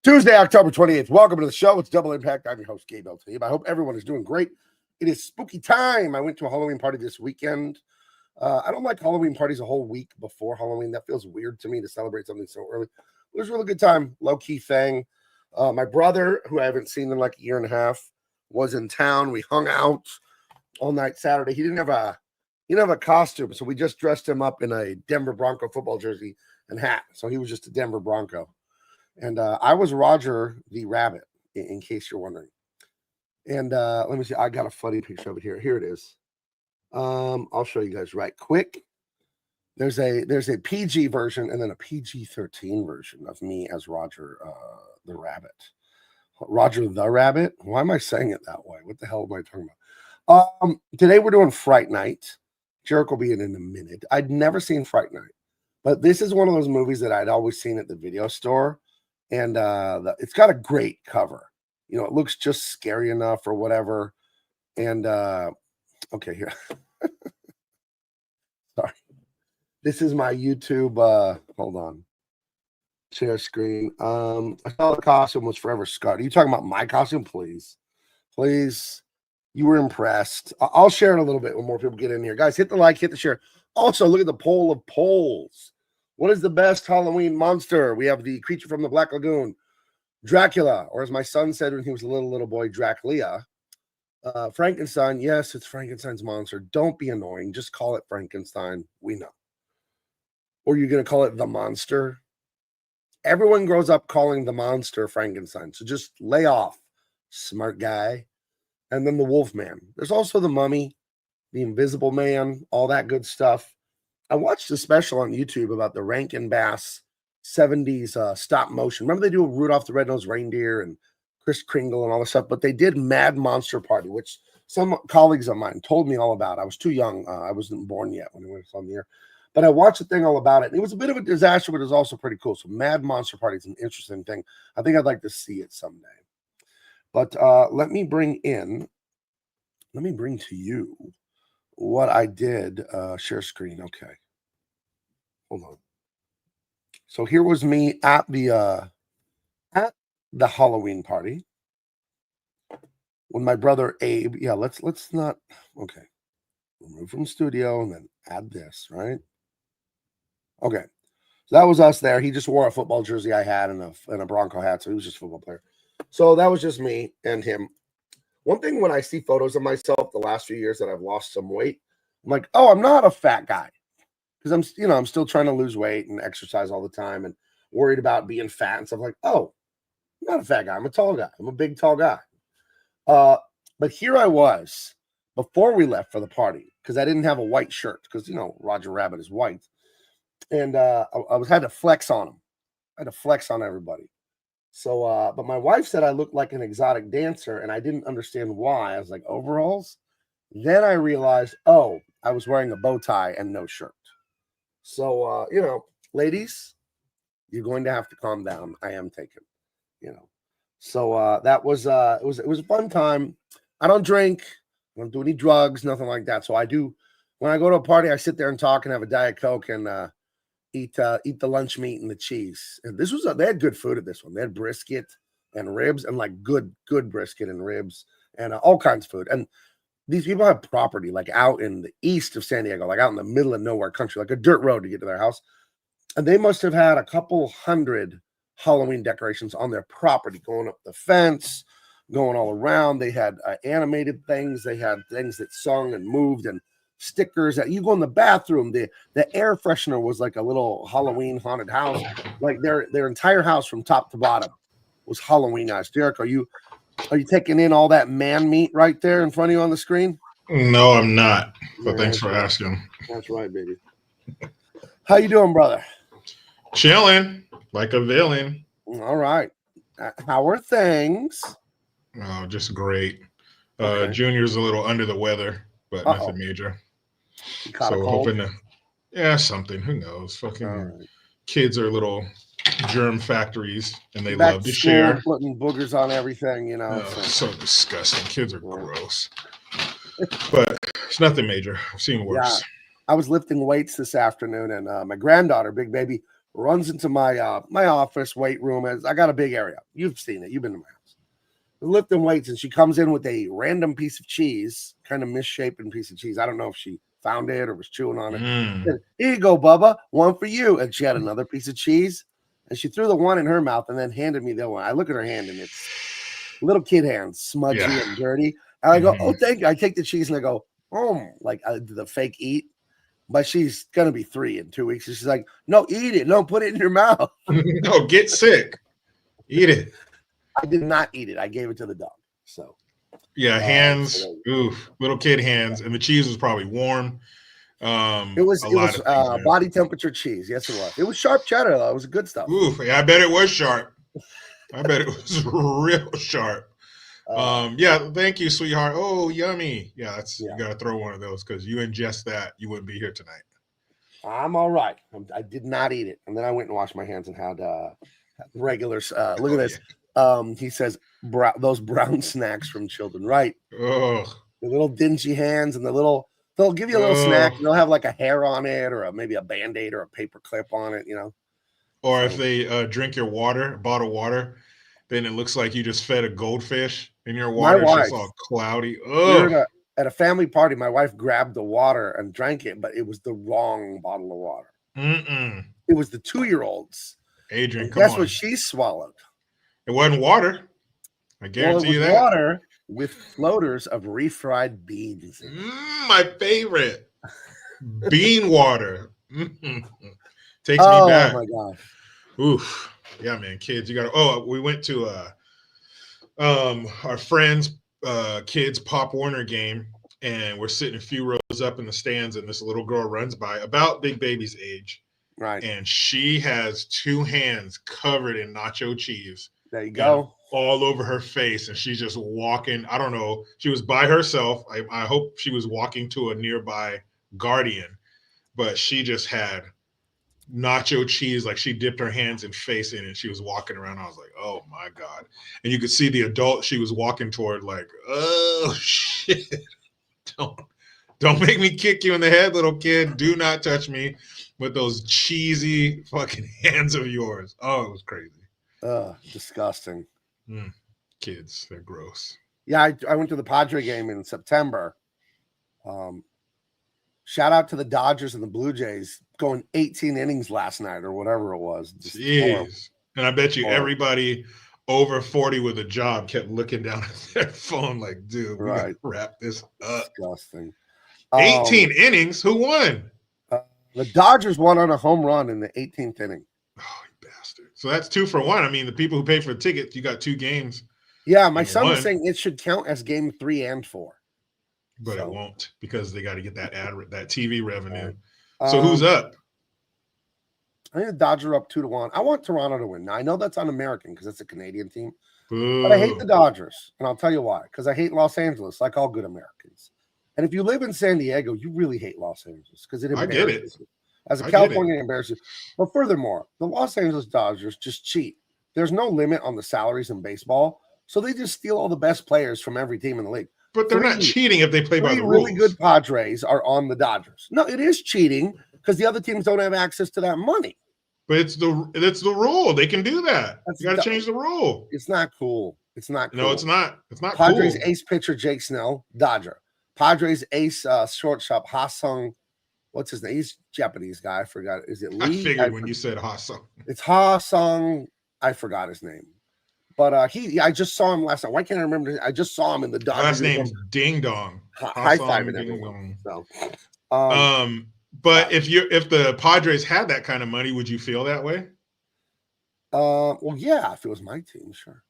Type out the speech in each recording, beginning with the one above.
Tuesday, October 28th. Welcome to the show. It's Double Impact. I'm your host, Gabe. I hope everyone is doing great. It is spooky time. I went to a Halloween party this weekend. I don't like Halloween parties a whole week before Halloween. That feels weird to me to celebrate something so early. It was a really good time. Low-key thing. My brother, who I haven't seen in like a year and a half, was in town. We hung out all night Saturday. He didn't have a costume, so we just dressed him up in a Denver Bronco football jersey and hat. So he was just a Denver Bronco. And I was Roger the Rabbit, in case you're wondering. And let me see. I got a funny picture of it here. Here it is. I'll show you guys right quick. There's a PG version and then a PG-13 version of me as Roger the Rabbit. Roger the Rabbit? Why am I saying it that way? What the hell am I talking about? Today we're doing Fright Night. Jericho will be in a minute. I'd never seen Fright Night, but this is one of those movies that I'd always seen at the video store. And it's got a great cover. You know, it looks just scary enough or whatever. And okay, here. Sorry. This is my YouTube. Hold on. Share screen. I thought the costume was forever scarred. Are you talking about my costume? Please. Please. You were impressed. I'll share it a little bit when more people get in here. Guys, hit the like, hit the share. Also, look at the poll of polls. What is the best Halloween monster? We have the creature from the Black Lagoon, Dracula, or as my son said when he was a little boy, Dracula. Frankenstein, yes, it's Frankenstein's monster. Don't be annoying. Just call it Frankenstein. We know. Or you're going to call it the monster. Everyone grows up calling the monster Frankenstein. So just lay off, smart guy. And then the Wolfman. There's also the Mummy, the Invisible Man, all that good stuff. I watched a special on YouTube about the Rankin Bass 70s stop motion. Remember they do Rudolph the Red-Nosed Reindeer and Kris Kringle and all this stuff, but they did Mad Monster Party, which some colleagues of mine told me all about. I was too young. I wasn't born yet when it was on the air. But I watched the thing all about it. And it was a bit of a disaster, but it was also pretty cool. So Mad Monster Party is an interesting thing. I think I'd like to see it someday. But let me bring to you what I did. Share screen. Okay. Hold on. So here was me at the Halloween party when my brother Abe. Yeah, let's not. Okay. Remove from studio and then add this, right? Okay. So that was us there. He just wore a football jersey I had and a Bronco hat, so he was just a football player. So that was just me and him. One thing when I see photos of myself the last few years that I've lost some weight, I'm like, oh, I'm not a fat guy. Because I'm still trying to lose weight and exercise all the time and worried about being fat and stuff like, oh, I'm not a fat guy. I'm a tall guy. I'm a big, tall guy. But here I was before we left for the party because I didn't have a white shirt because, Roger Rabbit is white. And I had to flex on him. I had to flex on everybody. So, but my wife said I looked like an exotic dancer and I didn't understand why. I was like, overalls? Then I realized, oh, I was wearing a bow tie and no shirt. So, ladies, you're going to have to calm down. I am taken, So that was, it was a fun time. I don't drink. I don't do any drugs, nothing like that. So I do, when I go to a party, I sit there and talk and have a Diet Coke and eat the lunch meat and the cheese. And they had good food at this one. They had brisket and ribs and like good brisket and ribs and all kinds of food. And these people have property like out in the east of San Diego, like out in the middle of nowhere country, like a dirt road to get to their house. And they must have had a couple hundred Halloween decorations on their property, going up the fence, going all around. They had animated things. They had things that sung and moved and stickers that you go in the bathroom. The air freshener was like a little Halloween haunted house. Like their entire house from top to bottom was Halloweenized. Derek, are you taking in all that man meat right there in front of you on the screen? No, I'm not. But thanks for asking. That's right, baby. How you doing, brother? Chilling like a villain. All right. How are things? Oh, just great. Okay. Junior's a little under the weather, but nothing major. So we're hoping to, something. Who knows? Fucking kids are little germ factories, and they love to share. Putting boogers on everything, So disgusting. Kids are gross. But it's nothing major. I've seen worse. Yeah. I was lifting weights this afternoon, and my granddaughter, big baby, runs into my my office weight room. I got a big area. You've seen it. You've been to my house. We're lifting weights, and she comes in with a random piece of cheese, kind of misshapen piece of cheese. I don't know if she found it or was chewing on it. Said, here you go, Bubba. One for you. And she had another piece of cheese, and she threw the one in her mouth and then handed me the one. I look at her hand, and it's little kid hands, smudgy and dirty. And I go, oh, thank you. I take the cheese, and I go, oh, like the fake eat. But she's going to be 3 in 2 weeks. And she's like, no, eat it. No, put it in your mouth. No, get sick. Eat it. I did not eat it. I gave it to the dog. So, yeah, hands, oof, little kid hands. And the cheese was probably warm. It was body temperature cheese. Yes, it was. It was sharp cheddar, though. It was good stuff. Oof, yeah, I bet it was sharp. I bet it was real sharp. Yeah, thank you, sweetheart. Oh, yummy. Yeah, you gotta throw one of those because you ingest that, you wouldn't be here tonight. I'm all right. I did not eat it, and then I went and washed my hands and had regular. Look at this. He says those brown snacks from children, right? The little dingy hands and they'll give you a little snack. And they'll have like a hair on it or maybe a Band-Aid or a paper clip on it, Or if they drink your water, bottled water, then it looks like you just fed a goldfish in your water. It's just all cloudy. We were at a family party. My wife grabbed the water and drank it, but it was the wrong bottle of water. It was the 2-year-old's. Adrian, guess what she swallowed? It wasn't water. I guarantee you that. Water with floaters of refried beans. My favorite. Bean water. Takes me back. Oh my gosh. Oof. Yeah, man. Kids, you gotta we went to our friend's kids Pop Warner game, and we're sitting a few rows up in the stands, and this little girl runs by about Big Baby's age. Right. And she has 2 hands covered in nacho cheese. There you go. All over her face. And she's just walking. I don't know. She was by herself. I hope she was walking to a nearby guardian, but she just had nacho cheese. Like she dipped her hands and face in it. She was walking around. I was like, oh my God. And you could see the adult she was walking toward like, oh shit. Don't make me kick you in the head, little kid. Do not touch me with those cheesy fucking hands of yours. Oh, it was crazy. Disgusting. Kids, they're gross. Yeah, I went to the Padre game in September. Shout out to the Dodgers and the Blue Jays going 18 innings last night or whatever it was. Jeez. And I bet you everybody over 40 with a job kept looking down at their phone like, dude, we gotta wrap this up. Disgusting. 18 innings? Who won? The Dodgers won on a home run in the 18th inning. Oh, you bastard. So that's 2 for 1. I mean, the people who pay for the tickets, you got 2 games. Yeah, my son was saying it should count as game 3 and 4. But it won't because they got to get that TV revenue. So who's up? I think the Dodgers are up 2-1. I want Toronto to win. Now, I know that's un-American because it's a Canadian team. But I hate the Dodgers. And I'll tell you why. Because I hate Los Angeles like all good Americans. And if you live in San Diego, you really hate Los Angeles because it embarrasses you. As a Californian, it embarrasses you. But furthermore, the Los Angeles Dodgers just cheat. There's no limit on the salaries in baseball. So they just steal all the best players from every team in the league. But they're not cheating if they play by the rules. Really good Padres are on the Dodgers. No, it is cheating because the other teams don't have access to that money. But it's the rule. They can do that. You got to change the rule. It's not cool. It's not cool. No, it's not. It's not Padres cool. ace pitcher Jake Snell, Dodger. Padres ace shortstop Ha-Sung. What's his name? He's a Japanese guy. I forgot. Is it Lee? I figured when you said Ha-Sung. It's Ha-Sung. I forgot his name. But I just saw him last night. Why can't I remember? I just saw him in the Dodgers. Last name's Ding Dong. High-fiving everyone. So, but if the Padres had that kind of money, would you feel that way? Well, yeah, if it was my team, sure.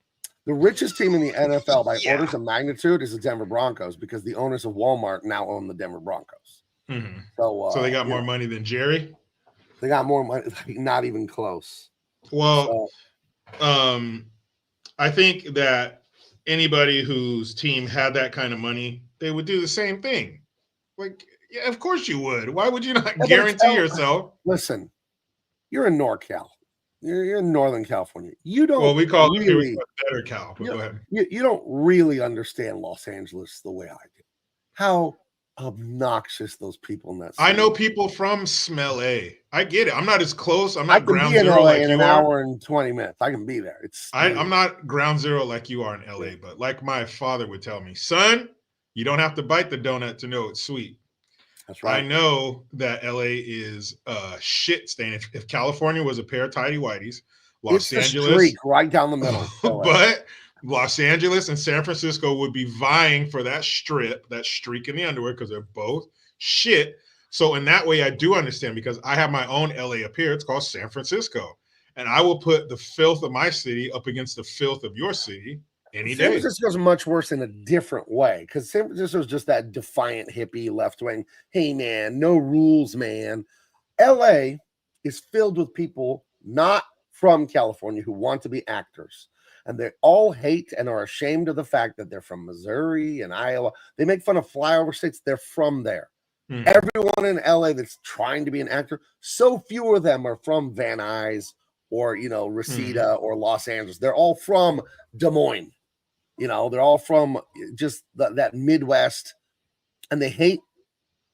The richest team in the NFL by orders of magnitude is the Denver Broncos because the owners of Walmart now own the Denver Broncos. Mm-hmm. So they got more money than Jerry? They got more money, not even close. Well, I think that anybody whose team had that kind of money, they would do the same thing. Like, yeah, of course you would. Why would you not guarantee yourself? Listen, you're in NorCal. You're in Northern California. You don't. Well, we call it better Cal. But go ahead. You don't really understand Los Angeles the way I do. How obnoxious those people in that I city. know people from Smell A. I get it. I'm not as close. I'm I not can ground be in zero LA like in you an are. hour and 20 minutes. I can be there. It's I'm not ground zero like you are in LA, but like my father would tell me, son, you don't have to bite the donut to know it's sweet. That's I right. know that LA is a shit stain. If California was a pair of tidy whities, It's Los the streak Angeles, right down the middle. LA. but Los Angeles and San Francisco would be vying for that strip, that streak in the underwear, because they're both shit. So in that way, I do understand because I have my own LA up here. It's called San Francisco. And I will put the filth of my city up against the filth of your city any San day. Francisco's much worse in a different way because San Francisco's just that defiant hippie left wing. Hey man, no rules, man. LA is filled with people not from California who want to be actors. And they all hate and are ashamed of the fact that they're from Missouri and Iowa. They make fun of flyover states. They're from there. Everyone in LA that's trying to be an actor, so few of them are from Van Nuys or, Reseda or Los Angeles. They're all from Des Moines. They're all from just that Midwest, and they hate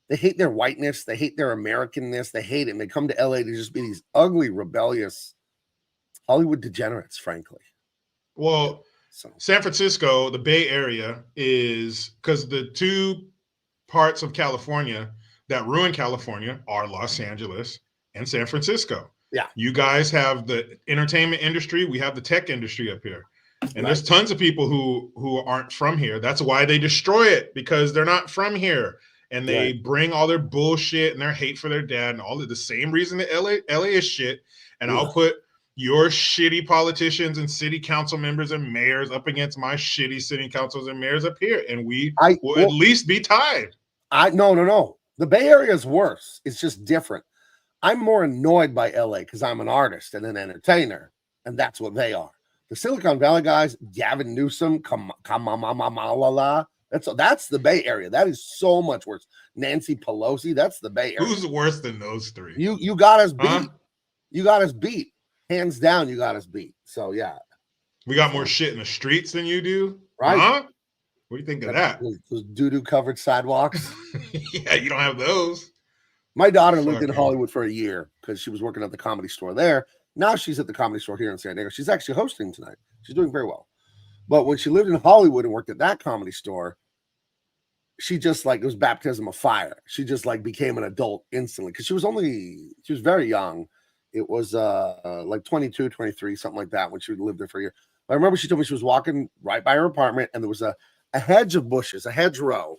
their whiteness, they hate their Americanness, they hate it, and they come to LA to just be these ugly, rebellious Hollywood degenerates, frankly. Well, San Francisco, the Bay Area, is because the two parts of California that ruin California are Los Angeles and San Francisco. Yeah. You guys have the entertainment industry, we have the tech industry up here. And there's tons of people who aren't from here. That's why they destroy it, because they're not from here. And they bring all their bullshit and their hate for their dad and all of the same reason that LA is shit. And I'll put your shitty politicians and city council members and mayors up against my shitty city councils and mayors up here. And we will at least be tied. No. The Bay Area is worse. It's just different. I'm more annoyed by LA because I'm an artist and an entertainer, and that's what they are. The Silicon Valley guys, Gavin Newsom, that's the Bay Area. That is so much worse. Nancy Pelosi, that's the Bay Area. Who's worse than those three? You got us beat. You got us beat. Hands down, you got us beat. So yeah. We got more shit in the streets than you do. Right. Huh? What do you think of that? Those doo-doo covered sidewalks. Yeah, you don't have those. My daughter lived in Hollywood for a year because she was working at the Comedy Store there. Now she's at the Comedy Store here in San Diego. She's actually hosting tonight. She's doing very well. But when she lived in Hollywood and worked at that Comedy Store, she just it was baptism of fire. She just became an adult instantly because she was very young. It was 22, 23, something like that when she lived there for a year. But I remember she told me she was walking right by her apartment and there was a hedge of bushes, a hedgerow,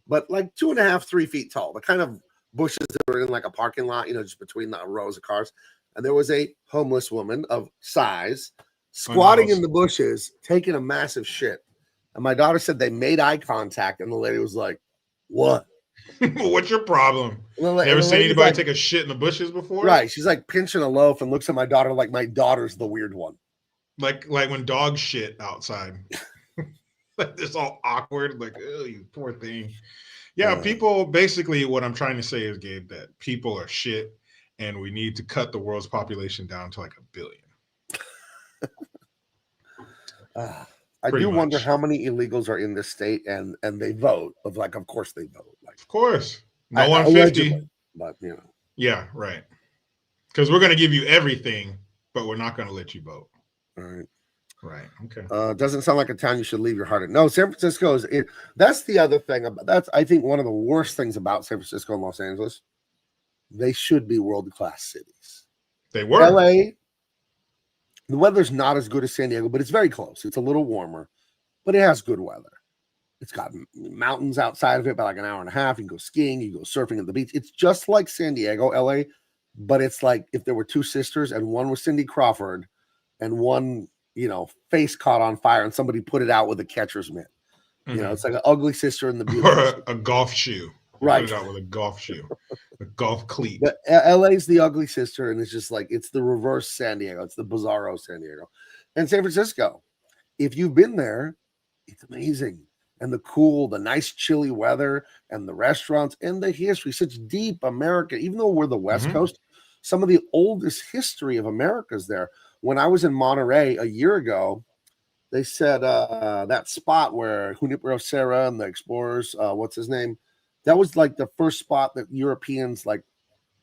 but 2.5, 3 feet tall. The kind of bushes that were in a parking lot, just between the rows of cars. And there was a homeless woman of size squatting in the bushes, taking a massive shit. And my daughter said they made eye contact, and the lady was like, "What? What's your problem? Never seen anybody take a shit in the bushes before?" Right. She's pinching a loaf and looks at my daughter like my daughter's the weird one. Like when dogs shit outside. It's all awkward. Oh, you poor thing. Yeah, people, basically what I'm trying to say is, Gabe, that people are shit and we need to cut the world's population down to 1 billion. I do wonder how many illegals are in this state and they vote. Of course they vote. Of course. No 150. But Yeah, right. Because we're going to give you everything, but we're not going to let you vote. All right. Right. Okay. Doesn't sound like a town you should leave your heart in. No, San Francisco that's the other thing that's I think one of the worst things about San Francisco and Los Angeles. They should be world-class cities. They were. LA, the weather's not as good as San Diego, but it's very close. It's a little warmer, but it has good weather. It's got mountains outside of it by an hour and a half. You can go skiing, you can go surfing at the beach. It's just like San Diego, LA, but it's like if there were two sisters and one was Cindy Crawford and one face caught on fire and somebody put it out with a catcher's mitt. It's like an ugly sister and the beautiful or a golf shoe. Right. Put it out with a golf shoe, a golf cleat. But LA's the ugly sister, and it's just it's the reverse San Diego. It's the bizarro San Diego. And San Francisco, if you've been there, it's amazing. And the nice chilly weather and the restaurants and the history, such deep America, even though we're the West Coast, some of the oldest history of America is there. When I was in Monterey a year ago, they said that spot where Junipero Serra and the explorers, what's his name? That was like the first spot that Europeans like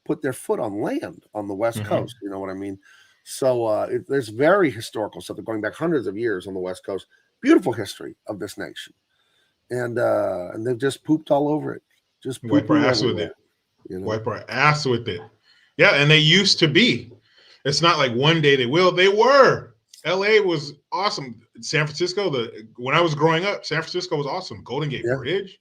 put their foot on land on the West Coast. You know what I mean? So there's very historical stuff going back hundreds of years on the West Coast. Beautiful history of this nation, and they've just pooped all over it. Just wipe our ass with everywhere, it. you know? Wipe our ass with it. Yeah, and they used to be. It's not like one day they will. They were. LA was awesome. San Francisco, when I was growing up, San Francisco was awesome. Golden Gate Bridge.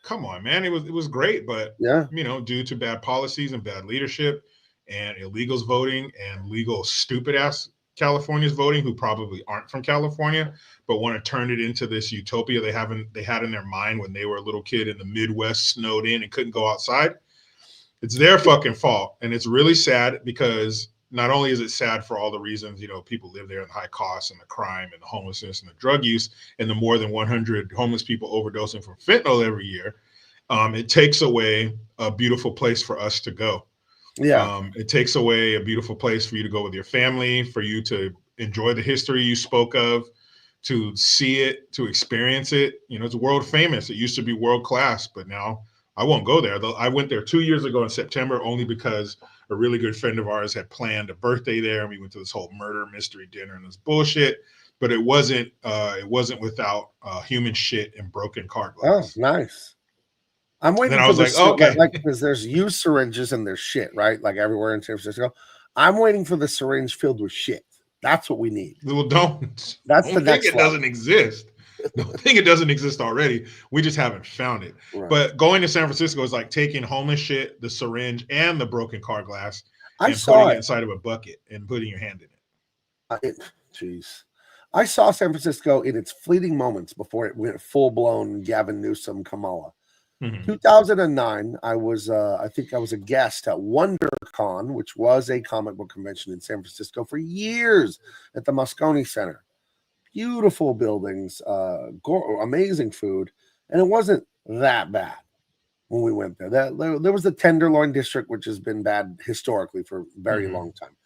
Come on, man. It was great, but due to bad policies and bad leadership and illegals voting and legal stupid ass Californians voting who probably aren't from California but want to turn it into this utopia they had in their mind when they were a little kid in the Midwest, snowed in and couldn't go outside. It's their fucking fault. And it's really sad because not only is it sad for all the reasons, people live there and the high costs and the crime and the homelessness and the drug use and the more than 100 homeless people overdosing from fentanyl every year, it takes away a beautiful place for us to go. Yeah. It takes away a beautiful place for you to go with your family, for you to enjoy the history you spoke of, to see it, to experience it. It's world famous. It used to be world class, but now I won't go there. I went there 2 years ago in September only because a really good friend of ours had planned a birthday there, and we went to this whole murder mystery dinner and this bullshit. But it wasn't without human shit and broken car glass. Oh, nice. I'm waiting. Then I was like, okay, because there's used syringes and there's shit, right? Like everywhere in San Francisco. I'm waiting for the syringe filled with shit. That's what we need. Well, don't. That's the next one. It doesn't exist. Don't think it doesn't exist already. We just haven't found it. Right. But going to San Francisco is like taking homeless shit, the syringe, and the broken car glass, and putting it inside of a bucket and putting your hand in it. Jeez. I saw San Francisco in its fleeting moments before it went full-blown Gavin Newsom, Kamala. 2009, I think I was a guest at WonderCon, which was a comic book convention in San Francisco for years at the Moscone Center. Beautiful buildings, amazing food, and it wasn't that bad when we went there. There was the Tenderloin District, which has been bad historically for a very long time.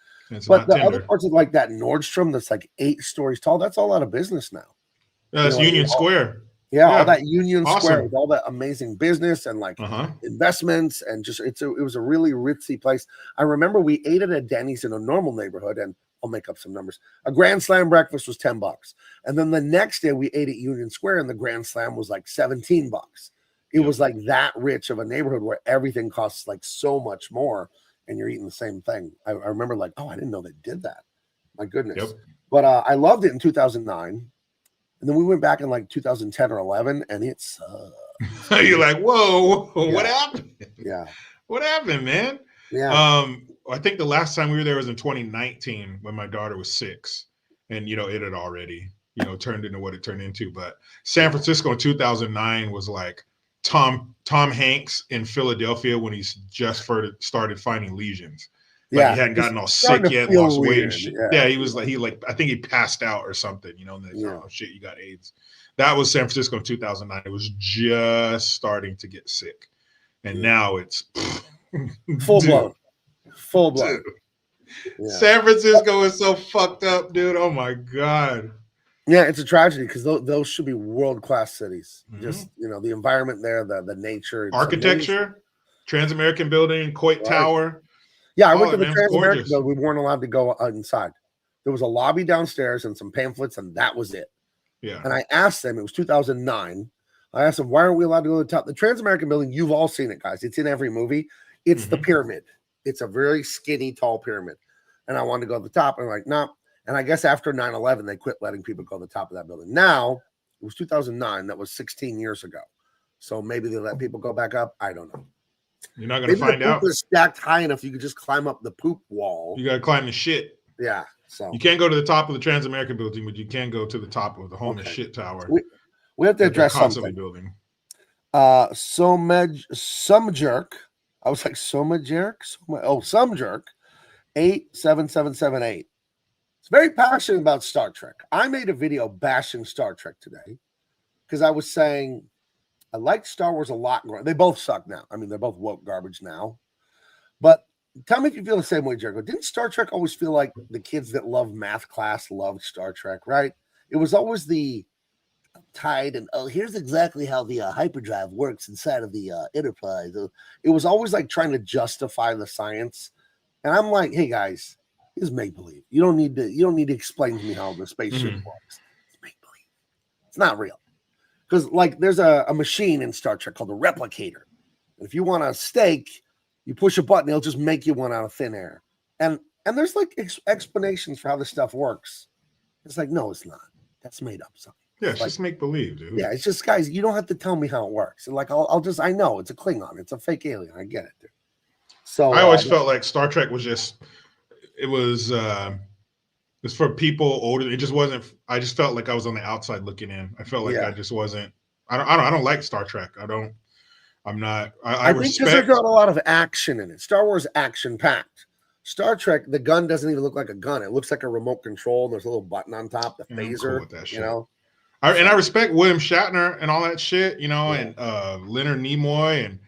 But the other parts of like that Nordstrom that's like 8 stories tall, that's all out of business now. That's Union Square. Yeah, all that Union Square with all that amazing business and like investments and just it was a really ritzy place. I remember we ate at a Denny's in a normal neighborhood, and I'll make up some numbers. A Grand Slam breakfast was $10, and then the next day we ate at Union Square, and the Grand Slam was like $17. It was like that rich of a neighborhood where everything costs like so much more, and you're eating the same thing. I remember like, oh, I didn't know they did that. My goodness. Yep. But I loved it in 2009. And then we went back in like 2010 or 11, and it sucked. You're like, whoa, what happened? Yeah. What happened, man? Yeah. I think the last time we were there was in 2019 when my daughter was 6. And, it had already, turned into what it turned into. But San Francisco in 2009 was like Tom Hanks in Philadelphia when he's just started finding lesions. Like he hadn't gotten all sick yet, lost weight and shit. Yeah, he was I think he passed out or something, and oh shit, you got AIDS. That was San Francisco in 2009. It was just starting to get sick. And now it's full blown. Full blown. Yeah. San Francisco is so fucked up, dude. Oh my God. Yeah, it's a tragedy because those should be world-class cities. Just, the environment there, the nature. Architecture, Trans-American Building, Coit Tower. Yeah, I went to the Trans-American Building. We weren't allowed to go inside. There was a lobby downstairs and some pamphlets, and that was it. Yeah. And I asked them, it was 2009. I asked them, why aren't we allowed to go to the top? The Trans-American Building, you've all seen it, guys. It's in every movie. It's the pyramid. It's a very skinny, tall pyramid. And I wanted to go to the top. And I'm like, no. Nah. And I guess after 9/11, they quit letting people go to the top of that building. Now, it was 2009. That was 16 years ago. So maybe they let people go back up. I don't know. You're not going to find out. Was stacked high enough you could just climb up the poop wall. You got to climb the shit. Yeah. So you can't go to the top of the Trans-American Building, but you can go to the top of the homeless shit tower. We have to address something. Building. Some jerk. I was like, some jerk. 87778. It's very passionate about Star Trek. I made a video bashing Star Trek today because I was saying I liked Star Wars a lot. They both suck now. I mean, they're both woke garbage now. But tell me if you feel the same way, Jericho. Didn't Star Trek always feel like the kids that loved math class loved Star Trek, right? It was always the uptight and here's exactly how the hyperdrive works inside of the Enterprise. It was always like trying to justify the science, and I'm like, hey guys, it's make believe. You don't need to explain to me how the spaceship works. It's make believe. It's not real. Because like there's a machine in Star Trek called a replicator. And if you want a steak, you push a button, it'll just make you one out of thin air. And there's like explanations for how this stuff works. It's like, no, it's not. That's made up something. Yeah, it's like, just make believe, dude. Yeah, it's just guys, you don't have to tell me how it works. And like I know it's a Klingon, it's a fake alien. I get it, dude. So I always felt like Star Trek was it's for people older. It just wasn't. I just felt like I was on the outside looking in. I felt like I just wasn't. I don't like Star Trek. I think because there's not a lot of action in it. Star Wars action packed. Star Trek, the gun doesn't even look like a gun. It looks like a remote control. And there's a little button on top, the phaser. Cool with that shit. You know. I respect William Shatner and all that shit. You know, and Leonard Nimoy and.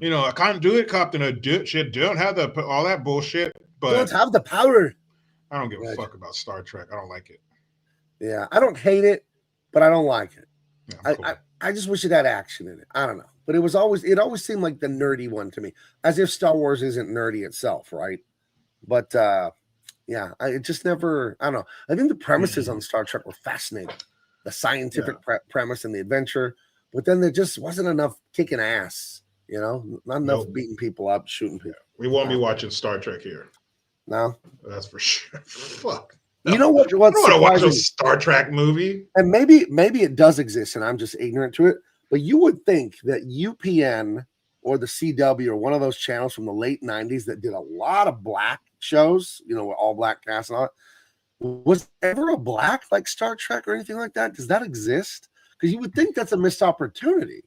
You know, I can't do it, Captain. I don't have all that bullshit. But don't have the power. I don't give a fuck about Star Trek. I don't like it. Yeah, I don't hate it, but I don't like it. Yeah, cool. I just wish it had action in it. I don't know, but it always seemed like the nerdy one to me, as if Star Wars isn't nerdy itself, right? But it just never. I don't know. I think the premises on Star Trek were fascinating, the scientific premise and the adventure, but then there just wasn't enough kicking ass. You know, not enough beating people up, shooting people. We won't be watching Star Trek here. No, that's for sure. Fuck. No. You know what's I don't want to watch a Star Trek movie. And maybe it does exist, and I'm just ignorant to it. But you would think that UPN or the CW or one of those channels from the late '90s that did a lot of black shows, you know, with all black cast and all that, was ever a black like Star Trek or anything like that? Does that exist? Because you would think that's a missed opportunity.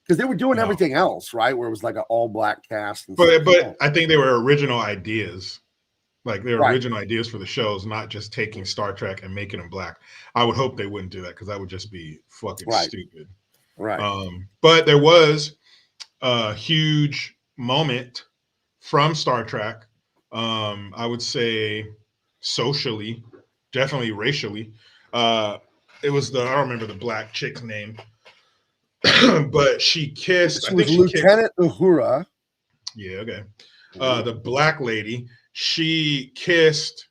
Because they were doing everything else, right? Where it was like an all-black cast. And but I think they were original ideas. Like they were original ideas for the shows, not just taking Star Trek and making them black. I would hope they wouldn't do that because that would just be fucking stupid. Right. But there was a huge moment from Star Trek. I would say socially, definitely racially. It was I don't remember the black chick's name. But she kissed. I think Lieutenant Uhura. Yeah, okay. The black lady. She kissed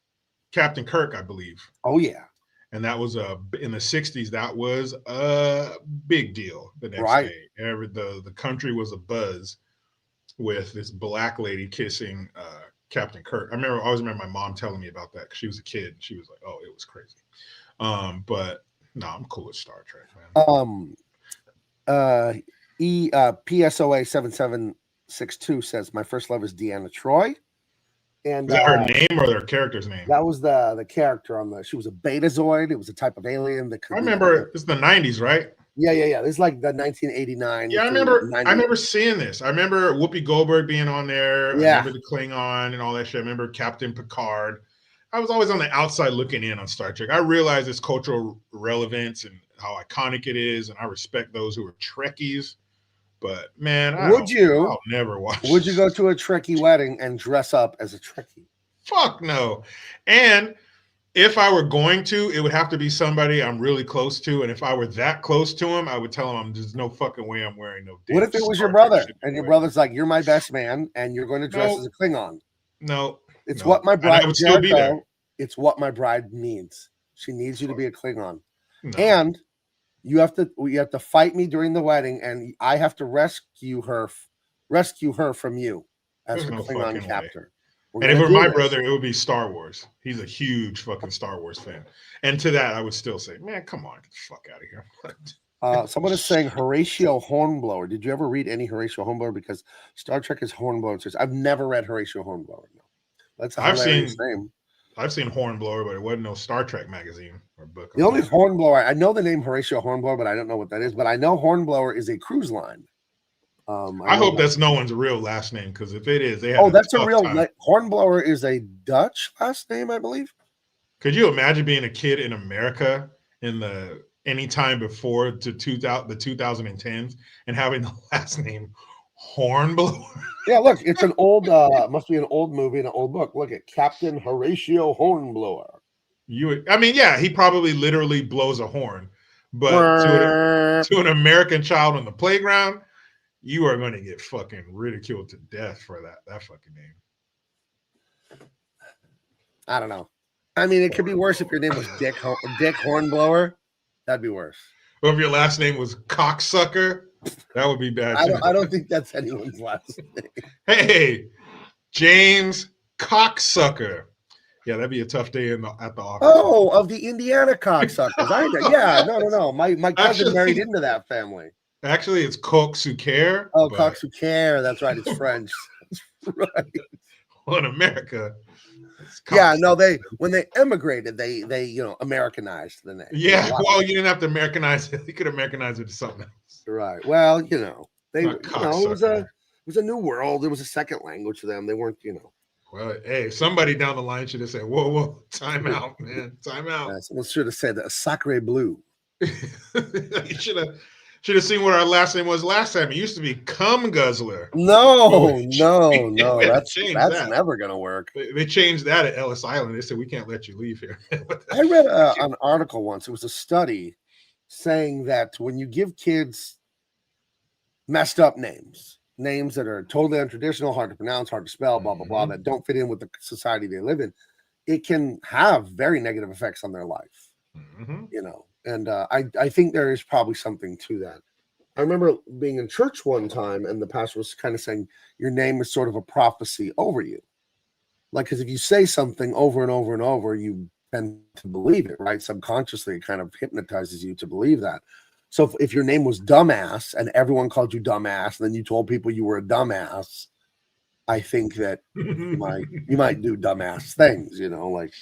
Captain Kirk, I believe. Oh yeah. And that was in the '60s. That was a big deal. The next day, the country was abuzz with this black lady kissing Captain Kirk. I always remember my mom telling me about that because she was a kid. She was like, "Oh, it was crazy." But no, I'm cool with Star Trek, man. PSOA 7762 says my first love is Deanna Troi. And is that her name or their character's name? That was the character on she was a betazoid. It was a type of alien that could I remember it's the 90s, right? Yeah. It's like the 1989. Yeah, I remember seeing this. I remember Whoopi Goldberg being on there. Yeah. I remember the Klingon and all that shit. I remember Captain Picard. I was always on the outside looking in on Star Trek. I realized its cultural relevance and how iconic it is, and I respect those who are Trekkies. But man, I'll never watch. Would you go to a Trekkie wedding and dress up as a Trekkie? Fuck no. And if I were going to, it would have to be somebody I'm really close to. And if I were that close to him, I would tell him there's no fucking way I'm wearing no. What if it was your brother and your brother's like, "You're my best man, and you're going to dress as a Klingon"? No. It's what my bride. Would still be there. It's what my bride needs. She needs you to be a Klingon, and you have to fight me during the wedding, and I have to rescue her from you as her Klingon captor. And if it were my brother, it would be Star Wars. He's a huge fucking Star Wars fan, and to that, I would still say, "Man, come on, get the fuck out of here." Someone is saying Horatio Hornblower. Did you ever read any Horatio Hornblower? Because Star Trek is Hornblower. I've never read Horatio Hornblower. No. That's a hilarious name. I've seen Hornblower, but it wasn't no Star Trek magazine or book. The only Hornblower, I know the name Horatio Hornblower, but I don't know what that is. But I know Hornblower is a cruise line. I hope that's no one's real last name, because if it is, they have that's a real Hornblower is a Dutch last name, I believe. Could you imagine being a kid in America in any time before the 2010s and having the last name Hornblower? Yeah, look, it's an old must be an old movie and an old book. Look at Captain Horatio Hornblower. He probably literally blows a horn, But to an American child on the playground, you are going to get fucking ridiculed to death for that fucking name. I don't know. I mean, it could be worse if your name was Dick Hornblower. That'd be worse. Or if your last name was Cocksucker, that would be bad too. I don't think that's anyone's last name. Hey, James Cocksucker. Yeah, that'd be a tough day at the office. Oh, of the Indiana cocksuckers. No. My cousin married into that family. Actually, it's Coxsucre. Oh, Coxsucre. That's right. It's French. That's right. Well, in America. Yeah, no, when they immigrated, they Americanized the name. Yeah, well, you didn't have to Americanize it. You could Americanize it to something else. Right. Well, it was a new world. It was a second language to them. They weren't, Well, hey, somebody down the line should have said, whoa, time out, man. Time out. Yeah, someone should have said Sacre Bleu. You should have seen what our last name was last time. It used to be Cum Guzzler. No. That's that. never gonna work. They changed that at Ellis Island. They said we can't let you leave here. I read an article once. It was a study saying that when you give kids messed up names that are totally untraditional, hard to pronounce, hard to spell, blah blah blah, that don't fit in with the society they live in, it can have very negative effects on their life. And I think there is probably something to that. I remember being in church one time, and the pastor was kind of saying, your name is sort of a prophecy over you. Like, because if you say something over and over and over, you tend to believe it, right? Subconsciously, it kind of hypnotizes you to believe that. So if your name was Dumbass and everyone called you Dumbass, and then you told people you were a dumbass, I think that you might do dumbass things, like.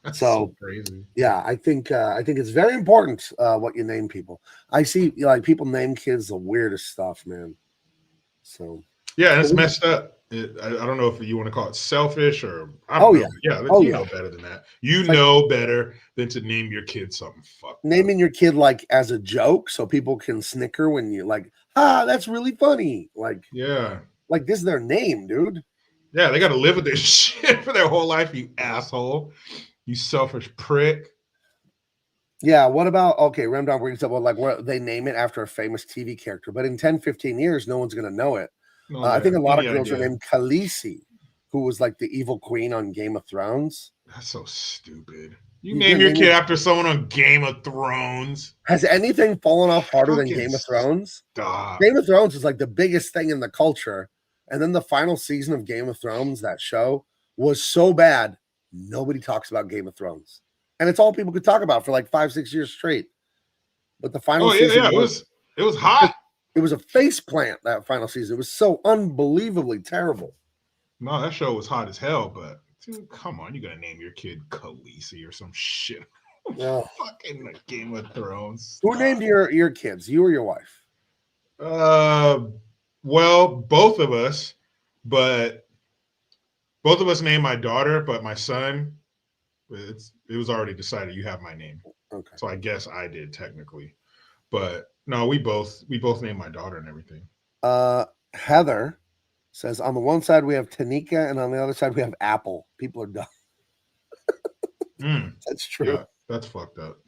That's so crazy. Yeah, I think it's very important what you name people. I see people name kids the weirdest stuff, man. So yeah, it's messed up. I don't know if you want to call it selfish or I don't know. Yeah, you know better than that. You know better than to name your kid something fucked. Naming your kid as a joke so people can snicker when you that's really funny. This is their name, dude. Yeah, they got to live with this shit for their whole life, you asshole. You selfish prick. Yeah, what about, Remdon brings up, what they name it after a famous TV character, but in 10, 15 years, no one's going to know it. I think a lot of girls are named Khaleesi, who was the evil queen on Game of Thrones. That's so stupid. You name your kid after someone on Game of Thrones. Has anything fallen off harder than Game of Thrones? Stop. Game of Thrones is the biggest thing in the culture. And then the final season of Game of Thrones, that show, was so bad. Nobody talks about Game of Thrones, and it's all people could talk about for 5-6 years straight. But the final season, it was hot. It was a face plant, that final season. It was so unbelievably terrible. No, that show was hot as hell. But dude, come on, you gotta name your kid Khaleesi or some shit. Yeah. Fucking Game of Thrones. Who named your kids? You or your wife? Well, both of us, but. Both of us named my daughter, but my son, it was already decided. You have my name, okay. So I guess I did technically, but no, we both named my daughter and everything. Heather says on the one side we have Tanika, and on the other side we have Apple. People are dumb. That's true. Yeah, that's fucked up.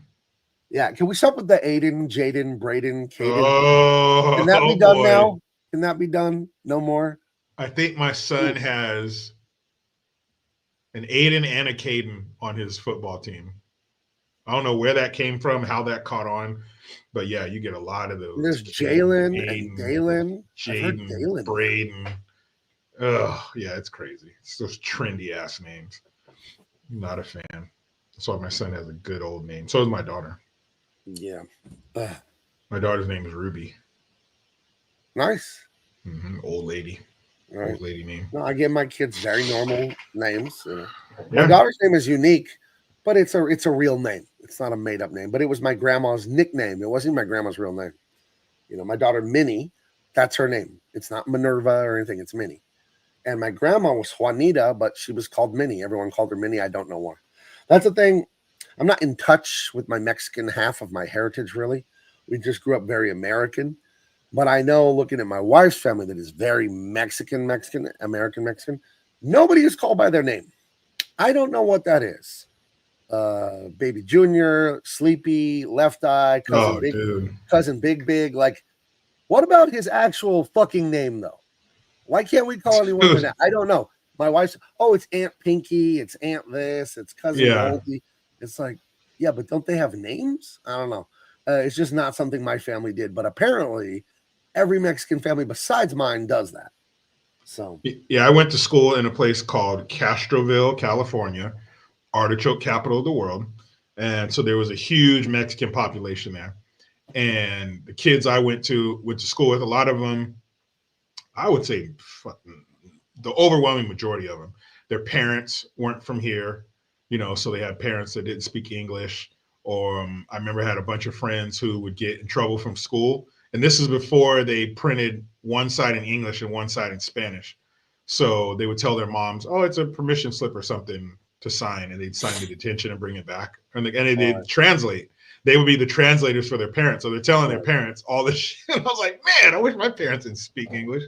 Yeah, can we stop with the Aiden, Jaden, Braden, Caden? Oh, can that be done now? Can that be done? No more. I think my son has an Aiden and a Caden on his football team. I don't know where that came from, how that caught on, but yeah, you get a lot of those. There's Jalen and Dalen. Jaden, Braden. Oh, yeah, it's crazy. It's those trendy ass names. Not a fan. That's why my son has a good old name. So is my daughter. Yeah. My daughter's name is Ruby. Nice. Old lady. Right. Old lady name. No, I give my kids very normal names. My daughter's name is unique, but it's a real name. It's not a made up name, but it was my grandma's nickname. It wasn't my grandma's real name. My daughter Minnie, that's her name. It's not Minerva or anything. It's Minnie. And my grandma was Juanita, but she was called Minnie. Everyone called her Minnie. I don't know why. That's the thing. I'm not in touch with my Mexican half of my heritage, really. We just grew up very American. But I know, looking at my wife's family that is very Mexican, American Mexican, nobody is called by their name. I don't know what that is. Baby Junior, Sleepy, Left Eye, Oh, dude. Cousin Big. Like, what about his actual fucking name though? Why can't we call anyone by that? I don't know. My wife's, oh, it's Aunt Pinky, it's Aunt this, it's Cousin Yeah. Goldie. It's like, yeah, but don't they have names? I don't know. It's just not something my family did, but apparently every Mexican family besides mine does that. So Yeah, I went to school in a place called Castroville, California, artichoke capital of the world. And so there was a huge Mexican population there. And the kids I went to school with, a lot of them, I would say the overwhelming majority of them, their parents weren't from here, you know, so they had parents that didn't speak English. Or I remember I had a bunch of friends who would get in trouble from school. And this is before they printed one side in English and one side in Spanish. So they would tell their moms, oh, it's a permission slip or something to sign. And they'd sign the detention and bring it back. And they'd translate. They would be the translators for their parents. So they're telling their parents all this shit. And I was like, man, I wish my parents didn't speak English.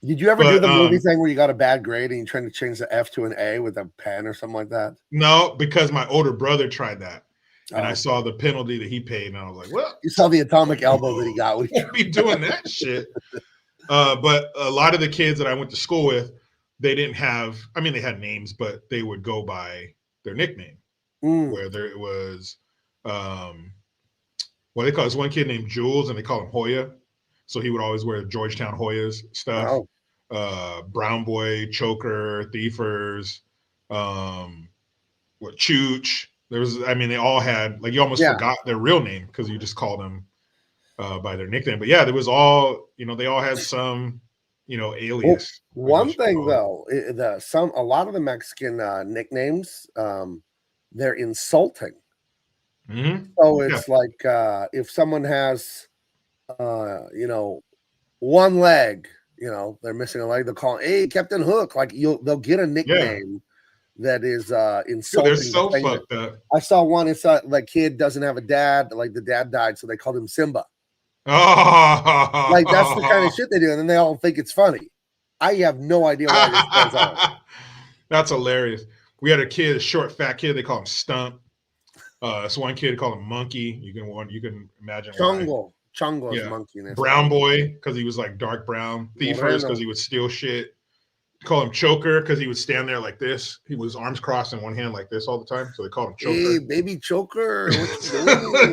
Did you ever do the movie thing where you got a bad grade and you're trying to change the F to an A with a pen or something like that? No, because my older brother tried that. And I saw the penalty that he paid, and I was like, well. You saw the atomic elbow that he got. We won't be doing that shit. But a lot of the kids that I went to school with, they didn't have, I mean, they had names, but they would go by their nickname. Whether it was, what they call, this one kid named Jules, and they call him Hoya. So he would always wear Georgetown Hoyas stuff. Wow. Brown Boy, Choker, Thiefers, Chooch. There was, I mean, they all had, like, you almost forgot their real name because you just called them by their nickname. But yeah, there was all, you know, they all had some, you know, alias. Well, one thing though, a lot of the Mexican nicknames, they're insulting. So it's like if someone has, you know, one leg, you know, they're missing a leg, they'll call, hey, Captain Hook. Like they'll get a nickname that is insulting. Dude, they're so fucked up. I saw one. It's like kid doesn't have a dad. Like the dad died, so they called him Simba. Oh, like that's the kind of shit they do, and then they all think it's funny. I have no idea why this goes on. That's hilarious. We had a kid, a short, fat kid. They call him Stump. This one kid called him Monkey. You can imagine. Chongo is monkey. Brown Boy because he was like dark brown. Thiefers because he would steal shit. Call him Choker because he would stand there like this. He was arms crossed in one hand like this all the time, so they called him Choker. Hey, baby Choker.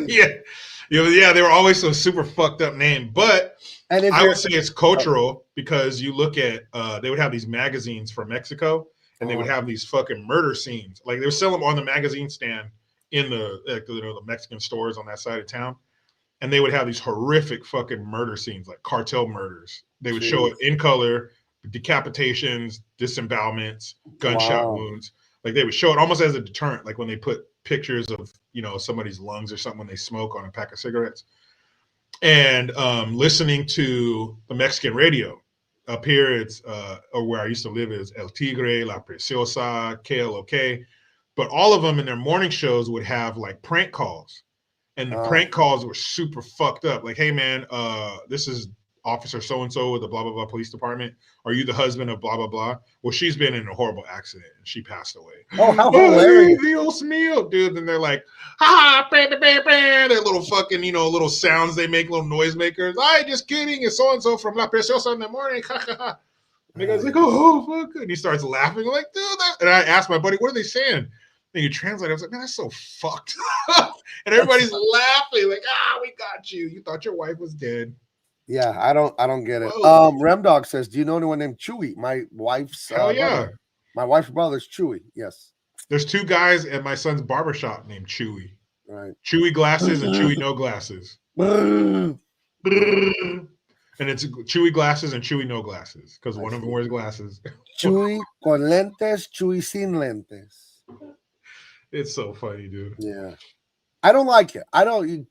Yeah, they were always so super fucked up name. But I would say it's cultural because you look at they would have these magazines for Mexico, and they would have these fucking murder scenes. Like they would sell them on the magazine stand in the Mexican stores on that side of town, and they would have these horrific fucking murder scenes, like cartel murders. They would show it in color. Decapitations, disembowelments, gunshot wounds. Like they would show it almost as a deterrent, like when they put pictures of, you know, somebody's lungs or something when they smoke on a pack of cigarettes. And listening to the Mexican radio up here, it's or where I used to live is El Tigre, La Preciosa, KLOK. But all of them in their morning shows would have like prank calls. And the prank calls were super fucked up. Like, hey man, this is Officer so-and-so with the blah, blah, blah police department. Are you the husband of blah, blah, blah? Well, she's been in a horrible accident and she passed away. Oh, how hilarious. Dios mío, dude. And they're like, ha, their little fucking, you know, little sounds they make, little noisemakers. Just kidding. It's so-and-so from La Preciosa in the morning. And the guy's like, oh, fuck. And he starts laughing. I'm like, dude. And I asked my buddy, what are they saying? And you translate. I was like, man, that's so fucked up. And everybody's laughing. Like, we got you. You thought your wife was dead. Yeah, I don't get it. Remdog says, do you know anyone named Chewy? My wife's brother. My wife's brother's Chewy. Yes. There's two guys at my son's barbershop named Chewy. Right. Chewy glasses and Chewy no glasses. And it's Chewy glasses and Chewy no glasses because one of them wears glasses. Chewy con lentes, Chewy sin lentes. It's so funny, dude. Yeah. I don't like it.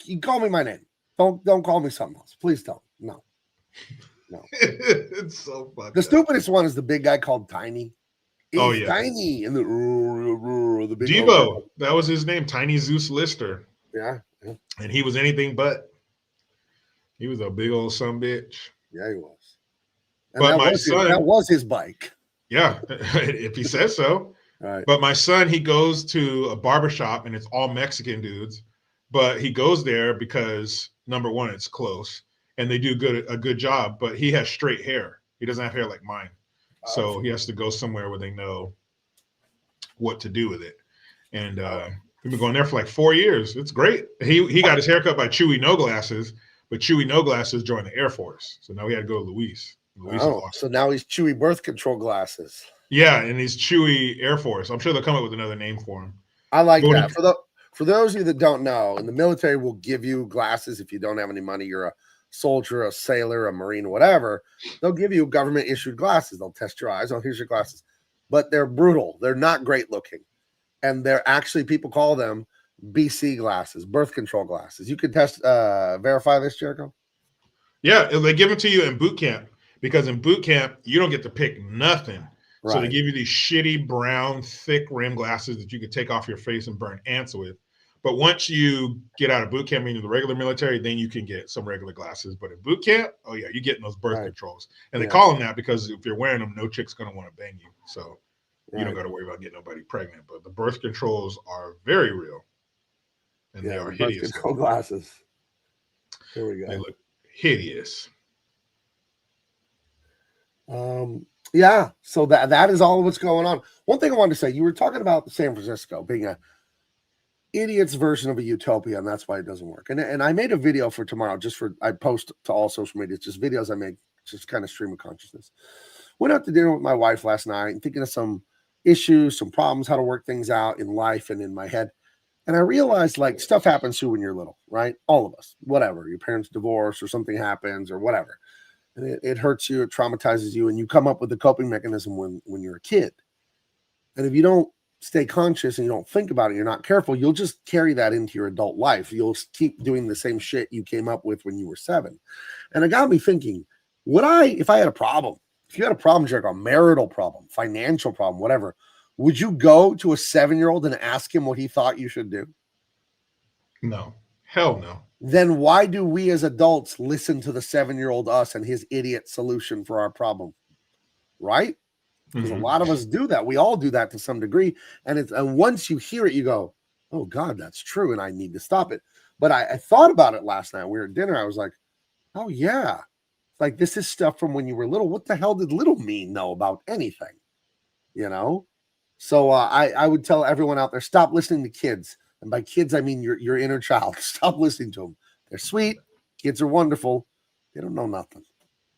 You call me my name. Don't call me something else. Please don't. No. It's so funny. The stupidest one is the big guy called Tiny. He's Tiny. And the big Devo. That was his name, Tiny Zeus Lister. Yeah. And he was anything but. He was a big old son bitch. Yeah, he was. And but my son, that was his bike. Yeah, if he says so. Right. But my son, he goes to a barbershop and it's all Mexican dudes. But he goes there because number one, it's close and they do a good job. But he has straight hair. He doesn't have hair like mine. So he has to go somewhere where they know what to do with it. And we've been going there for like 4 years. It's great. He got his haircut by Chewy No Glasses, but Chewy No Glasses joined the Air Force. So now we had to go to Luis. Luis is awesome. So now he's Chewy birth control glasses. Yeah, and he's Chewy Air Force. I'm sure they'll come up with another name for him. I like that. For those of you that don't know, in the military will give you glasses if you don't have any money. You're a soldier, a sailor, a Marine, whatever. They'll give you government issued glasses. They'll test your eyes. Oh, here's your glasses. But they're brutal. They're not great looking. And they're actually, people call them BC glasses, birth control glasses. You can verify this, Jericho? Yeah, they give it to you in boot camp because in boot camp, you don't get to pick nothing. Right. So they give you these shitty brown, thick rim glasses that you can take off your face and burn ants with. But once you get out of boot camp into the regular military, then you can get some regular glasses. But in boot camp, oh yeah, you're getting those birth controls. And they call them that because if you're wearing them, no chick's going to want to bang you. So you don't got to worry about getting nobody pregnant. But the birth controls are very real. And they are hideous. Birth control glasses. Here we go. They look hideous. Yeah, so that is all of what's going on. One thing I wanted to say, you were talking about San Francisco being a idiot's version of a utopia, and that's why it doesn't work. And I made a video for tomorrow, I post to all social media, just videos I make, just kind of stream of consciousness. Went out to dinner with my wife last night and thinking of some issues, some problems, how to work things out in life and in my head. And I realized like stuff happens to you when you're little, right? All of us, whatever, your parents divorce or something happens or whatever. And it hurts you, it traumatizes you, and you come up with a coping mechanism when you're a kid. And if you don't stay conscious and you don't think about it, you're not careful, you'll just carry that into your adult life. You'll keep doing the same shit you came up with when you were 7. And it got me thinking, if I had a problem, if you had a problem, Jericho, a marital problem, financial problem, whatever, would you go to a 7-year-old and ask him what he thought you should do? No. Hell no. Then why do we as adults listen to the 7-year-old us and his idiot solution for our problem? Right? Because a lot of us do that. We all do that to some degree. And once you hear it, you go, oh God, that's true. And I need to stop it. But I thought about it last night. We were at dinner. I was like, oh yeah. Like this is stuff from when you were little. What the hell did little me know about anything? You know? So I would tell everyone out there, stop listening to kids. And by kids, I mean your inner child. Stop listening to them. They're sweet. Kids are wonderful. They don't know nothing.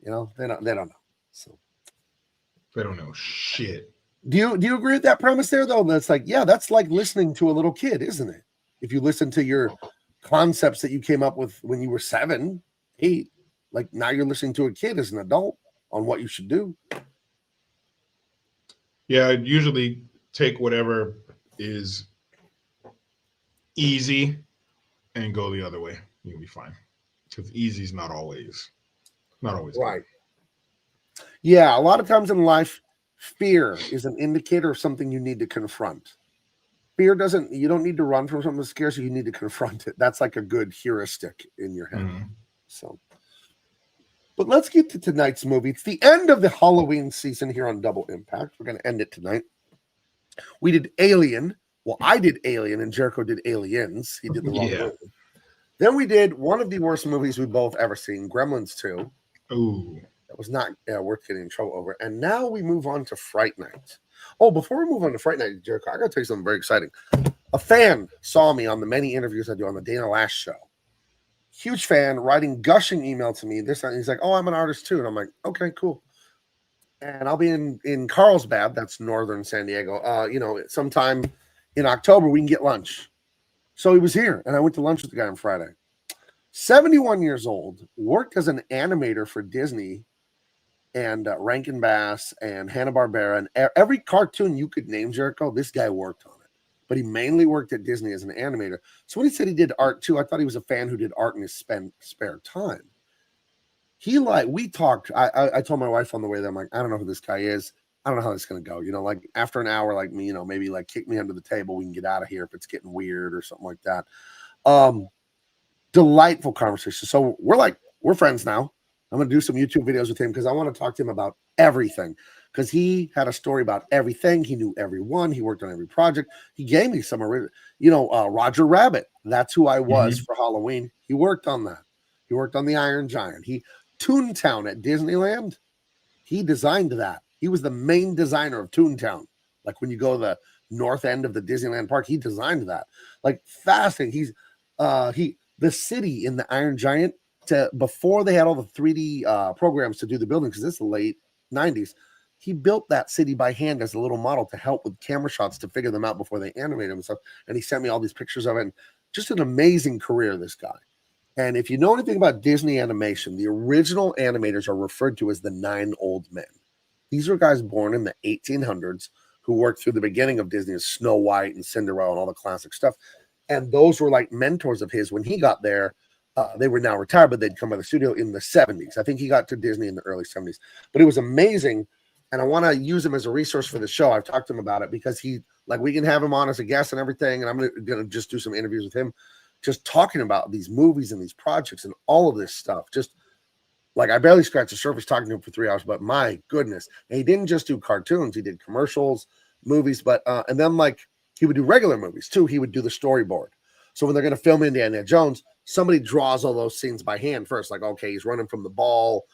You know, they don't know. So they don't know shit. Do you agree with that premise there, though? That's like, yeah, that's like listening to a little kid, isn't it? If you listen to your concepts that you came up with when you were 7, 8, like now you're listening to a kid as an adult on what you should do. Yeah, I'd usually take whatever is easy and go the other way. You'll be fine. Because easy is not always right. Good. Yeah, a lot of times in life, fear is an indicator of something you need to confront. Fear you don't need to run from something that scares you. You need to confront it. That's like a good heuristic in your head. So, but let's get to tonight's movie. It's the end of the Halloween season here on Double Impact. We're going to end it tonight. We did Alien. Well, I did Alien and Jericho did Aliens. He did the wrong movie. Then we did one of the worst movies we've both ever seen, Gremlins 2. Ooh. That was not worth getting in trouble over. And now we move on to Fright Night. Oh, before we move on to Fright Night, Jericho, I got to tell you something very exciting. A fan saw me on the many interviews I do on the Dana Lash show. Huge fan, writing gushing email to me. He's like, oh, I'm an artist too. And I'm like, okay, cool. And I'll be in Carlsbad, that's northern San Diego, sometime in October, we can get lunch. So he was here, and I went to lunch with the guy on Friday. 71 years old, worked as an animator for Disney and Rankin Bass and Hanna-Barbera, and every cartoon you could name, Jericho, this guy worked on it. But he mainly worked at Disney as an animator. So when he said he did art too, I thought he was a fan who did art in his spare time. We talked, I told my wife on the way there, I'm like, I don't know who this guy is. I don't know how this is going to go. Like after an hour, like me, maybe like kick me under the table. We can get out of here if it's getting weird or something like that. Delightful conversation. So we're friends now. I'm going to do some YouTube videos with him because I want to talk to him about everything. because he had a story about everything. He knew everyone. He worked on every project. He gave me some, Roger Rabbit. That's who I was for Halloween. He worked on that. He worked on the Iron Giant. Toontown at Disneyland. He designed that. He was the main designer of Toontown. Like when you go to the north end of the Disneyland park, he designed that. Like fascinating. The city in the Iron Giant, before they had all the 3D programs to do the building, because this is the late 90s, he built that city by hand as a little model to help with camera shots to figure them out before they animated them and stuff. And he sent me all these pictures of it. And just an amazing career, this guy. And if you know anything about Disney animation, the original animators are referred to as the 9 old men. These are guys born in the 1800s who worked through the beginning of Disney as Snow White and Cinderella and all the classic stuff. And those were like mentors of his when he got there. They were now retired, but they'd come by the studio in the 70s. I think he got to Disney in the early 70s. But it was amazing. And I want to use him as a resource for the show. I've talked to him about it because we can have him on as a guest and everything. And I'm going to just do some interviews with him, just talking about these movies and these projects and all of this stuff. Just like I barely scratched the surface talking to him for 3 hours, but my goodness. And he didn't just do cartoons. He did commercials, movies, but and then he would do regular movies too. He would do the storyboard. So when they're going to film Indiana Jones, somebody draws all those scenes by hand first. Like, okay, he's running from the ball,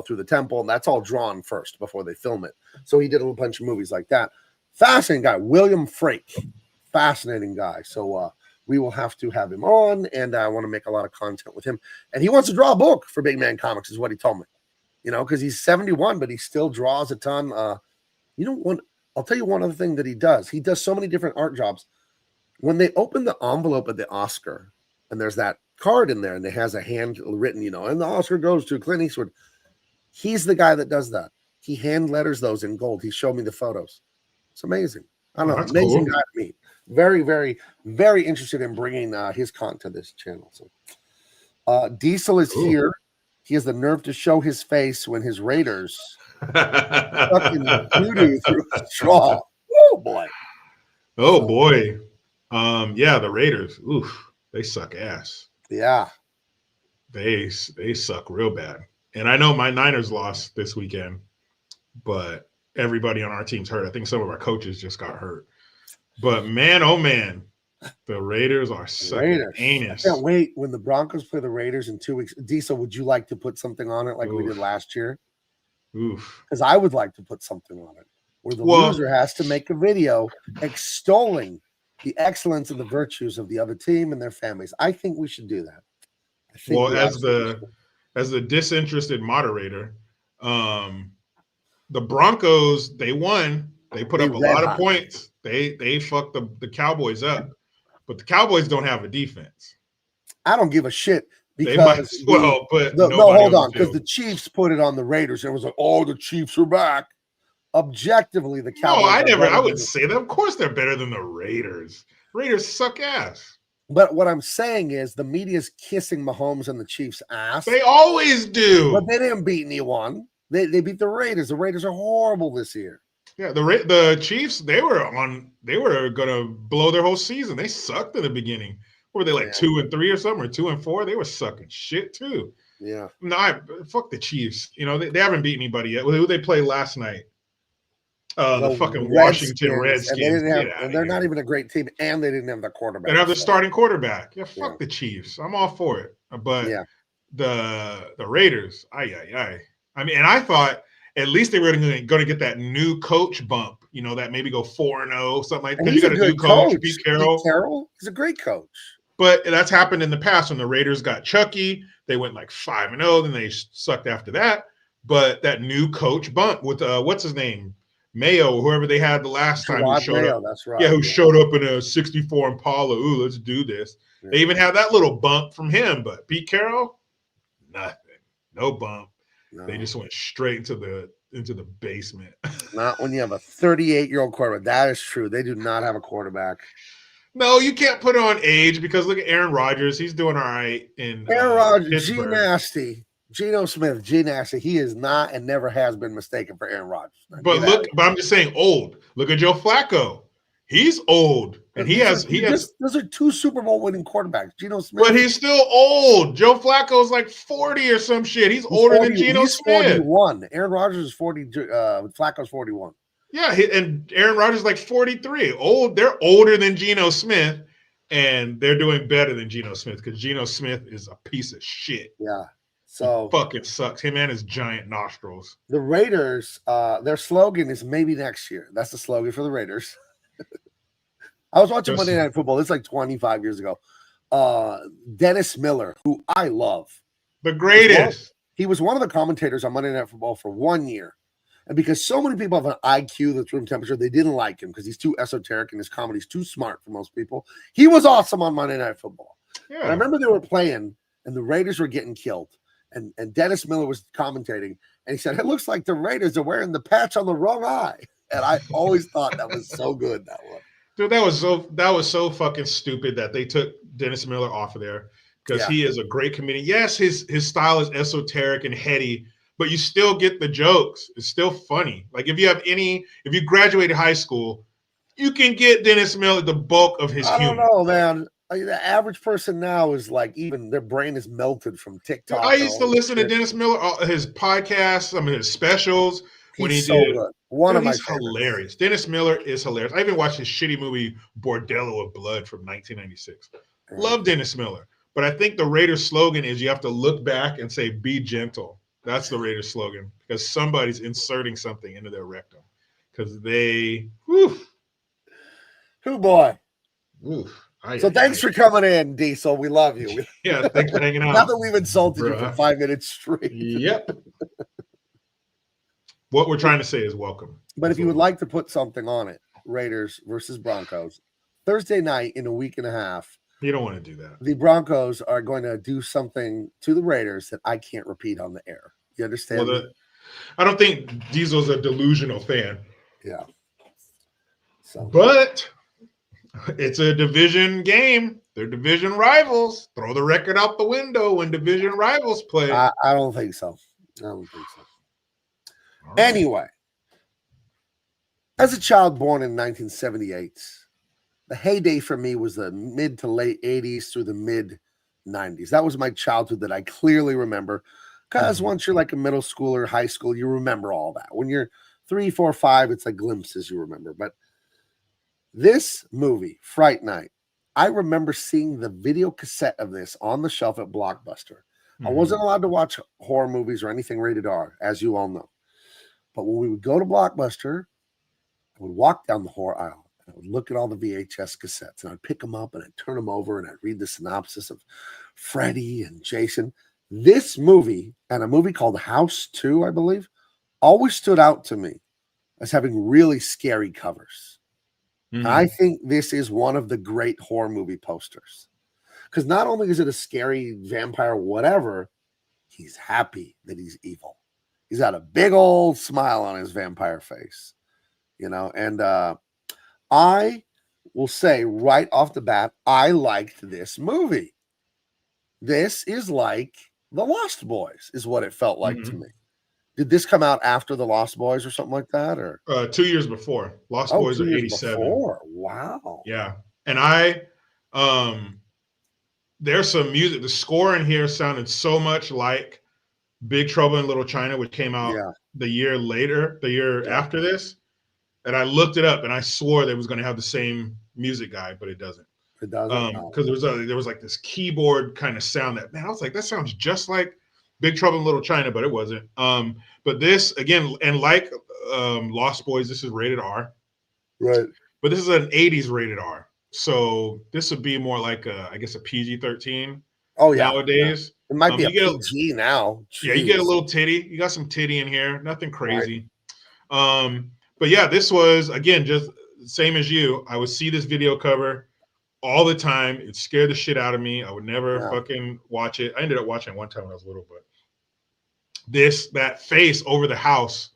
through the temple, and that's all drawn first before they film it. So he did a bunch of movies like that. Fascinating guy, William Frake. Fascinating guy. So we will have to have him on, and I want to make a lot of content with him. And he wants to draw a book for Big Man Comics, is what he told me. Because he's 71, but he still draws a ton. I'll tell you one other thing that he does. He does so many different art jobs. When they open the envelope at the Oscar, and there's that card in there, and it has a hand written, and the Oscar goes to Clint Eastwood. He's the guy that does that. He hand letters those in gold. He showed me the photos. It's amazing. I don't know. Amazing guy to meet. Very, very, very interested in bringing his content to this channel. So, Diesel is here. He has the nerve to show his face when his Raiders fucking doo-doo through a straw. Oh boy. Oh boy. Yeah, the Raiders. Oof, they suck ass. Yeah. They suck real bad. And I know my Niners lost this weekend, but everybody on our team's hurt. I think some of our coaches just got hurt. But man, oh man, the Raiders are sucking anus. I can't wait when the Broncos play the Raiders in 2 weeks. Diesel, would you like to put something on it like we did last year? Oof. Because I would like to put something on it where the loser has to make a video extolling the excellence and the virtues of the other team and their families. I think we should do that. As the disinterested moderator, the Broncos, they won. They put up a lot of points. They fucked the Cowboys up, but the Cowboys don't have a defense. I don't give a shit because hold on, because the Chiefs put it on the Raiders. It was like, oh, the Chiefs are back. Objectively, the Cowboys. No, I wouldn't say that. Of course, they're better than the Raiders. Raiders suck ass. But what I'm saying is the media's kissing Mahomes and the Chiefs' ass. They always do. But they didn't beat anyone. They beat the Raiders. The Raiders are horrible this year. Yeah, the Chiefs, they were gonna blow their whole season. They sucked in the beginning. What were they 2-3 or something, or 2-4? They were sucking shit too. Yeah. No, fuck the Chiefs. They haven't beat anybody yet. Who they played last night? The fucking Washington Redskins. And they're not even a great team, and they didn't have the quarterback. They have the starting quarterback. Yeah, fuck the Chiefs. I'm all for it. But the Raiders, I mean, and I thought at least they were going to get that new coach bump, that maybe go 4-0, something like that. Because you got a new coach, Pete Carroll. He's a great coach. But that's happened in the past when the Raiders got Chucky. They went 5-0, then they sucked after that. But that new coach bump with what's his name? Mayo, whoever they had the last time who showed up. That's right. Yeah, who showed up in a 64 Impala. Ooh, let's do this. Yeah. They even had that little bump from him, but Pete Carroll, nothing. No bump. No. They just went straight into the basement. Not when you have a 38-year-old quarterback. That is true. They do not have a quarterback. No, you can't put it on age because look at Aaron Rodgers. He's doing all right in Aaron Rodgers, G Nasty. Geno Smith, G Nasty, he is not and never has been mistaken for Aaron Rodgers. But I'm just saying old. Look at Joe Flacco. He's old, and those are 2 Super Bowl winning quarterbacks. Geno Smith, but he's still old. Joe Flacco's like 40 or some shit. He's older than Geno Smith. 41. Aaron Rodgers is 40. Flacco's 41. Yeah, and Aaron Rodgers is like 43. They're older than Geno Smith, and they're doing better than Geno Smith because Geno Smith is a piece of shit. Yeah. So he fucking sucks. Him and his giant nostrils. The Raiders, their slogan is maybe next year. That's the slogan for the Raiders. I was watching Monday Night Football. It's like 25 years ago. Dennis Miller, who I love. The greatest. He was one of the commentators on Monday Night Football for 1 year. And because so many people have an IQ that's room temperature, they didn't like him because he's too esoteric and his comedy's too smart for most people. He was awesome on Monday Night Football. Yeah. And I remember they were playing and the Raiders were getting killed. And Dennis Miller was commentating. And he said, it looks like the Raiders are wearing the patch on the wrong eye. And I always thought that was so good, that one. Dude, that was so fucking stupid that they took Dennis Miller off of there because he is a great comedian. Yes, his style is esoteric and heady, but you still get the jokes. It's still funny. Like if you graduated high school, you can get Dennis Miller the bulk of his humor. I don't know, man. The average person now is like even their brain is melted from TikTok. I used to listen to Dennis Miller, his podcasts, some of his specials. He's so good. One of my favorites. Hilarious. Dennis Miller is hilarious. I even watched his shitty movie Bordello of Blood from 1996. Love Dennis Miller. But I think the Raiders slogan is you have to look back and say, be gentle. That's the Raiders slogan because somebody's inserting something into their rectum because they, whew. Who boy. Oof. So thanks for coming in, Diesel. We love you. Yeah, thanks for hanging out. Now that we've insulted you for 5 minutes straight. Yep. What we're trying to say is welcome. But if you would like to put something on it, Raiders versus Broncos, Thursday night in a week and a half. You don't want to do that. The Broncos are going to do something to the Raiders that I can't repeat on the air. You understand? Well, I don't think Diesel's a delusional fan. Yeah. But it's a division game. They're division rivals. Throw the record out the window when division rivals play. I don't think so. Right. Anyway, as a child born in 1978, the heyday for me was the mid to late 80s through the mid 90s. That was my childhood that I clearly remember because once you're like a middle schooler, high school, you remember all that. When you're 3, 4, 5, it's like glimpses you remember. But this movie, Fright Night, I remember seeing the video cassette of this on the shelf at Blockbuster. I wasn't allowed to watch horror movies or anything rated R, as you all know. But when we would go to Blockbuster, I would walk down the horror aisle and I would look at all the VHS cassettes and I'd pick them up and I'd turn them over and I'd read the synopsis of Freddy and Jason. This movie and a movie called House 2, I believe, always stood out to me as having really scary covers. And I think this is one of the great horror movie posters. Because not only is it a scary vampire, whatever, he's happy that he's evil. He's got a big old smile on his vampire face, and I will say right off the bat, I liked this movie. This is like The Lost Boys is what it felt like to me. Did this come out after The Lost Boys or something like that? Or 2 years before. Lost Boys are 87. Wow. Yeah. And there's some music. The score in here sounded so much like Big Trouble in Little China, which came out the year after this. And I looked it up and I swore that it was going to have the same music guy, but it doesn't. It doesn't. Because there was like this keyboard kind of sound that, man, I was like, that sounds just like Big Trouble in Little China, but it wasn't. But this, again, and like Lost Boys, this is rated R. Right. But this is an 80s rated R. So this would be more like, I guess, a PG-13 nowadays. Yeah. It might be a PG now. Jeez. Yeah, you get a little titty. You got some titty in here. Nothing crazy. Right. But yeah, this was, again, just same as you. I would see this video cover all the time. It scared the shit out of me. I would never fucking watch it. I ended up watching it one time when I was little, but that face over the house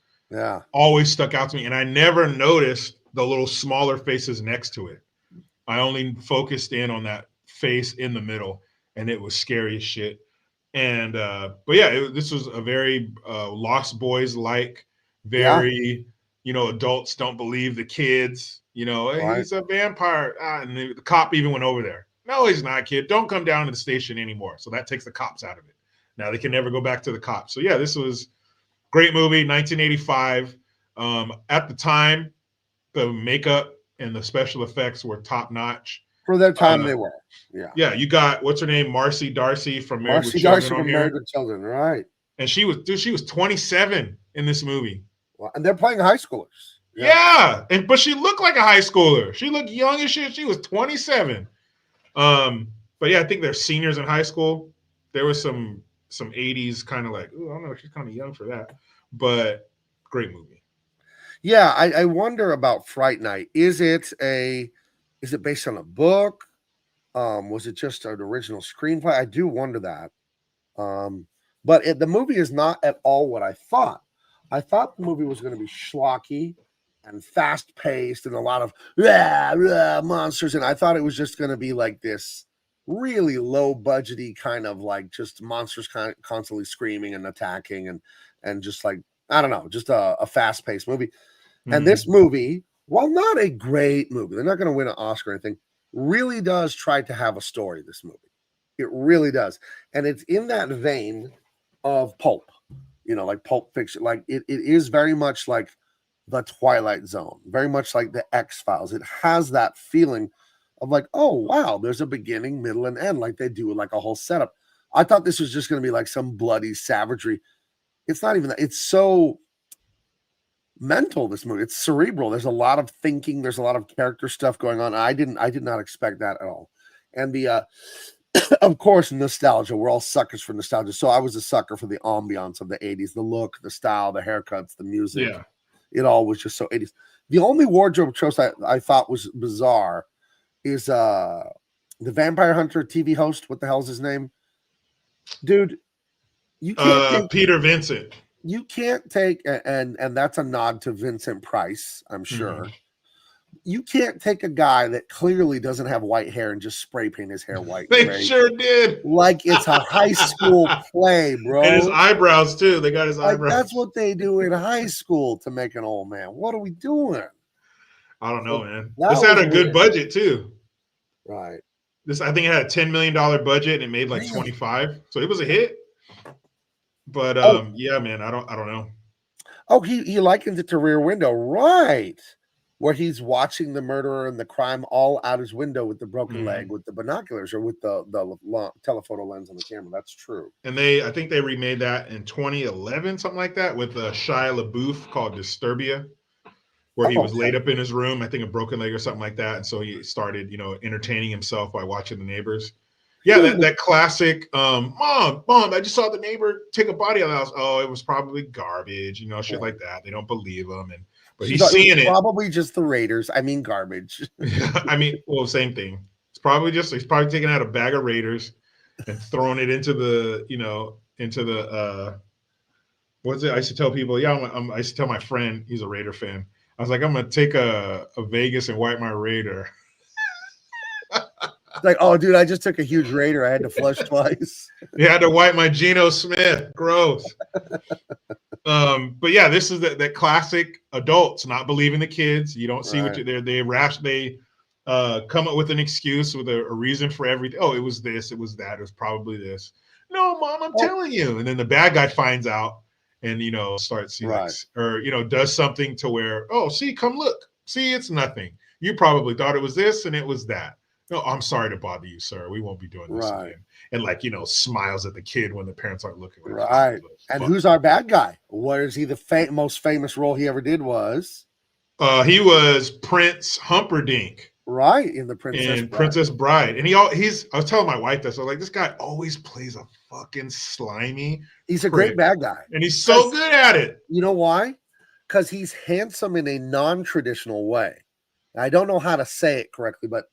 always stuck out to me. And I never noticed the little smaller faces next to it. I only focused in on that face in the middle, and it was scary as shit. And but yeah, this was a very Lost Boys like, very adults don't believe the kids You know, Right. he's a vampire. And the cop even went over there. No, he's not, kid. Don't come down to the station anymore. So that takes the cops out of it. Now they can never go back to the cops. So yeah, this was great movie, 1985. At the time, the makeup and the special effects were top notch. For their time, they were. Yeah. Yeah, you got what's her name, Marcy Darcy from Married with Darcy Children on from here. Married with Children, right? And she was 27 in this movie. Well, and they're playing high schoolers. Yeah, but she looked like a high schooler. She looked young as shit. She was 27. But yeah, I think they're seniors in high school. There was some 80s kind of like, oh, I don't know, she's kind of young for that. But great movie. Yeah, I wonder about Fright Night. Is it based on a book? Was it just an original screenplay? I do wonder that. But the movie is not at all what I thought. I thought the movie was going to be schlocky and fast paced and a lot of monsters. And I thought it was just going to be like this really low budgety kind of like just monsters constantly screaming and attacking and just like, I don't know, just a fast paced movie. Mm-hmm. And this movie, while not a great movie, they're not going to win an Oscar or anything, really does try to have a story, this movie. It really does. And it's in that vein of pulp, like Pulp Fiction. Like it is very much like the Twilight Zone, very much like the X-Files. It has that feeling of like, oh, wow, there's a beginning, middle, and end, like they do like a whole setup. I thought this was just going to be like some bloody savagery. It's not even that. It's so mental, this movie. It's cerebral. There's a lot of thinking. There's a lot of character stuff going on. I did not expect that at all. And the of course, nostalgia. We're all suckers for nostalgia. So I was a sucker for the ambiance of the 80s, the look, the style, the haircuts, the music. Yeah. It all was just so 80s. The only wardrobe choice I thought was bizarre is the Vampire Hunter TV host. What the hell is his name? Dude, you can't take Peter Vincent. You can't take, and that's a nod to Vincent Price, I'm sure. Mm-hmm. You can't take a guy that clearly doesn't have white hair and just spray paint his hair white. They sure did. Like it's a high school play, bro. And his eyebrows, too. They got his eyebrows. That's what they do in high school to make an old man. What are we doing? I don't know, man. This had a good budget, too. Right. I think it had a $10 million budget and it made like 25. So it was a hit. But yeah, man, I don't know. Oh, he likens it to Rear Window, right? Where he's watching the murderer and the crime all out his window with the broken leg, with the binoculars or with the telephoto lens on the camera. That's true. And I think they remade that in 2011, something like that, with Shia LaBeouf called Disturbia, where he was laid up in his room, I think a broken leg or something like that, and so he started, entertaining himself by watching the neighbors. Yeah, that classic, Mom, I just saw the neighbor take a body out of the house. Oh, it was probably garbage, shit like that. They don't believe him. But he's seeing it. Probably just the Raiders. I mean, garbage. Same thing. He's probably taking out a bag of Raiders and throwing it into the, what's it? I used to tell people, I used to tell my friend, he's a Raider fan. I was like, I'm going to take a Vegas and wipe my Raider. Like, oh, dude, I just took a huge Raider. I had to flush twice. You had to wipe my Geno Smith. Gross. But yeah, this is that classic adults not believing the kids. You don't see what they come up with an excuse with a reason for everything. Oh, it was this, it was that, it was probably this. No, Mom, I'm telling you. And then the bad guy finds out and starts does something to where, oh, see, come look. See, it's nothing. You probably thought it was this and it was that. No, I'm sorry to bother you, sir. We won't be doing this again. And smiles at the kid when the parents aren't looking. Right. And who's our bad guy? What is he? The most famous role he ever did was? He was Prince Humperdinck. Right, in the Princess Bride. And I was telling my wife this. I was like, this guy always plays a fucking slimy. He's a great bad guy. And he's so good at it. You know why? Because he's handsome in a non-traditional way. I don't know how to say it correctly, but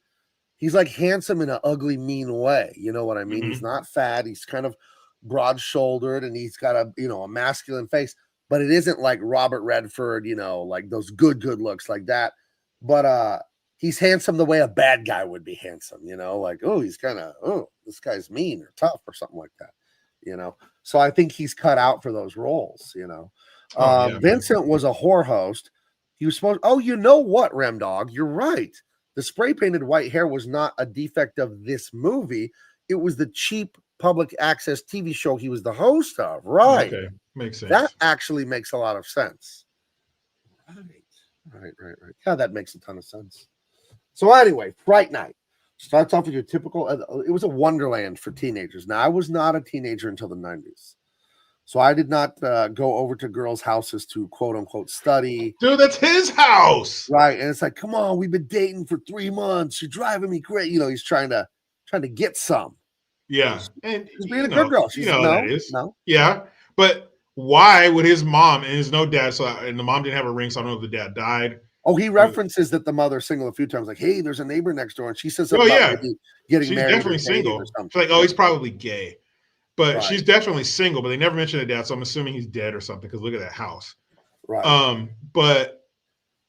he's like handsome in an ugly, mean way. You know what I mean? Mm-hmm. He's not fat. He's kind of broad-shouldered, and he's got a masculine face. But it isn't like Robert Redford, like those good looks like that. But he's handsome the way a bad guy would be handsome. Like, oh, he's kind of, oh, this guy's mean or tough or something like that. So I think he's cut out for those roles. Vincent was a whore host. he was supposed. Oh, you know what, Ram Dog? You're right. The spray painted white hair was not a defect of this movie. It was the cheap public access TV show he was the host of. Right. Okay, makes sense. That actually makes a lot of sense. Right. Yeah, that makes a ton of sense. So anyway, Fright Night starts off with your typical. It was a wonderland for teenagers. Now, I was not a teenager until the 90s. So I did not go over to girls' houses to quote unquote study. Dude, that's his house. Right. And it's like, come on, we've been dating for 3 months. You're driving me crazy. You know, he's trying to get some. Yeah. And she's being a good girl. She's you know no, that is. no. Yeah. But why would his mom and his no dad, and the mom didn't have a ring, so I don't know if the dad died. Oh, he references that the mother's single a few times, like, hey, there's a neighbor next door. And she says something about maybe getting she's married. Definitely single. Or something. She's like, oh, he's probably gay. But she's definitely single, but they never mention the dad, so I'm assuming he's dead or something, because look at that house. Right. But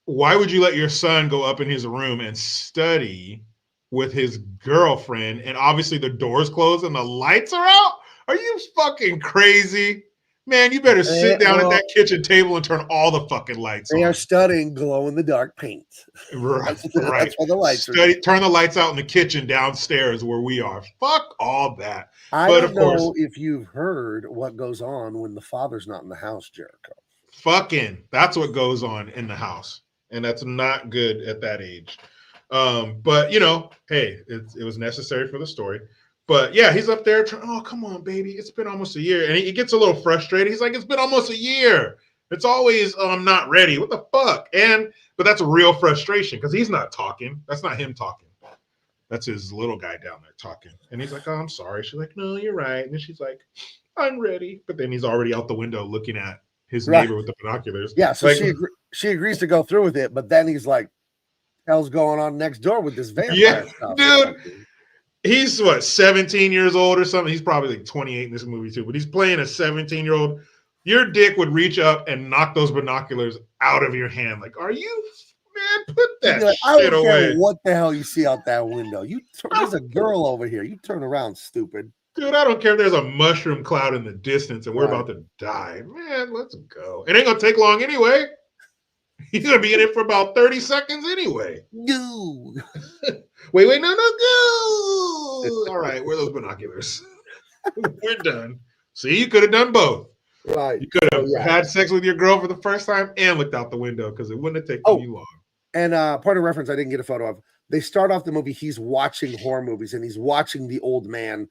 why would you let your son go up in his room and study with his girlfriend, and obviously the door's closed and the lights are out? Are you fucking crazy? Man, you better sit down at that kitchen table and turn all the fucking lights on. They are studying glow-in-the-dark paint. Right. That's why the lights are. Turn the lights out in the kitchen downstairs where we are. Fuck all that. I don't know if you've heard what goes on when the father's not in the house, Jericho. Fucking, that's what goes on in the house. And that's not good at that age. But, you know, hey, it was necessary for the story. But yeah, he's up there trying, oh, come on, baby. It's been almost a year. And he gets a little frustrated. He's like, it's been almost a year. It's always, I'm not ready. What the fuck? But that's a real frustration because he's not talking. That's not him talking. That's his little guy down there talking. And he's like, oh, I'm sorry. She's like, no, you're right. And then she's like, I'm ready. But then he's already out the window looking at his neighbor with the binoculars. Yeah, so she agrees to go through with it. But then he's like, hell's going on next door with this vampire stuff? Dude. He's 17 years old or something. He's probably like 28 in this movie too, but he's playing a 17-year-old. Your dick would reach up and knock those binoculars out of your hand. Like, are you, man, put that shit I don't away. Care what the hell you see out that window. There's a girl over here. You turn around, stupid. Dude, I don't care if there's a mushroom cloud in the distance and we're about to die. Man, let's go. It ain't going to take long anyway. He's going to be in it for about 30 seconds anyway. No. Wait, no, go. All right, where are those binoculars? We're done. See, you could have done both. Right. You could have had sex with your girl for the first time and looked out the window because it wouldn't have taken you long. And part of reference I didn't get a photo of. They start off the movie, he's watching horror movies, and he's watching the old man,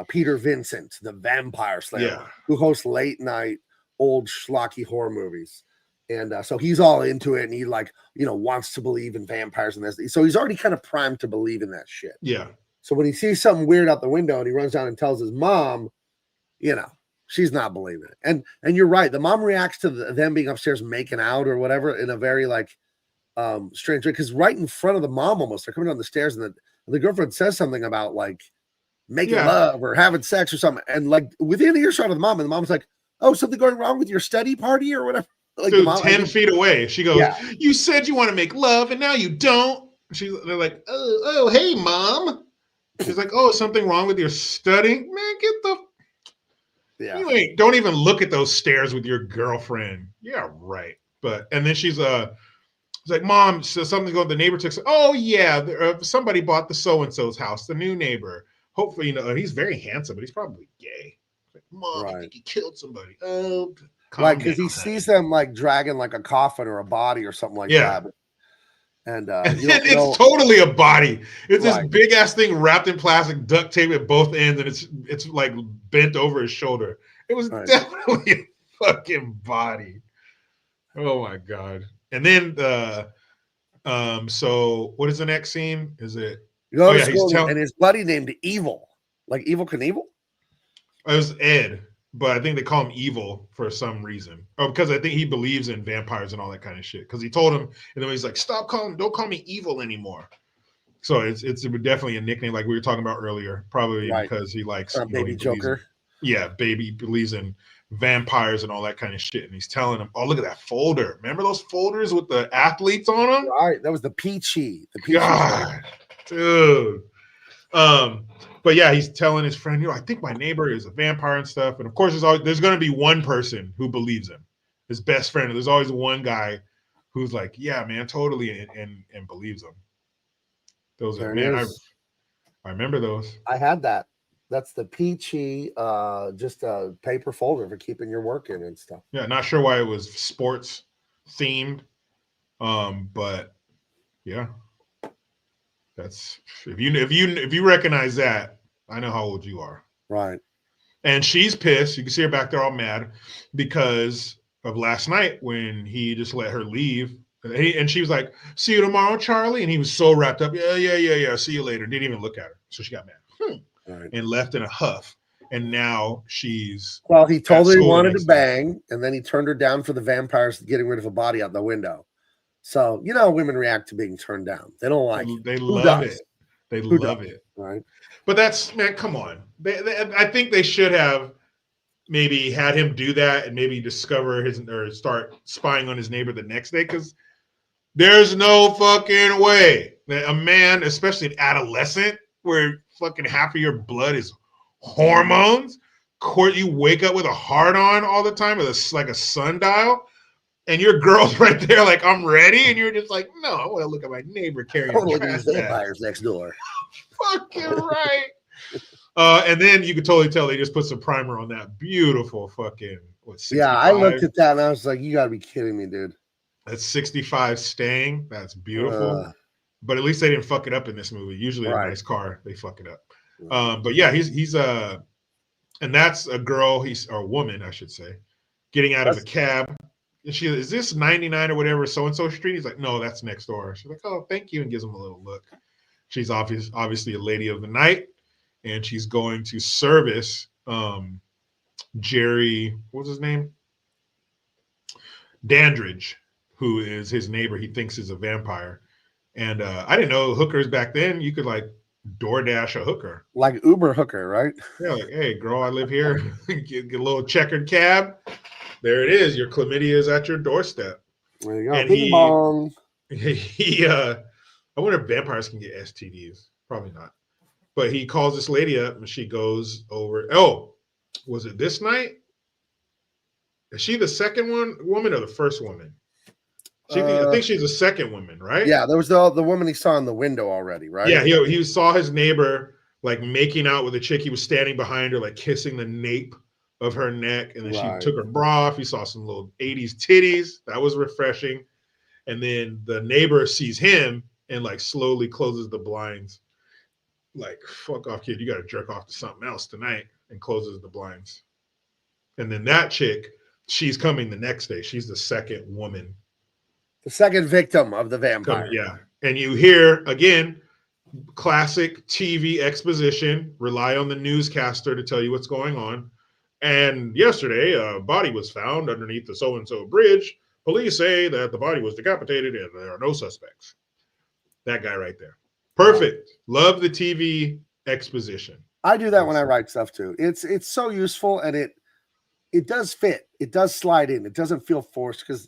Peter Vincent, the vampire slayer, who hosts late night old schlocky horror movies. And so he's all into it, and he wants to believe in vampires and this. So he's already kind of primed to believe in that shit. Yeah. So when he sees something weird out the window and he runs down and tells his mom, she's not believing it. And you're right. The mom reacts to them being upstairs making out or whatever in a very strange way. Because right in front of the mom, almost they're coming down the stairs, and the girlfriend says something about making love or having sex or something, and within earshot of the mom, and the mom's like, "Oh, something going wrong with your study party or whatever." Dude, 10 feet away. She goes, you said you want to make love and now you don't. They're like, oh, hey, mom. She's like, oh, something wrong with your studying? Man, get the... don't even look at those stairs with your girlfriend. Yeah, right. And then she's like, mom, so something going, the neighbor took, oh, yeah, somebody bought the so-and-so's house, the new neighbor. Hopefully, he's very handsome, but he's probably gay. Like, mom, I think he killed somebody. Oh, right, because he sees them dragging a coffin or a body or something like that. And it's totally a body. It's this big ass thing wrapped in plastic, duct tape at both ends, and it's bent over his shoulder. It was definitely a fucking body. Oh my god! And then so what is the next scene? Is it? And his buddy named Evil, like Evil Knievel. It was Ed. But I think they call him Evil for some reason. Oh, because I think he believes in vampires and all that kind of shit. Because he told him, and then he's like, don't call me Evil anymore. So it's definitely a nickname like we were talking about earlier. Probably because he likes Baby Joker. Baby believes in vampires and all that kind of shit. And he's telling him, oh, look at that folder. Remember those folders with the athletes on them? Right. That was the Peachy. God, dude. But yeah, he's telling his friend, I think my neighbor is a vampire and stuff. And of course, there's going to be one person who believes him, his best friend. There's always one guy who's like, yeah, man, totally, and believes him. Those are, There man, it is. I remember those. I had that. That's the peachy, just a paper folder for keeping your work in and stuff. Yeah, not sure why it was sports themed, but yeah, that's if you recognize that, I know how old you are. Right. And she's pissed. You can see her back there all mad because of last night when he just let her leave. And she was like, "See you tomorrow, Charlie." And he was so wrapped up. Yeah. See you later. Didn't even look at her. So she got mad Right. and left in a huff. And now she's Well, he told her he school the wanted to next day. bang, and then he turned her down for the vampires getting rid of a body out the window. So you know how women react to being turned down. They don't like it. They Who love does? it. They Who love does? it. Right. But that's, man, come on. I think they should have maybe had him do that and maybe discover his or start spying on his neighbor the next day, because there's no fucking way that a man, especially an adolescent, where fucking half of your blood is hormones, you wake up with a hard on all the time, with like a sundial, and your girl's right there like, I'm ready, and you're just like, no, I want to look at my neighbor carrying I want to a look at trash these bag. vampires next door. Fucking right. And then you could totally tell they just put some primer on that beautiful fucking, what, 65? Yeah, I looked at that and I was like, you gotta be kidding me, dude. That's 65 staying. That's beautiful. But at least they didn't fuck it up in this movie. Usually Right. a nice car, they fuck it up. But yeah, he's and that's a girl, or a woman, I should say, getting out of a cab. And she is, this 99 or whatever, so-and-so street? He's like, no, that's next door. She's like, oh, thank you, and gives him a little look. She's obviously a lady of the night, and she's going to service Jerry, what's his name? Dandridge, who is his neighbor he thinks is a vampire. And I didn't know hookers back then, you could like DoorDash a hooker. Like Uber hooker, right? Yeah, like, hey, girl, I live here. get a little checkered cab. There it is. Your chlamydia is at your doorstep. There you go. And Bing bong. I wonder if vampires can get STDs. Probably not. But he calls this lady up and she goes over. Oh, was it this night? Is she the second woman or the first woman? I think she's the second woman, right? Yeah, there was the woman he saw in the window already, right? Yeah, he saw his neighbor like making out with a chick. He was standing behind her, like kissing the nape of her neck, and then she took her bra off. He saw some little 80s titties. That was refreshing. And then the neighbor sees him and like slowly closes the blinds. Like, fuck off, kid. You got to jerk off to something else tonight, and closes the blinds. And then that chick, she's coming the next day. She's the second woman. The second victim of the vampire. Yeah. And you hear, again, classic TV exposition, rely on the newscaster to tell you what's going on. And yesterday, a body was found underneath the so-and-so bridge. Police say that the body was decapitated and there are no suspects. That guy right there. Perfect. Love the TV exposition. I do that when I write stuff too. It's so useful, and it does fit. It does slide in. It doesn't feel forced, because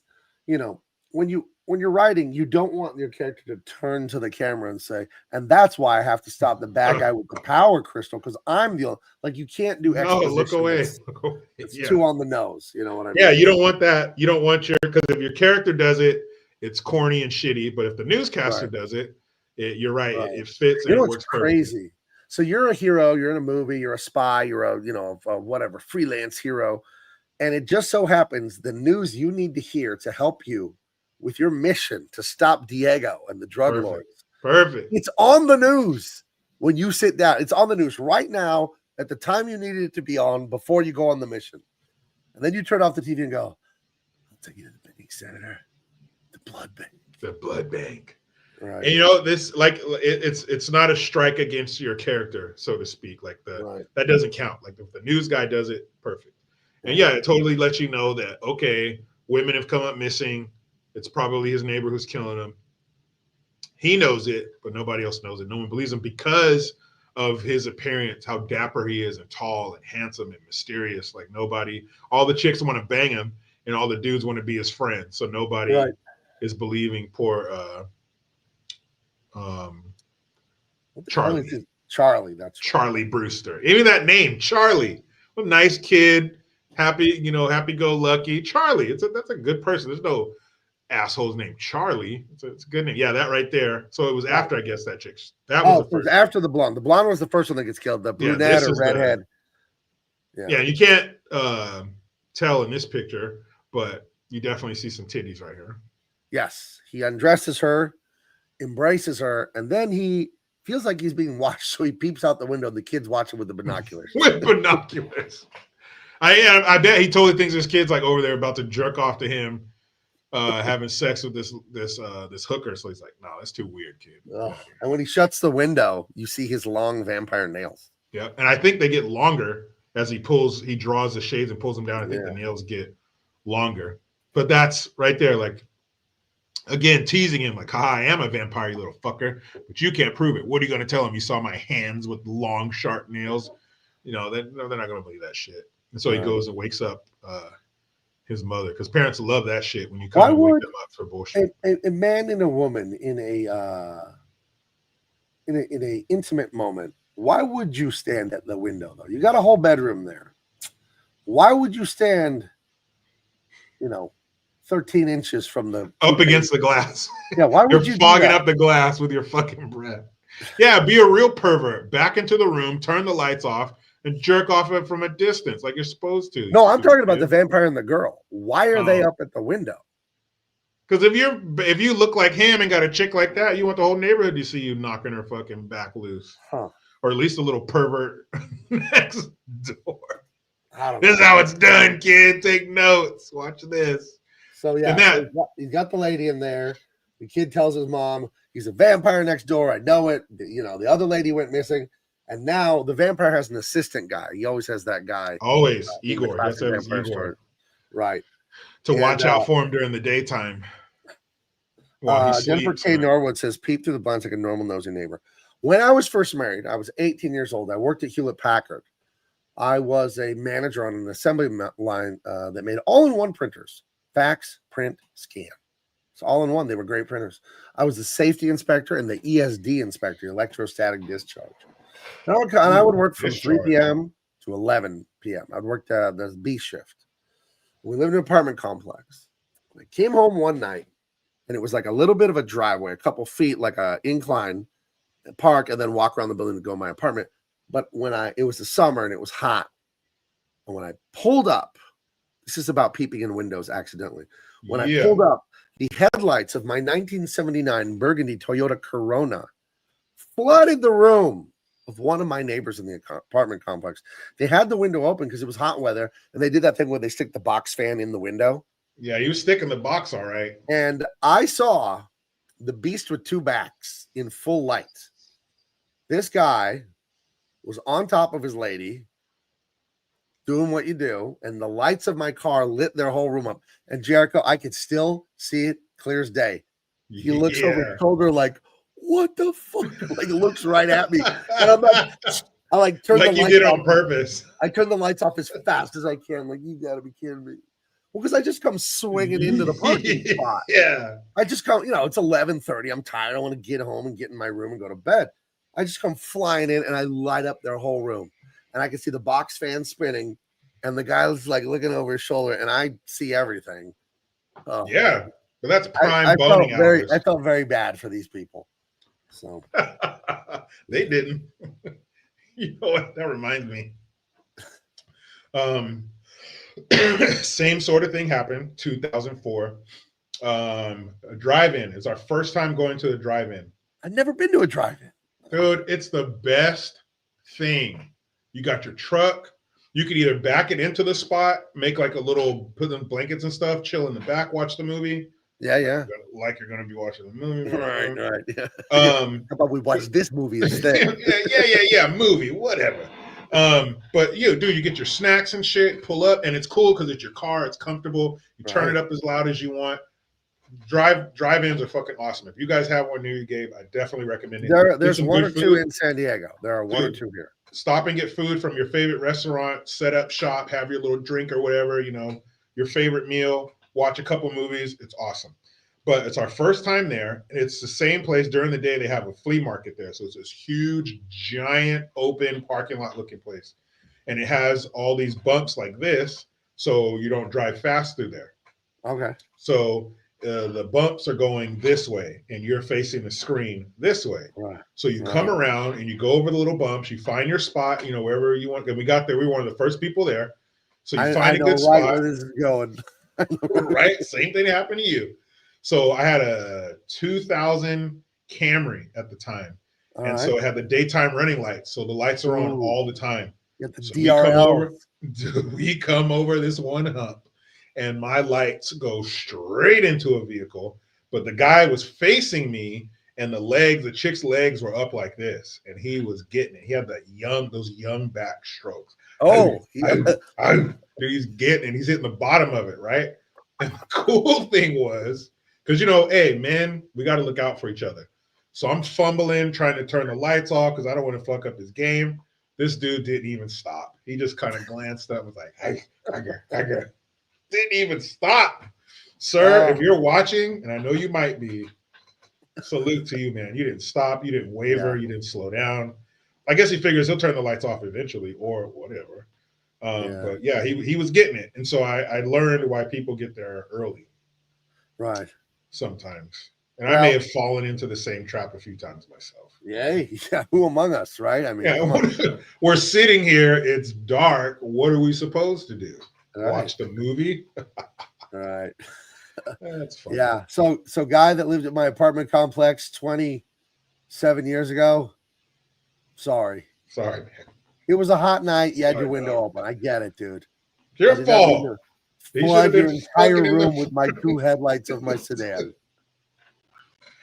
when you're writing, you don't want your character to turn to the camera and say, and that's why I have to stop the bad guy with the power crystal, because I'm you can't do exposition. No, look away. It's too on the nose. You know what I mean? Yeah, you don't want that. You don't want because if your character does it, it's corny and shitty. But if the newscaster does it, you're right. It fits and it works crazy. Perfectly. So you're a hero, you're in a movie, you're a spy, you're a whatever freelance hero. And it just so happens the news you need to hear to help you with your mission to stop Diego and the drug lords. Perfect. It's on the news when you sit down. It's on the news right now at the time you needed it to be on before you go on the mission. And then you turn off the TV and go, I'll take you to the bank, Senator. The blood bank. The blood bank. Right. And this, like, it's not a strike against your character, so to speak. Like that doesn't count. Like if the news guy does it, perfect. And yeah, it totally lets you know that, okay, women have come up missing. It's probably his neighbor who's killing him. He knows it, but nobody else knows it. No one believes him because of his appearance, how dapper he is and tall and handsome and mysterious. Like all the chicks want to bang him and all the dudes want to be his friend. So nobody is believing poor Charlie. That's Charlie Brewster. Even that name, Charlie. What a nice kid, happy, happy-go-lucky. Charlie. That's a good person. There's no asshole's named Charlie. It's a good name. Yeah, that right there. So it was after, I guess, that chick. That Oh, was the it was first. after the blonde. The blonde was the first one that gets killed. The brunette or redhead. Yeah, you can't tell in this picture, but you definitely see some titties right here. Yes, he undresses her, embraces her, and then he feels like he's being watched, so he peeps out the window. And the kid's watching with the binoculars. With binoculars. I bet he totally thinks this kid's like over there about to jerk off to him, having sex with this hooker. So he's like, no, that's too weird, kid. And when he shuts the window, you see his long vampire nails. Yeah, and I think they get longer as he draws the shades and pulls them down. I think the nails get longer. But that's right there, like, again, teasing him, like, I am a vampire, you little fucker, but you can't prove it. What are you going to tell him? You saw my hands with long, sharp nails? You know, they're not going to believe that shit. And so he goes and wakes up his mother, because parents love that shit when you come and wake them up for bullshit. A man and a woman in a intimate moment, why would you stand at the window, though? You got a whole bedroom there. Why would you stand, 13 inches from the up against the glass? Yeah, why would you fogging up the glass with your fucking breath? Yeah, be a real pervert. Back into the room, turn the lights off, and jerk off it from a distance like you're supposed to. No, I'm talking about the vampire and the girl. Why are they up at the window? Because if you look like him and got a chick like that, you want the whole neighborhood to see you knocking her fucking back loose. Or at least a little pervert next door. This is how it's done, kid. Take notes. Watch this. So yeah, he's got the lady in there. The kid tells his mom he's a vampire next door. I know it. The other lady went missing, and now the vampire has an assistant guy. He always has that guy. Always Igor. Yes, that was Igor. Right. To watch out for him during the daytime. Jennifer K. Norwood says, "Peep through the blinds like a normal nosy neighbor." When I was first married, I was 18 years old. I worked at Hewlett Packard. I was a manager on an assembly line that made all-in-one printers. Fax, print, scan. It's all in one. They were great printers. I was the safety inspector and the ESD inspector, electrostatic discharge. And I would work from 3 p.m. to 11 p.m. I'd work the B shift. We lived in an apartment complex. I came home one night, and it was like a little bit of a driveway, a couple feet, like an incline, park, and then walk around the building to go to my apartment. But it was the summer and it was hot. And when I pulled up, this is about peeping in windows accidentally. When I pulled up, the headlights of my 1979 Burgundy Toyota Corona flooded the room of one of my neighbors in the apartment complex. They had the window open because it was hot weather, and they did that thing where they stick the box fan in the window. Yeah, you stick in the box, all right. And I saw the beast with two backs in full light. This guy was on top of his lady, doing what you do, and the lights of my car lit their whole room up. And Jericho, I could still see it clear as day. He looks over his shoulder like, what the fuck? Like, looks right at me. And I'm like, I turned the lights off. Like you did on purpose. I turned the lights off as fast as I can. Like, you got to be kidding me. Well, because I just come swinging into the parking spot. Yeah. I just come, it's 11:30. I'm tired. I want to get home and get in my room and go to bed. I just come flying in and I light up their whole room. And I can see the box fan spinning. And the guy was like looking over his shoulder, and I see everything. Oh, yeah. But that's prime boning hours. I felt very bad for these people. So they didn't. You know what? That reminds me. Same sort of thing happened, 2004. A drive-in. It's our first time going to a drive-in. I've never been to a drive-in. Dude, it's the best thing. You got your truck. You could either back it into the spot, make like a little, put in blankets and stuff, chill in the back, watch the movie. Yeah. Like you're going to be watching the movie. Right. Yeah. How about we watch this movie instead? yeah, movie, whatever. But you get your snacks and shit, pull up, and it's cool because it's your car, it's comfortable. You turn it up as loud as you want. Drive-ins are fucking awesome. If you guys have one near you, Gabe, I definitely recommend it. There's one or two in San Diego. There are one or two here. Stop and get food from your favorite restaurant, set up shop, have your little drink or whatever, your favorite meal, watch a couple movies. It's awesome. But it's our first time there. It's the same place. During the day, they have a flea market there. So it's this huge, giant, open parking lot looking place. And it has all these bumps like this, so you don't drive fast through there. Okay. So the bumps are going this way and you're facing the screen this way. Right. So you come around and you go over the little bumps, you find your spot, you know, wherever you want. And we got there, we were one of the first people there. So you find a good right spot. where this is going. Right? Same thing happened to you. So I had a 2000 Camry at the time. So it had the daytime running lights. So the lights are on all the time. Get the So DRL. we come over this one hump and my lights go straight into a vehicle. But the guy was facing me and the chick's legs were up like this. And he was getting it. He had those young back strokes. Oh, dude, he's hitting the bottom of it, right? And the cool thing was, because, you know, hey, man, we got to look out for each other. So I'm fumbling, trying to turn the lights off because I don't want to fuck up his game. This dude didn't even stop. He just kind of glanced up and was like, hey, I got. Didn't even stop. Sir, if you're watching, and I know you might be, salute to you, man. You didn't stop. You didn't waver. You didn't slow down. I guess he figures he'll turn the lights off eventually or whatever. But yeah, he was getting it. And so I learned why people get there early. Right. Sometimes. And I may have fallen into the same trap a few times myself. Yeah. Who among us, right? I mean, we're sitting here. It's dark. What are we supposed to do? Right. Watch the movie? Right. That's funny. Yeah. So guy that lived at my apartment complex 27 years ago. Sorry, man. It was a hot night. You had your window open. I get it, dude. Your fault. Flood your entire room with my two headlights of my sedan.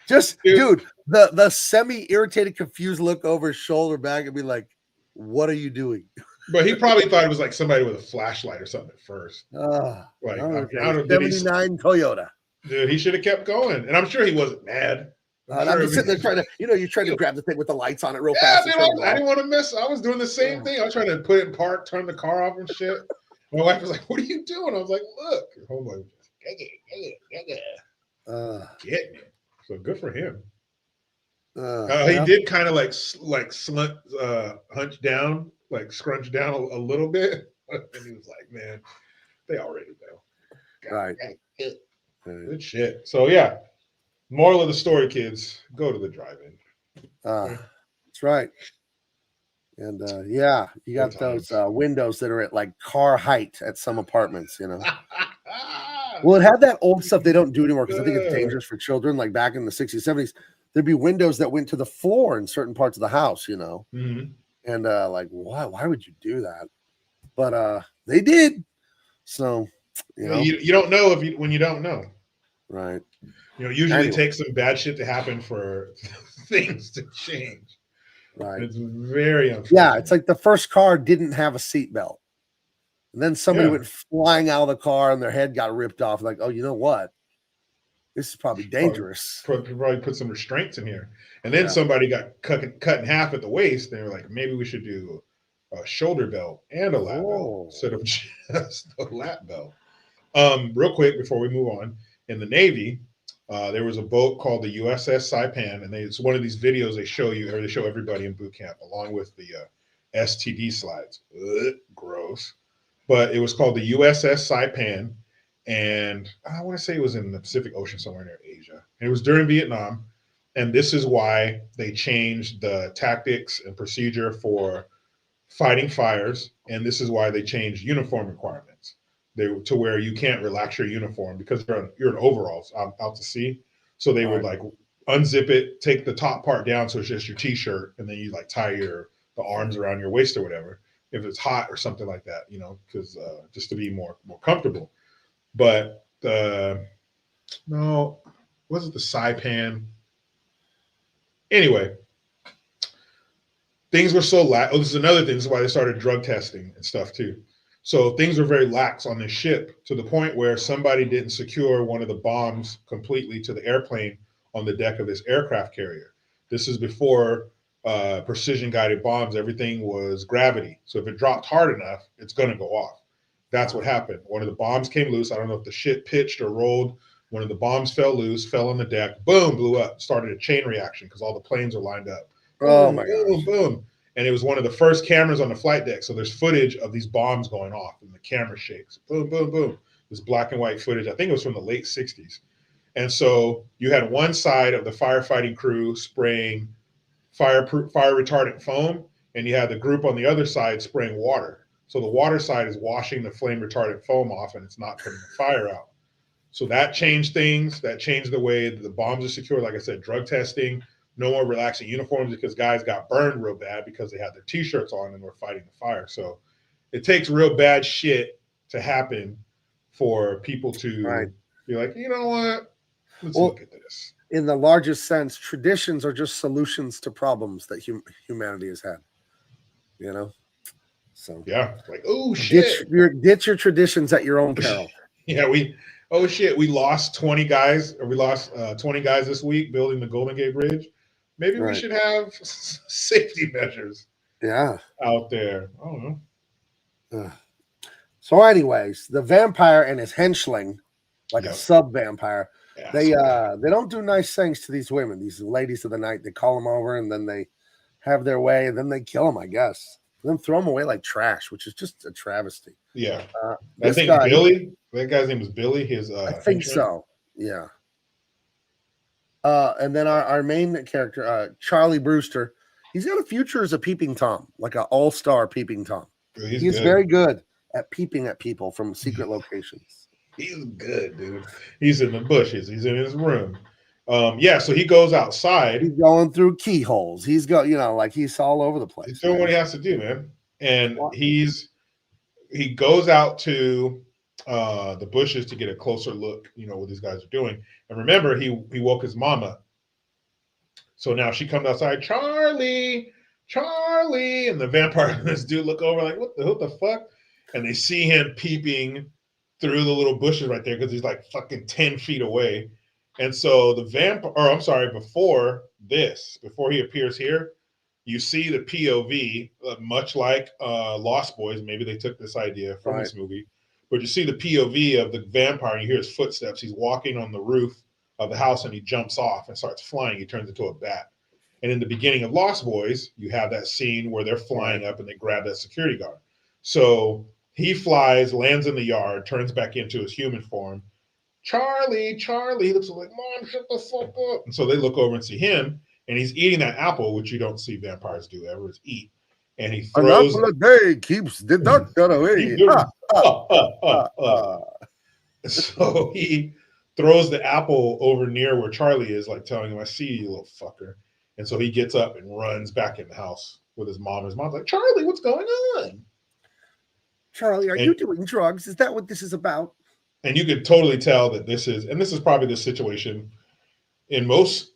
Just, dude, the semi-irritated, confused look over his shoulder back and be like, what are you doing? But he probably thought it was like somebody with a flashlight or something at first. Like, okay. 79 Toyota. Dude, he should have kept going. And I'm sure he wasn't mad. I'm just sitting there trying to, you're trying to grab the thing with the lights on it real fast. Dude, I didn't want to miss. I was doing the same thing. I was trying to put it in park, turn the car off and shit. My wife was like, what are you doing? I was like, look. Homeboy was just, getting it. So good for him. He did kind of like hunch down, like scrunch down a little bit. And he was like, man, they already know. Right. Good shit. So yeah. Moral of the story, kids, go to the drive-in. That's right. And you got those windows that are at like car height at some apartments, you know. Well, it had that old stuff they don't do anymore because I think it's dangerous for children. Like back in the 60s, 70s, there'd be windows that went to the floor in certain parts of the house, you know. Mm-hmm. And like, why would you do that? But they did. So, you don't know when you don't know. Right. Usually it takes some bad shit to happen for things to change. Right. It's very unfortunate. Yeah, it's like the first car didn't have a seatbelt. And then somebody went flying out of the car and their head got ripped off. Like, oh, you know what? This is probably dangerous. Probably put some restraints in here. And then somebody got cut in half at the waist. They were like, maybe we should do a shoulder belt and a lap belt instead of just a lap belt. Real quick before we move on, in the Navy, there was a boat called the USS Saipan, and it's one of these videos they show you, or they show everybody in boot camp, along with the STD slides. Ugh, gross. But it was called the USS Saipan, and I want to say it was in the Pacific Ocean somewhere near Asia. And it was during Vietnam, and this is why they changed the tactics and procedure for fighting fires, and this is why they changed uniform requirements. To where you can't relax your uniform because you're in overalls out to sea. So they would like unzip it, take the top part down so it's just your t-shirt, and then you like tie the arms around your waist or whatever if it's hot or something like that, because just to be more comfortable. But no, was it the Saipan? Anyway, things were so this is another thing. This is why they started drug testing and stuff too. So things were very lax on this ship to the point where somebody didn't secure one of the bombs completely to the airplane on the deck of this aircraft carrier. This is before precision guided bombs. Everything was gravity. So if it dropped hard enough, it's going to go off. That's what happened. One of the bombs came loose. I don't know if the ship pitched or rolled. One of the bombs fell loose, fell on the deck, boom, blew up, started a chain reaction because all the planes are lined up. Oh my God. Boom, boom. And it was one of the first cameras on the flight deck. So there's footage of these bombs going off and the camera shakes. Boom, boom, boom. This black and white footage. I think it was from the late 60s. And so you had one side of the firefighting crew spraying fire retardant foam, and you had the group on the other side spraying water. So the water side is washing the flame retardant foam off, and it's not putting the fire out. So that changed things. That changed the way that the bombs are secured. Like I said, drug testing, no more relaxing uniforms because guys got burned real bad because they had their T-shirts on and were fighting the fire. So it takes real bad shit to happen for people to be like, you know what? Let's look at this. In the largest sense, traditions are just solutions to problems that humanity has had. You know? So yeah, like, oh shit. Ditch your traditions at your own peril. Yeah, we lost 20 guys, or we lost 20 guys this week building the Golden Gate Bridge. Maybe we should have safety measures out there. I don't know. So anyways, the vampire and his henchling, like a sub-vampire, they don't do nice things to these women, these ladies of the night. They call them over and then they have their way and then they kill them, I guess. And then throw them away like trash, which is just a travesty. Yeah. I think Billy, that guy's name was Billy. His I think so. Yeah. And then our main character, Charlie Brewster, he's got a future as a peeping Tom, like an all-star peeping Tom. He's very good at peeping at people from secret locations. He's good, dude. He's in the bushes. He's in his room. So he goes outside. He's going through keyholes. He's like he's all over the place. He's doing what he has to do, man. And he goes out to the bushes to get a closer look, what these guys are doing. And remember, he woke his mom up. So now she comes outside, Charlie, and the vampire and this dude look over like, what the fuck? And they see him peeping through the little bushes right there because he's like fucking 10 feet away. And so the before he appears here, you see the POV, much like Lost Boys. Maybe they took this idea from this movie. But you see the POV of the vampire and you hear his footsteps. He's walking on the roof of the house and he jumps off and starts flying. He turns into a bat. And in the beginning of Lost Boys, you have that scene where they're flying up and they grab that security guard. So he flies, lands in the yard, turns back into his human form. Charlie, he looks like, Mom, shut the fuck up. And so they look over and see him, and he's eating that apple, which you don't see vampires do ever, is eat. And he throws... An apple a day keeps the doctor away. So he throws the apple over near where Charlie is, like telling him, I see you, little fucker. And so he gets up and runs back in the house with his mom. His mom's like, Charlie, what's going on? Charlie, are you doing drugs? Is that what this is about? And you could totally tell that this is probably the situation in most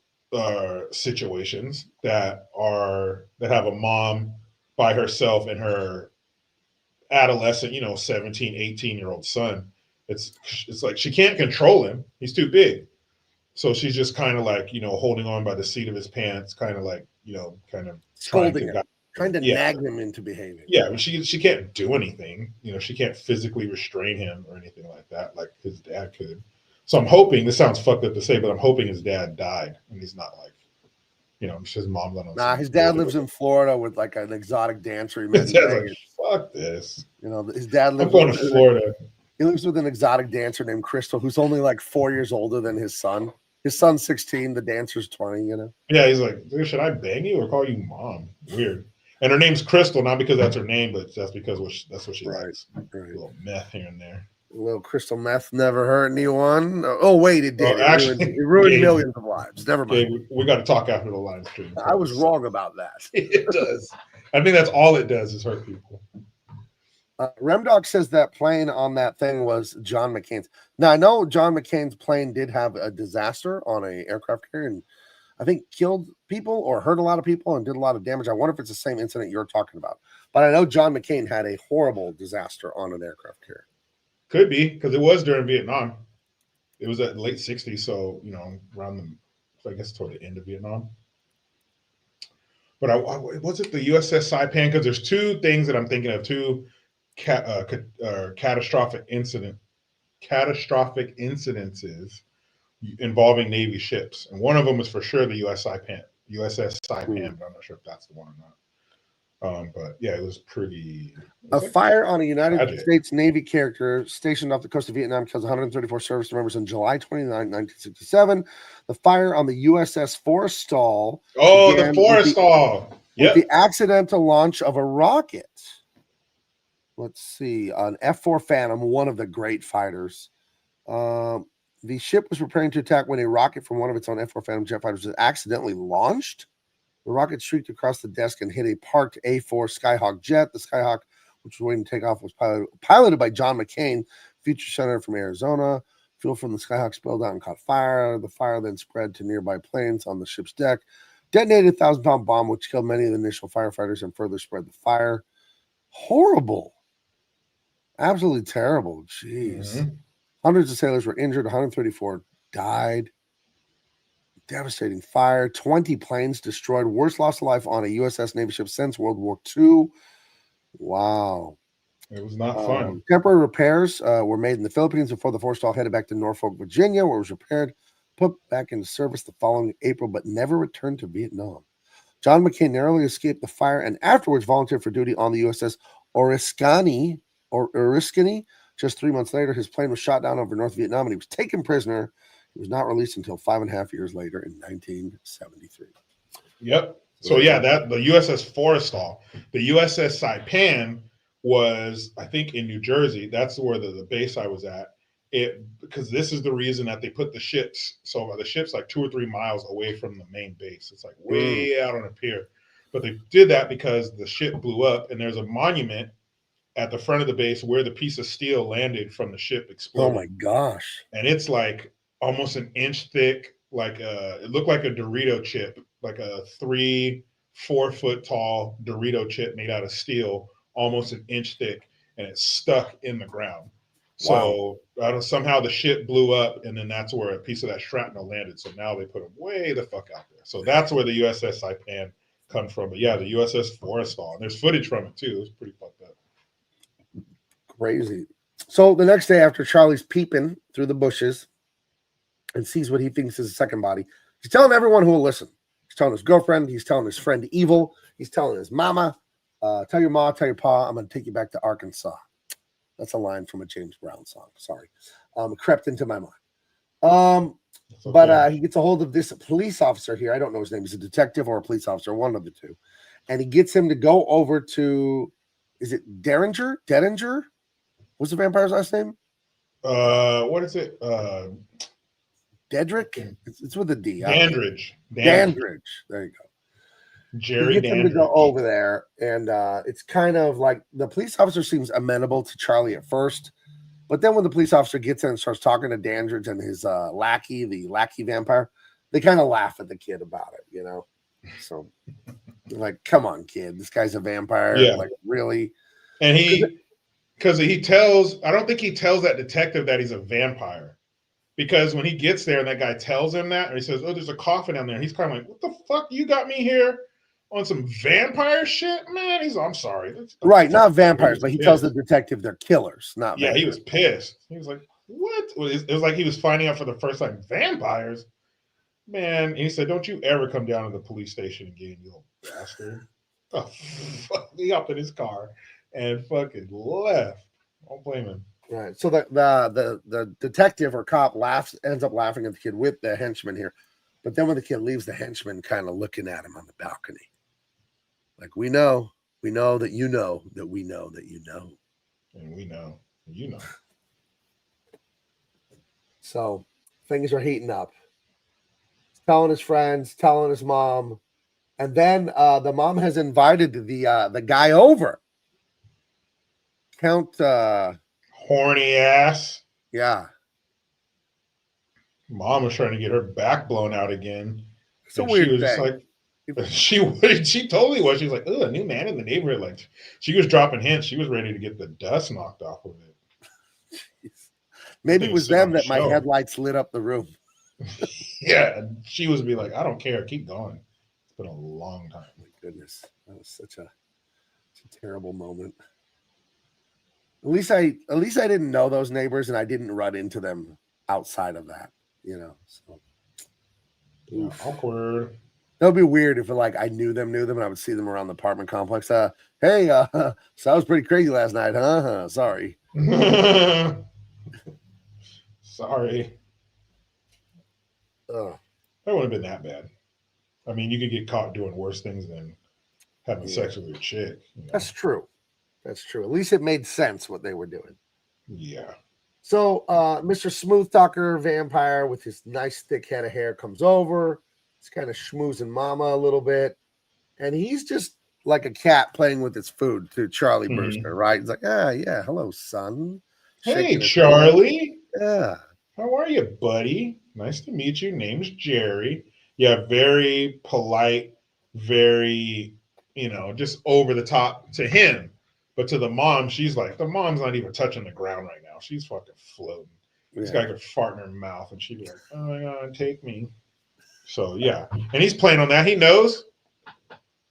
situations that have a mom by herself and her adolescent, 17, 18-year-old son. It's like she can't control him. He's too big. So she's just kind of like, holding on by the seat of his pants, kind of like, kind of scolding him, trying to nag him into behaving. Yeah, but she can't do anything. She can't physically restrain him or anything like that, like his dad could. So I'm hoping, this sounds fucked up to say, but I'm hoping his dad died and he's not like, his mom let him. Nah, his dad lives in Florida with like an exotic dancer. His dad's like, fuck this. His dad lives. I'm going to Florida. He lives with an exotic dancer named Crystal, who's only like 4 years older than his son. His son's 16, the dancer's 20, Yeah, he's like, should I bang you or call you mom? Weird. And her name's Crystal, not because that's her name, but that's because that's what she likes. Right. A little meth here and there. A little crystal meth never hurt anyone. Oh, wait, it did. It ruined Gabe, millions of lives. Never mind. Gabe, we got to talk after the live stream. I was wrong about that. It does. I think that's all it does is hurt people. Remdog says that plane on that thing was John McCain's. Now, I know John McCain's plane did have a disaster on an aircraft carrier and I think killed people or hurt a lot of people and did a lot of damage. I wonder if it's the same incident you're talking about. But I know John McCain had a horrible disaster on an aircraft carrier. Could be, because it was during Vietnam. It was at late 60s, so, around I guess toward the end of Vietnam. But was it the USS Saipan? Because there's two things that I'm thinking of, two catastrophic incidences involving Navy ships. And one of them was for sure the USS Saipan, but I'm not sure if that's the one or not. But yeah, it was pretty. A fire on a United tragic. States Navy character stationed off the coast of Vietnam kills 134 service members on July 29, 1967. The fire on the USS Forrestal Oh, the began Forrestal. with the Yep. accidental launch of a rocket. Let's see, an F-4 Phantom, one of the great fighters. The ship was preparing to attack when a rocket from one of its own F-4 Phantom jet fighters was accidentally launched. The rocket streaked across the desk and hit a parked A-4 Skyhawk jet. The Skyhawk, which was waiting to take off, was piloted by John McCain, future senator from Arizona. Fuel from the Skyhawk spilled out and caught fire. The fire then spread to nearby planes on the ship's deck, detonated a 1,000-pound bomb, which killed many of the initial firefighters and further spread the fire. Horrible. Absolutely terrible. Jeez. Mm-hmm. Hundreds of sailors were injured. 134 died. Devastating fire. 20 planes destroyed. Worst loss of life on a USS Navy ship since World War II. Wow. It was not fun. Temporary repairs were made in the Philippines before the Forrestal headed back to Norfolk, Virginia, where it was repaired, put back into service the following April, but never returned to Vietnam. John McCain narrowly escaped the fire and afterwards volunteered for duty on the USS Oriskany. Just 3 months later, his plane was shot down over North Vietnam and he was taken prisoner. He was not released until 5.5 years later in 1973. Yep. So yeah, that the USS Forrestal, the USS Saipan was, I think, in New Jersey. That's where the base I was at. It because this is the reason that they put the ships. So the ship's like 2 or 3 miles away from the main base. It's like way out on a pier. But they did that because the ship blew up, and there's a monument at the front of the base where the piece of steel landed from the ship exploded. Oh my gosh! And it's like almost an inch thick. Like it looked like a Dorito chip, like a 3-4 foot tall Dorito chip made out of steel, almost an inch thick, and it's stuck in the ground. So somehow the ship blew up, and then that's where a piece of that shrapnel landed. So now they put them way the fuck out there. So that's where the USS Saipan comes from. But yeah, the USS Forrestal, and there's footage from it too. It was pretty fucked up. Crazy. So the next day, after Charlie's peeping through the bushes and sees what he thinks is a second body, he's telling everyone who will listen. He's telling his girlfriend. He's telling his friend Evil. He's telling his mama. Tell your ma, tell your pa, I'm going to take you back to Arkansas. That's a line from a James Brown song. Sorry. Crept into my mind. But he gets a hold of this police officer here. I don't know his name. He's a detective or a police officer, one of the two. And he gets him to go over to, is it Derringer? What's the vampire's last name? What is it? Dedrick? It's with a D. Dandridge. Dandridge. There you go. Jerry He gets him to Dandridge. go over there, and it's kind of like the police officer seems amenable to Charlie at first, but then when the police officer gets in and starts talking to Dandridge and his lackey, the lackey vampire, they kind of laugh at the kid about it, you know? So, like, come on, kid, this guy's a vampire. Yeah. Like, really? And because he tells, I don't think he tells that detective that he's a vampire. Because when he gets there and that guy tells him that, or he says, oh, there's a coffin down there, he's kind of like, what the fuck? You got me here on some vampire shit? Man, I'm sorry. Right, not vampires, but he tells the detective they're killers, not vampires. Yeah, he was pissed. He was like, what? It was like he was finding out for the first time, vampires? Man, and he said, don't you ever come down to the police station again, you little bastard. Oh, fuck me up in his car and fucking left. Don't blame him. Right. So the detective or cop ends up laughing at the kid with the henchman here. But then when the kid leaves, the henchman kind of looking at him on the balcony. Like, we know that you know that we know that you know. And we know, you know. So things are heating up. He's telling his friends, telling his mom. And then the mom has invited the guy over. Count horny ass. Yeah. Mom was trying to get her back blown out again. It's a weird thing. She totally was. She was like, oh, a new man in the neighborhood. Like, she was dropping hints. She was ready to get the dust knocked off of it. Maybe it was them that my headlights lit up the room. Yeah. She was be like, I don't care. Keep going. It's been a long time. My goodness. That was such a terrible moment. At least I didn't know those neighbors and I didn't run into them outside of that, you know. So yeah, awkward. That would be weird if like I knew them, and I would see them around the apartment complex. Hey, so I was pretty crazy last night, huh? Sorry. Sorry. Oh, That wouldn't have been that bad. I mean, you could get caught doing worse things than having sex with your chick. You know? That's true. That's true. At least it made sense what they were doing. Yeah. So Mr. Smooth Talker vampire with his nice thick head of hair comes over. He's kind of schmoozing mama a little bit. And he's just like a cat playing with its food to Charlie Brewster, right? He's like, yeah, hello, son. Hey, Shaking his Charlie. head. Yeah. How are you, buddy? Nice to meet you. Name's Jerry. Yeah, very polite, very, just over the top to him. But to the mom, she's like, the mom's not even touching the ground right now. She's fucking floating. This guy could fart in her mouth and she'd be like, oh my God, take me. So, yeah. And he's playing on that. He knows.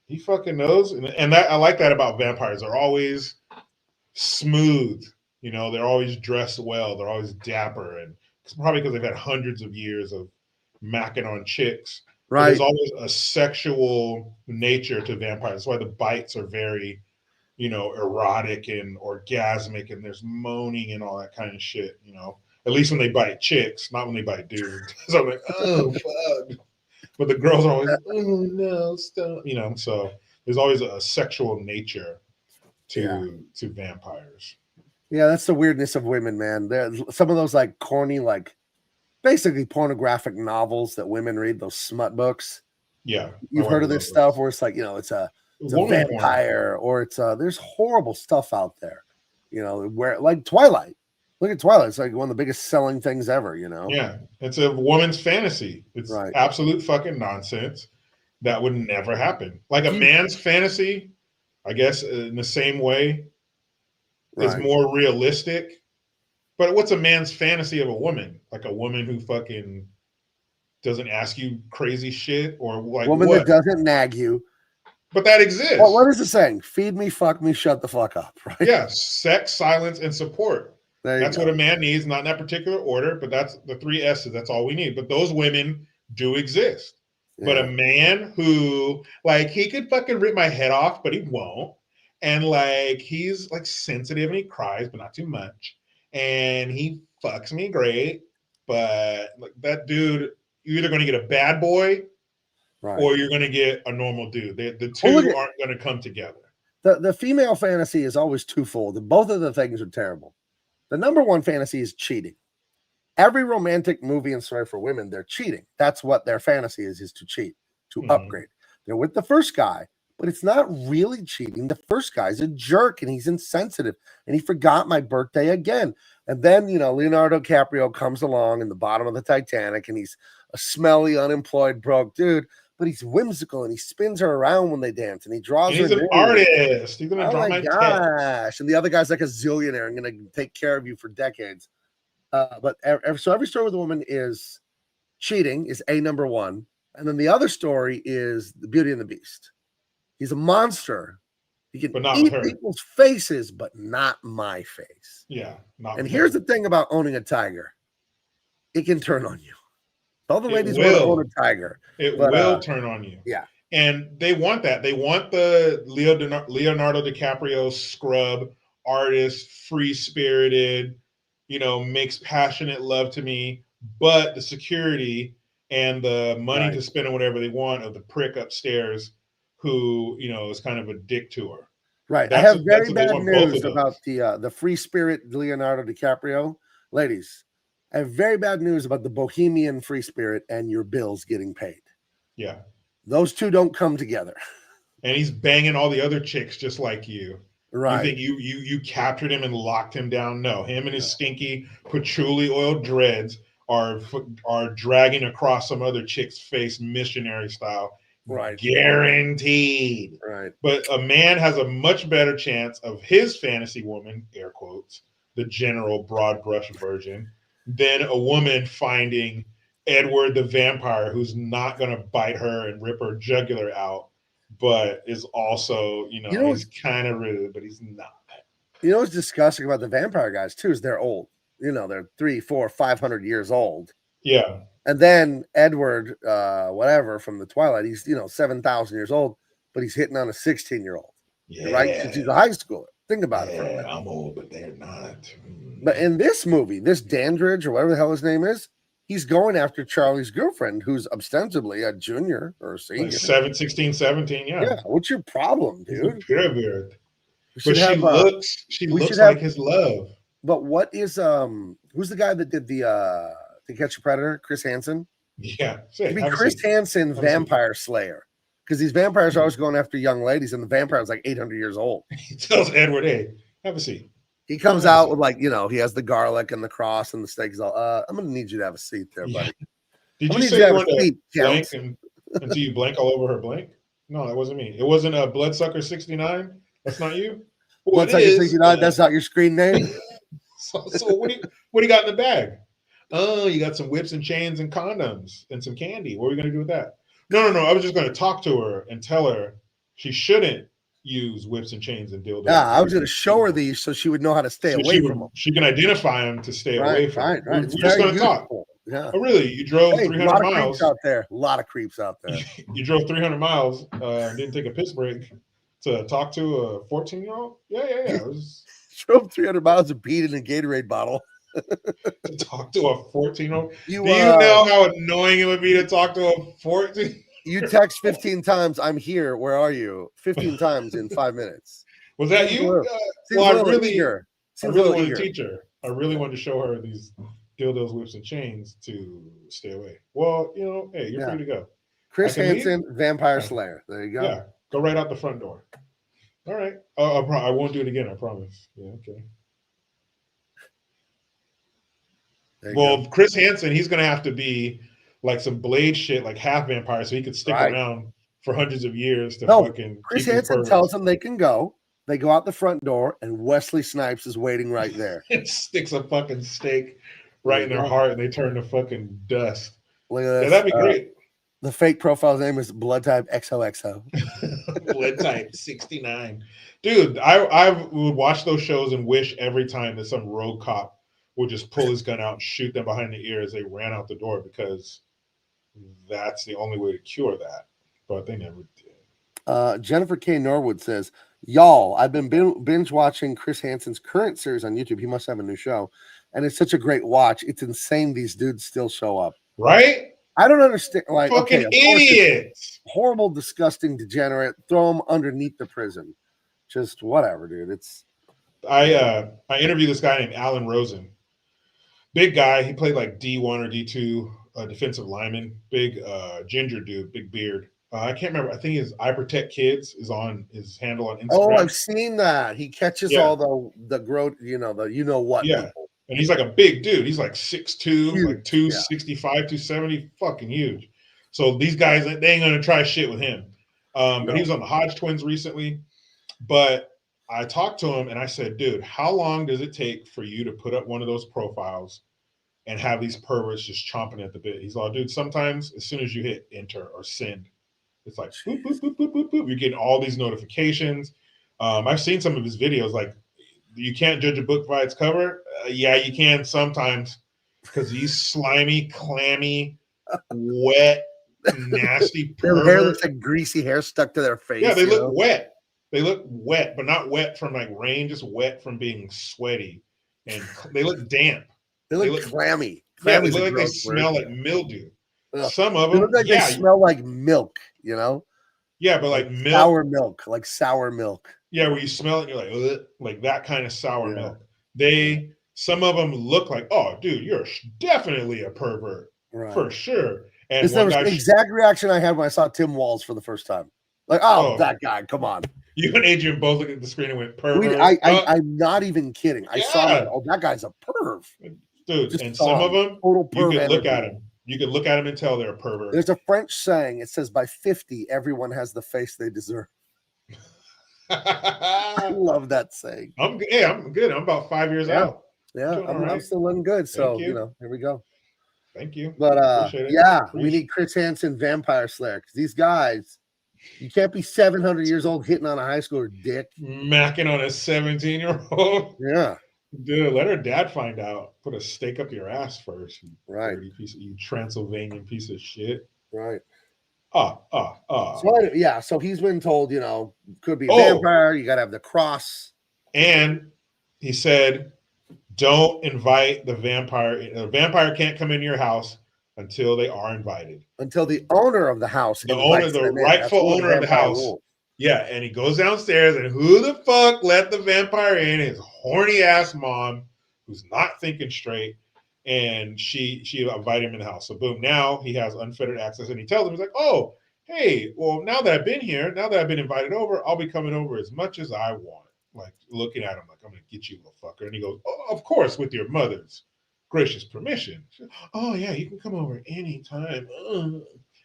He fucking knows. And that, I like that about vampires. They're always smooth. They're always dressed well. They're always dapper. And it's probably because they've had hundreds of years of macking on chicks. Right. But there's always a sexual nature to vampires. That's why the bites are very, erotic and orgasmic, and there's moaning and all that kind of shit, At least when they bite chicks, not when they bite dudes. So I'm like, oh, fuck. But the girls are always, oh, no, stop. So there's always a sexual nature to vampires. Yeah, that's the weirdness of women, man. There's some of those like corny, like basically pornographic novels that women read, those smut books. Yeah. You've heard of this stuff where it's like, it's a vampire or it's there's horrible stuff out there, where like Twilight. Look at Twilight. It's like one of the biggest selling things ever, Yeah. It's a woman's fantasy. It's absolute fucking nonsense. That would never happen. Like a man's fantasy, I guess, in the same way, is more realistic. But what's a man's fantasy of a woman? Like a woman who fucking doesn't ask you crazy shit, or like woman that doesn't nag you. But that exists. Well, what is the saying? Feed me, fuck me, shut the fuck up. Right? Yeah, sex, silence, and support. That's what a man needs, not in that particular order, but that's the 3 S's. That's all we need. But those women do exist. Yeah. But a man who, like, he could fucking rip my head off, but he won't. And, like, he's, like, sensitive and he cries, but not too much. And he fucks me great. But, like, that dude, you're either going to get a bad boy or you're going to get a normal dude. The two aren't going to come together. The female fantasy is always twofold. Both of the things are terrible. The number one fantasy is cheating. Every romantic movie and story for women, they're cheating. That's what their fantasy is to cheat, to upgrade. They're with the first guy, but it's not really cheating. The first guy's a jerk and he's insensitive and he forgot my birthday again. And then, Leonardo DiCaprio comes along in the bottom of the Titanic and he's a smelly, unemployed, broke dude, but he's whimsical and he spins her around when they dance and he draws her. He's an artist. He's going to draw my gosh. And the other guy's like a zillionaire and going to take care of you for decades. But so every story with a woman is cheating is number one. And then the other story is the Beauty and the Beast. He's a monster. He can eat people's faces, but not my face. Yeah. And here's the thing about owning a tiger. It can turn on you. All the ladies want to own a tiger. It will turn on you. Yeah. And they want that. They want the Leonardo DiCaprio scrub artist, free-spirited, makes passionate love to me, but the security and the money to spend on whatever they want of the prick upstairs who, is kind of a dick to her. Right. I have very bad news about the free spirit Leonardo DiCaprio. Ladies, I have very bad news about the bohemian free spirit and your bills getting paid. Yeah. Those two don't come together. And he's banging all the other chicks just like you. Right. You think you captured him and locked him down? No. Him and his stinky patchouli oil dreads are dragging across some other chick's face missionary style. Right. Guaranteed. Right. But a man has a much better chance of his fantasy woman, air quotes, the general broad brush version, than a woman finding Edward the vampire who's not going to bite her and rip her jugular out, but is also, he's kind of rude, but he's not. What's disgusting about the vampire guys too is they're old. They're 300, 400, 500 years old. Yeah. And then Edward, whatever, from the Twilight, he's 7,000 years old, but he's hitting on a 16-year-old, right? Since he's a high schooler. Think about it for a minute. I'm old, but they're not. But in this movie, this Dandridge or whatever the hell his name is, he's going after Charlie's girlfriend, who's ostensibly a junior or a senior. Like 16, 17, Yeah, what's your problem, dude? But she looks like his love. But what is who's the guy that did the To Catch a Predator? Chris Hansen? Yeah. It'd be Chris Hansen, Vampire Slayer. Because these vampires are always going after young ladies, and the vampire's like 800 years old. He tells Edward, hey, have a seat. He comes out with he has the garlic and the cross and the steak. He's all, I'm going to need you to have a seat there, buddy. Did you say you want to blank until you blank all over her blank? No, that wasn't me. It wasn't a Bloodsucker 69? That's not you? Well, Bloodsucker 69, that's not your screen name? So what do you got in the bag? Oh, you got some whips and chains and condoms and some candy. What are we going to do with that? No. I was just going to talk to her and tell her she shouldn't use whips and chains and dildos. Yeah, I was going to show her these so she would know how to stay away from them. She can identify them to stay away from them. Right. We're just going to talk. Yeah. Oh, really? You drove 300 miles. A lot of creeps out there. You drove 300 miles and didn't take a piss break to talk to a 14-year-old? Yeah. Drove 300 miles and peed in a Gatorade bottle. To talk to a 14-year-old? Do you know how annoying it would be to talk to a 14? You text 15 times, I'm here, where are you? 15 times in 5 minutes. Was that you? I really wanted to teach her. I really wanted to show her these dildos, whips, and chains to stay away. Well, hey, you're free to go. Chris Hansen, Vampire Slayer. There you go. Yeah, go right out the front door. All right. I won't do it again, I promise. Yeah, okay. Well, Chris Hansen, he's going to have to be like some Blade shit, like half vampire, so he could stick around for hundreds of years to fucking. Chris Hansen tells them they can go. They go out the front door, and Wesley Snipes is waiting right there. It sticks a fucking stake right in their heart, and they turn to fucking dust. Look at this. Yeah, that'd be great. The fake profile's name is Blood Type XOXO. Blood Type 69. Dude, I would watch those shows and wish every time that some rogue cop would just pull his gun out and shoot them behind the ear as they ran out the door, because that's the only way to cure that. But they never did. Jennifer K. Norwood says, y'all, I've been binge watching Chris Hansen's current series on YouTube. He must have a new show. And it's such a great watch. It's insane these dudes still show up. Right? I don't understand. Like, fucking idiots. Horrible, disgusting, degenerate. Throw them underneath the prison. Just whatever, dude. It's. I interviewed this guy named Alan Rosen. Big guy. He played like D1 or D2 defensive lineman. Big ginger dude, big beard. I can't remember. I think his I Protect Kids is on his handle on Instagram. Oh, I've seen that. He catches all the growth, what. Yeah. People. And he's like a big dude. He's like 6'2", like 265, 270, fucking huge. So these guys, they ain't gonna try shit with him. But he was on the Hodge Twins recently. But I talked to him and I said, dude, how long does it take for you to put up one of those profiles and have these perverts just chomping at the bit? He's like, dude, sometimes as soon as you hit enter or send, it's like boop, boop, boop, boop, boop, boop. You're getting all these notifications. I've seen some of his videos. Like, you can't judge a book by its cover. Yeah, you can sometimes, because these slimy, clammy, wet, nasty perverts. Their hair looks like greasy hair stuck to their face. Yeah, they look wet. They look wet, but not wet from like rain, just wet from being sweaty. And they look damp. They look clammy. Yeah, they look like they smell like mildew. Ugh. Some of them they look like they smell like milk, Yeah, but like milk. Sour milk. Yeah, where you smell it, you're like that kind of sour milk. Some of them look like, oh, dude, you're definitely a pervert, for sure. And this was the exact reaction I had when I saw Tim Walz for the first time. Like, that guy, come on. You and Adrian both looked at the screen and went, pervert. I'm not even kidding. I saw that. Oh, that guy's a perv. Dude, just and some of them, you can look at him. You can look at them and tell they're a pervert. There's a French saying. It says, by 50, everyone has the face they deserve. I love that saying. I'm good. I'm about 5 years out. Yeah, I'm still looking good. So, here we go. Thank you. But we need Chris Hansen, Vampire Slayer, because these guys, you can't be 700 years old hitting on a high schooler dick. Macking on a 17-year-old. Yeah. Dude, let her dad find out. Put a stake up your ass first, you Right. dirty piece of, you Transylvanian piece of shit. Right. Ah. Yeah, so he's been told, could be a Oh, vampire. You got to have the cross and he said, don't invite the vampire. The vampire can't come into your house until they are invited. until the owner of the house The owner, invites the them in. That's rightful one of owner of the vampire house. rules. Yeah, and he goes downstairs, and who the fuck let the vampire in? His horny ass mom, who's not thinking straight, and she invited him in the house. So boom, now he has unfettered access, and he tells him, he's like, oh, hey, well, now that I've been here, now that I've been invited over, I'll be coming over as much as I want. Like looking at him, like I'm gonna get you, little fucker. And he goes, oh, of course, with your mother's gracious permission. Oh yeah, you can come over anytime.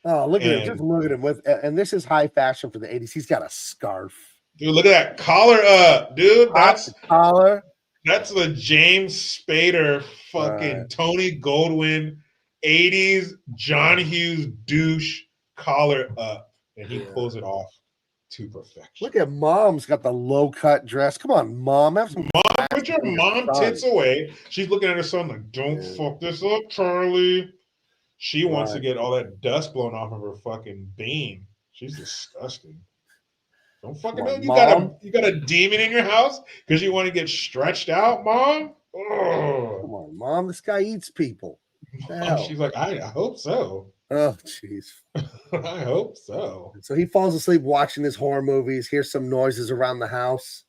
Oh, look at him. Just And look at him and this is high fashion for the 80s. He's got a scarf. dude, look at that collar up, dude. Pop the collar. That's the James Spader fucking Tony Goldwyn 80s John Hughes douche collar up. And he pulls it off to perfection. Look at mom's got the low cut dress. Come on, mom. Have some mom, put your mom tits away. She's looking at her son like, don't fuck this up, Charlie. She wants to get all that dust blown off of her fucking bean. She's disgusting. Don't fucking know you got a demon in your house because you want to get stretched out, mom. Oh. Come on, mom. This guy eats people. She's like, I hope so. Oh, jeez. I hope so. So he falls asleep watching his horror movies. Hears some noises around the house.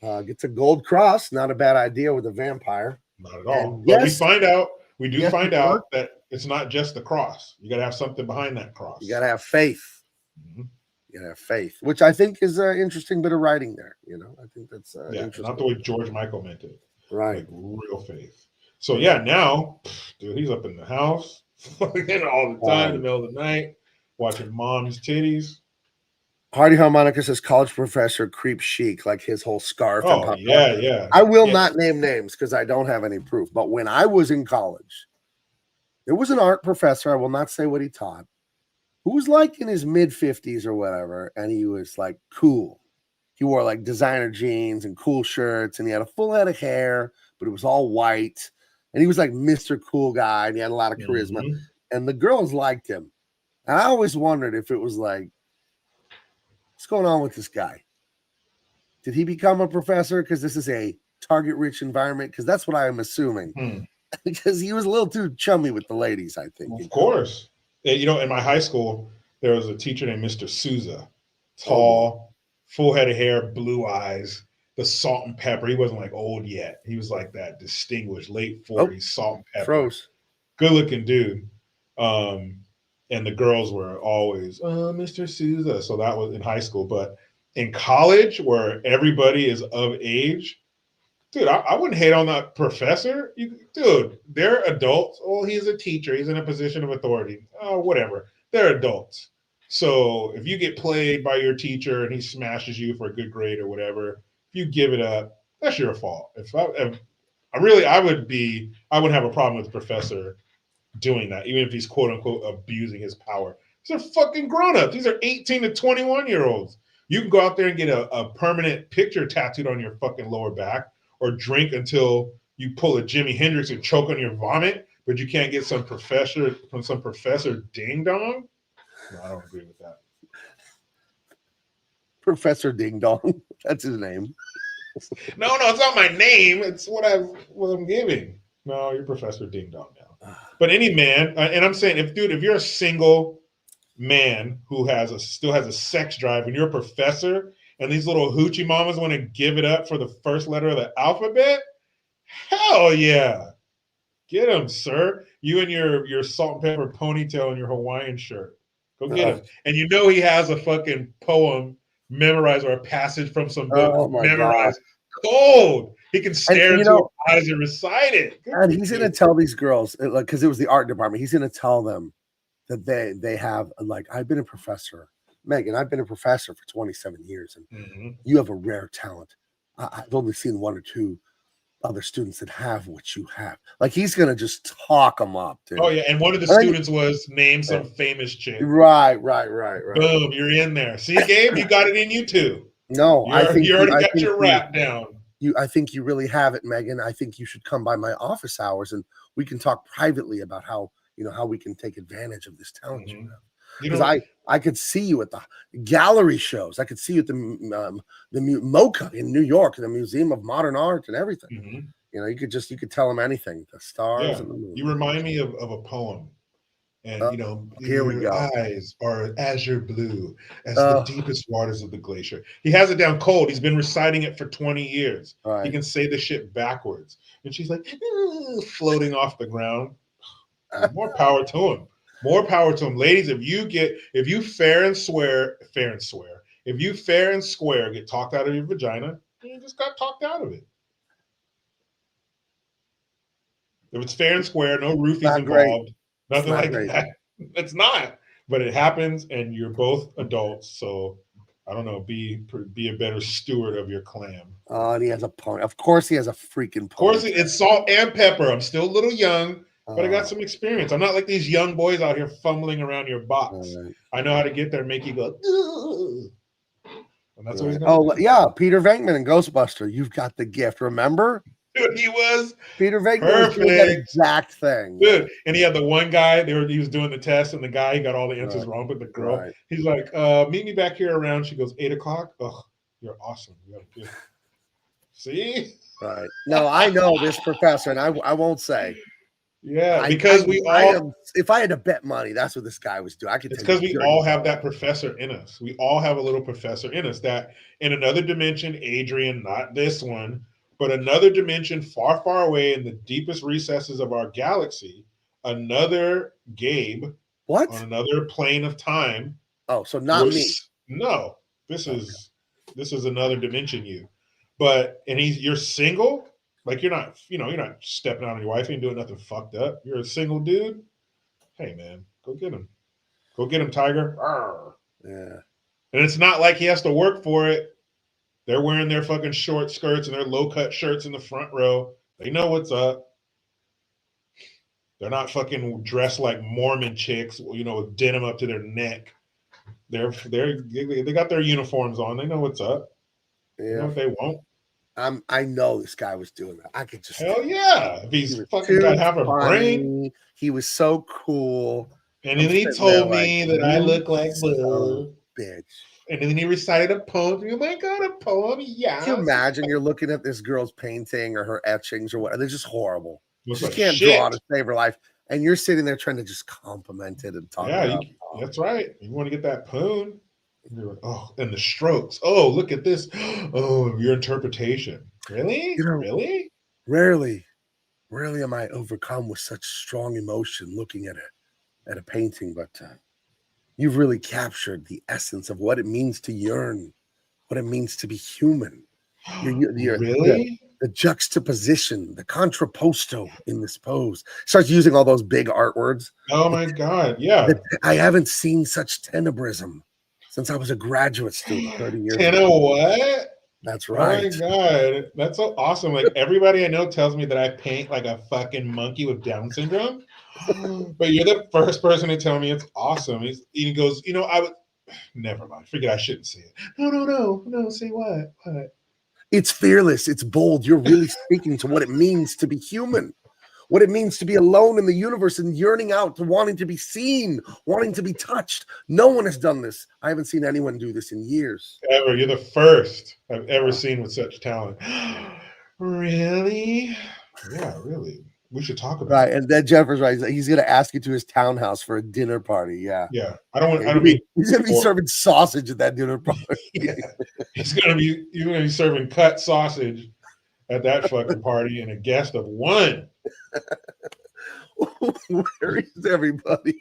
Gets a gold cross. Not a bad idea with a vampire. Not at all. But we find out. We do find out that it's not just the cross. You got to have something behind that cross. You got to have faith. Mm-hmm. You got to have faith, which I think is an interesting bit of writing there. I think that's interesting. Not the way George Michael meant it. Right. Like real faith. So yeah, now, dude, he's up in the house all the time in the middle of the night, watching mom's titties. Hardy Harmonica says college professor creep chic, like his whole scarf. Oh, yeah. I will not name names because I don't have any proof. But when I was in college, there was an art professor, I will not say what he taught, who was like in his mid-50s or whatever, and he was like cool. He wore like designer jeans and cool shirts, and he had a full head of hair, but it was all white. And he was like Mr. Cool Guy, and he had a lot of charisma. Mm-hmm. And the girls liked him. And I always wondered if it was like, what's going on with this guy? Did he become a professor because this is a target-rich environment? Because that's what I am assuming. Because he was a little too chummy with the ladies, I think. Of course. In my high school, there was a teacher named Mr. Souza. Tall, full head of hair, blue eyes, the salt and pepper. He wasn't like old yet. He was like that distinguished late 40s salt and pepper. Froze. Good-looking dude. And the girls were always, Mr. Souza. So that was in high school. But in college, where everybody is of age, dude, I wouldn't hate on that professor. Dude, they're adults. Oh, he's a teacher. He's in a position of authority. Oh, whatever. They're adults. So if you get played by your teacher and he smashes you for a good grade or whatever, if you give it up, that's your fault. I wouldn't have a problem with the professor doing that, even if he's quote unquote abusing his power. These are fucking grown-ups. These are 18 to 21-year-olds. You can go out there and get a permanent picture tattooed on your fucking lower back, or drink until you pull a Jimi Hendrix and choke on your vomit, but you can't get some professor ding dong. No, I don't agree with that. Professor Ding Dong. That's his name. No, it's not my name. It's what I'm giving. No, you're Professor Ding Dong now. But any man, and I'm saying, if you're a single man who still has a sex drive, and you're a professor, and these little hoochie mamas want to give it up for the first letter of the alphabet, hell yeah. Get him, sir. You and your salt and pepper ponytail and your Hawaiian shirt. Go get him. And he has a fucking poem memorized, or a passage from some book memorized. Cold. He can stare into her eyes and recite it. And he's going to tell these girls, because it was the art department, he's going to tell them that they have, like, I've been a professor. Megan, I've been a professor for 27 years, and you have a rare talent. I've only seen one or two other students that have what you have. Like, he's going to just talk them up, dude. Oh, yeah, and one of the students was name some famous chick. Right. Boom, you're in there. See, Gabe, you got it in you too. No, I think you already got your rap down. I think you really have it, Megan. I think you should come by my office hours and we can talk privately about how, how we can take advantage of this talent you have. Because I could see you at the gallery shows. I could see you at the MoCA in New York, the Museum of Modern Art and everything. You could tell them anything. The stars and the moon. You remind me of a poem. And here we your go. eyes are azure blue as the deepest waters of the glacier. He has it down cold. He's been reciting it for 20 years. Right. He can say the shit backwards. And she's like floating off the ground. More power to him. More power to him. Ladies, if you fair and square get talked out of your vagina, you just got talked out of it. If it's fair and square, no roofies involved, nothing like that. It's not, but it happens, and you're both adults. So I don't know. Be a better steward of your clam. Oh, and he has a pony. Of course, he has a freaking pony. Of course, it's salt and pepper. I'm still a little young, but I got some experience. I'm not like these young boys out here fumbling around your box. Right. I know how to get there and make you go. Ugh. And that's what he's gonna do. Yeah, Peter Venkman in Ghostbuster. You've got the gift. Remember? Dude, he was Peter Venkman was doing that exact thing. Dude, and he had the one guy, he was doing the test, and the guy, he got all the answers wrong, but the girl, he's like, meet me back here around, she goes, 8 o'clock. Oh, you're awesome. See? Right. No, I know this professor, and I won't say. Yeah, because if I had to bet money, that's what this guy was doing. It's because we all have that professor in us. We all have a little professor in us that in another dimension, Adrian, not this one, but another dimension far, far away in the deepest recesses of our galaxy, another Gabe on another plane of time. Oh, so not me. No, this is another dimension you. But you're single, like you're not stepping out on your wife, ain't doing nothing fucked up. You're a single dude. Hey man, go get him. Go get him, Tiger. Arr. Yeah. And it's not like he has to work for it. They're wearing their fucking short skirts and their low-cut shirts in the front row. They know what's up. They're not fucking dressed like Mormon chicks, with denim up to their neck. They got their uniforms on. They know what's up. Yeah. You know what they won't. I know this guy was doing that. I could just hell yeah. If he's fucking got to have a brain. He was so cool. And then he told me that I look like a bitch. And then he recited a poem. Oh my God, a poem. Yeah. Can you imagine you're looking at this girl's painting or her etchings or whatever? They're just horrible. She can't draw to save her life. And you're sitting there trying to just compliment it and talk about it. That's right. You want to get that poon. And you're like, oh, and the strokes. Oh, look at this. Oh, your interpretation. Really? Really? Rarely am I overcome with such strong emotion looking at a painting, but you've really captured the essence of what it means to yearn, what it means to be human. Really? The juxtaposition, the contrapposto in this pose. Starts using all those big art words. Oh my God, yeah. I haven't seen such tenebrism since I was a graduate student 30 years ago. What? That's right. Oh my God, that's so awesome. Like everybody I know tells me that I paint like a fucking monkey with Down syndrome. But you're the first person to tell me it's awesome. He goes, I would never mind. Forget I shouldn't say it. No. Say what? What? It's fearless. It's bold. You're really speaking to what it means to be human, what it means to be alone in the universe and yearning out to wanting to be seen, wanting to be touched. No one has done this. I haven't seen anyone do this in years. Ever. You're the first I've ever seen with such talent. Really? Yeah, really. We should talk about it. And then Jennifer's right. He's going to ask you to his townhouse for a dinner party. Yeah. Yeah. He's going to be serving sausage at that dinner party. Yeah. You're going to be serving cut sausage at that fucking party and a guest of one. Where is everybody?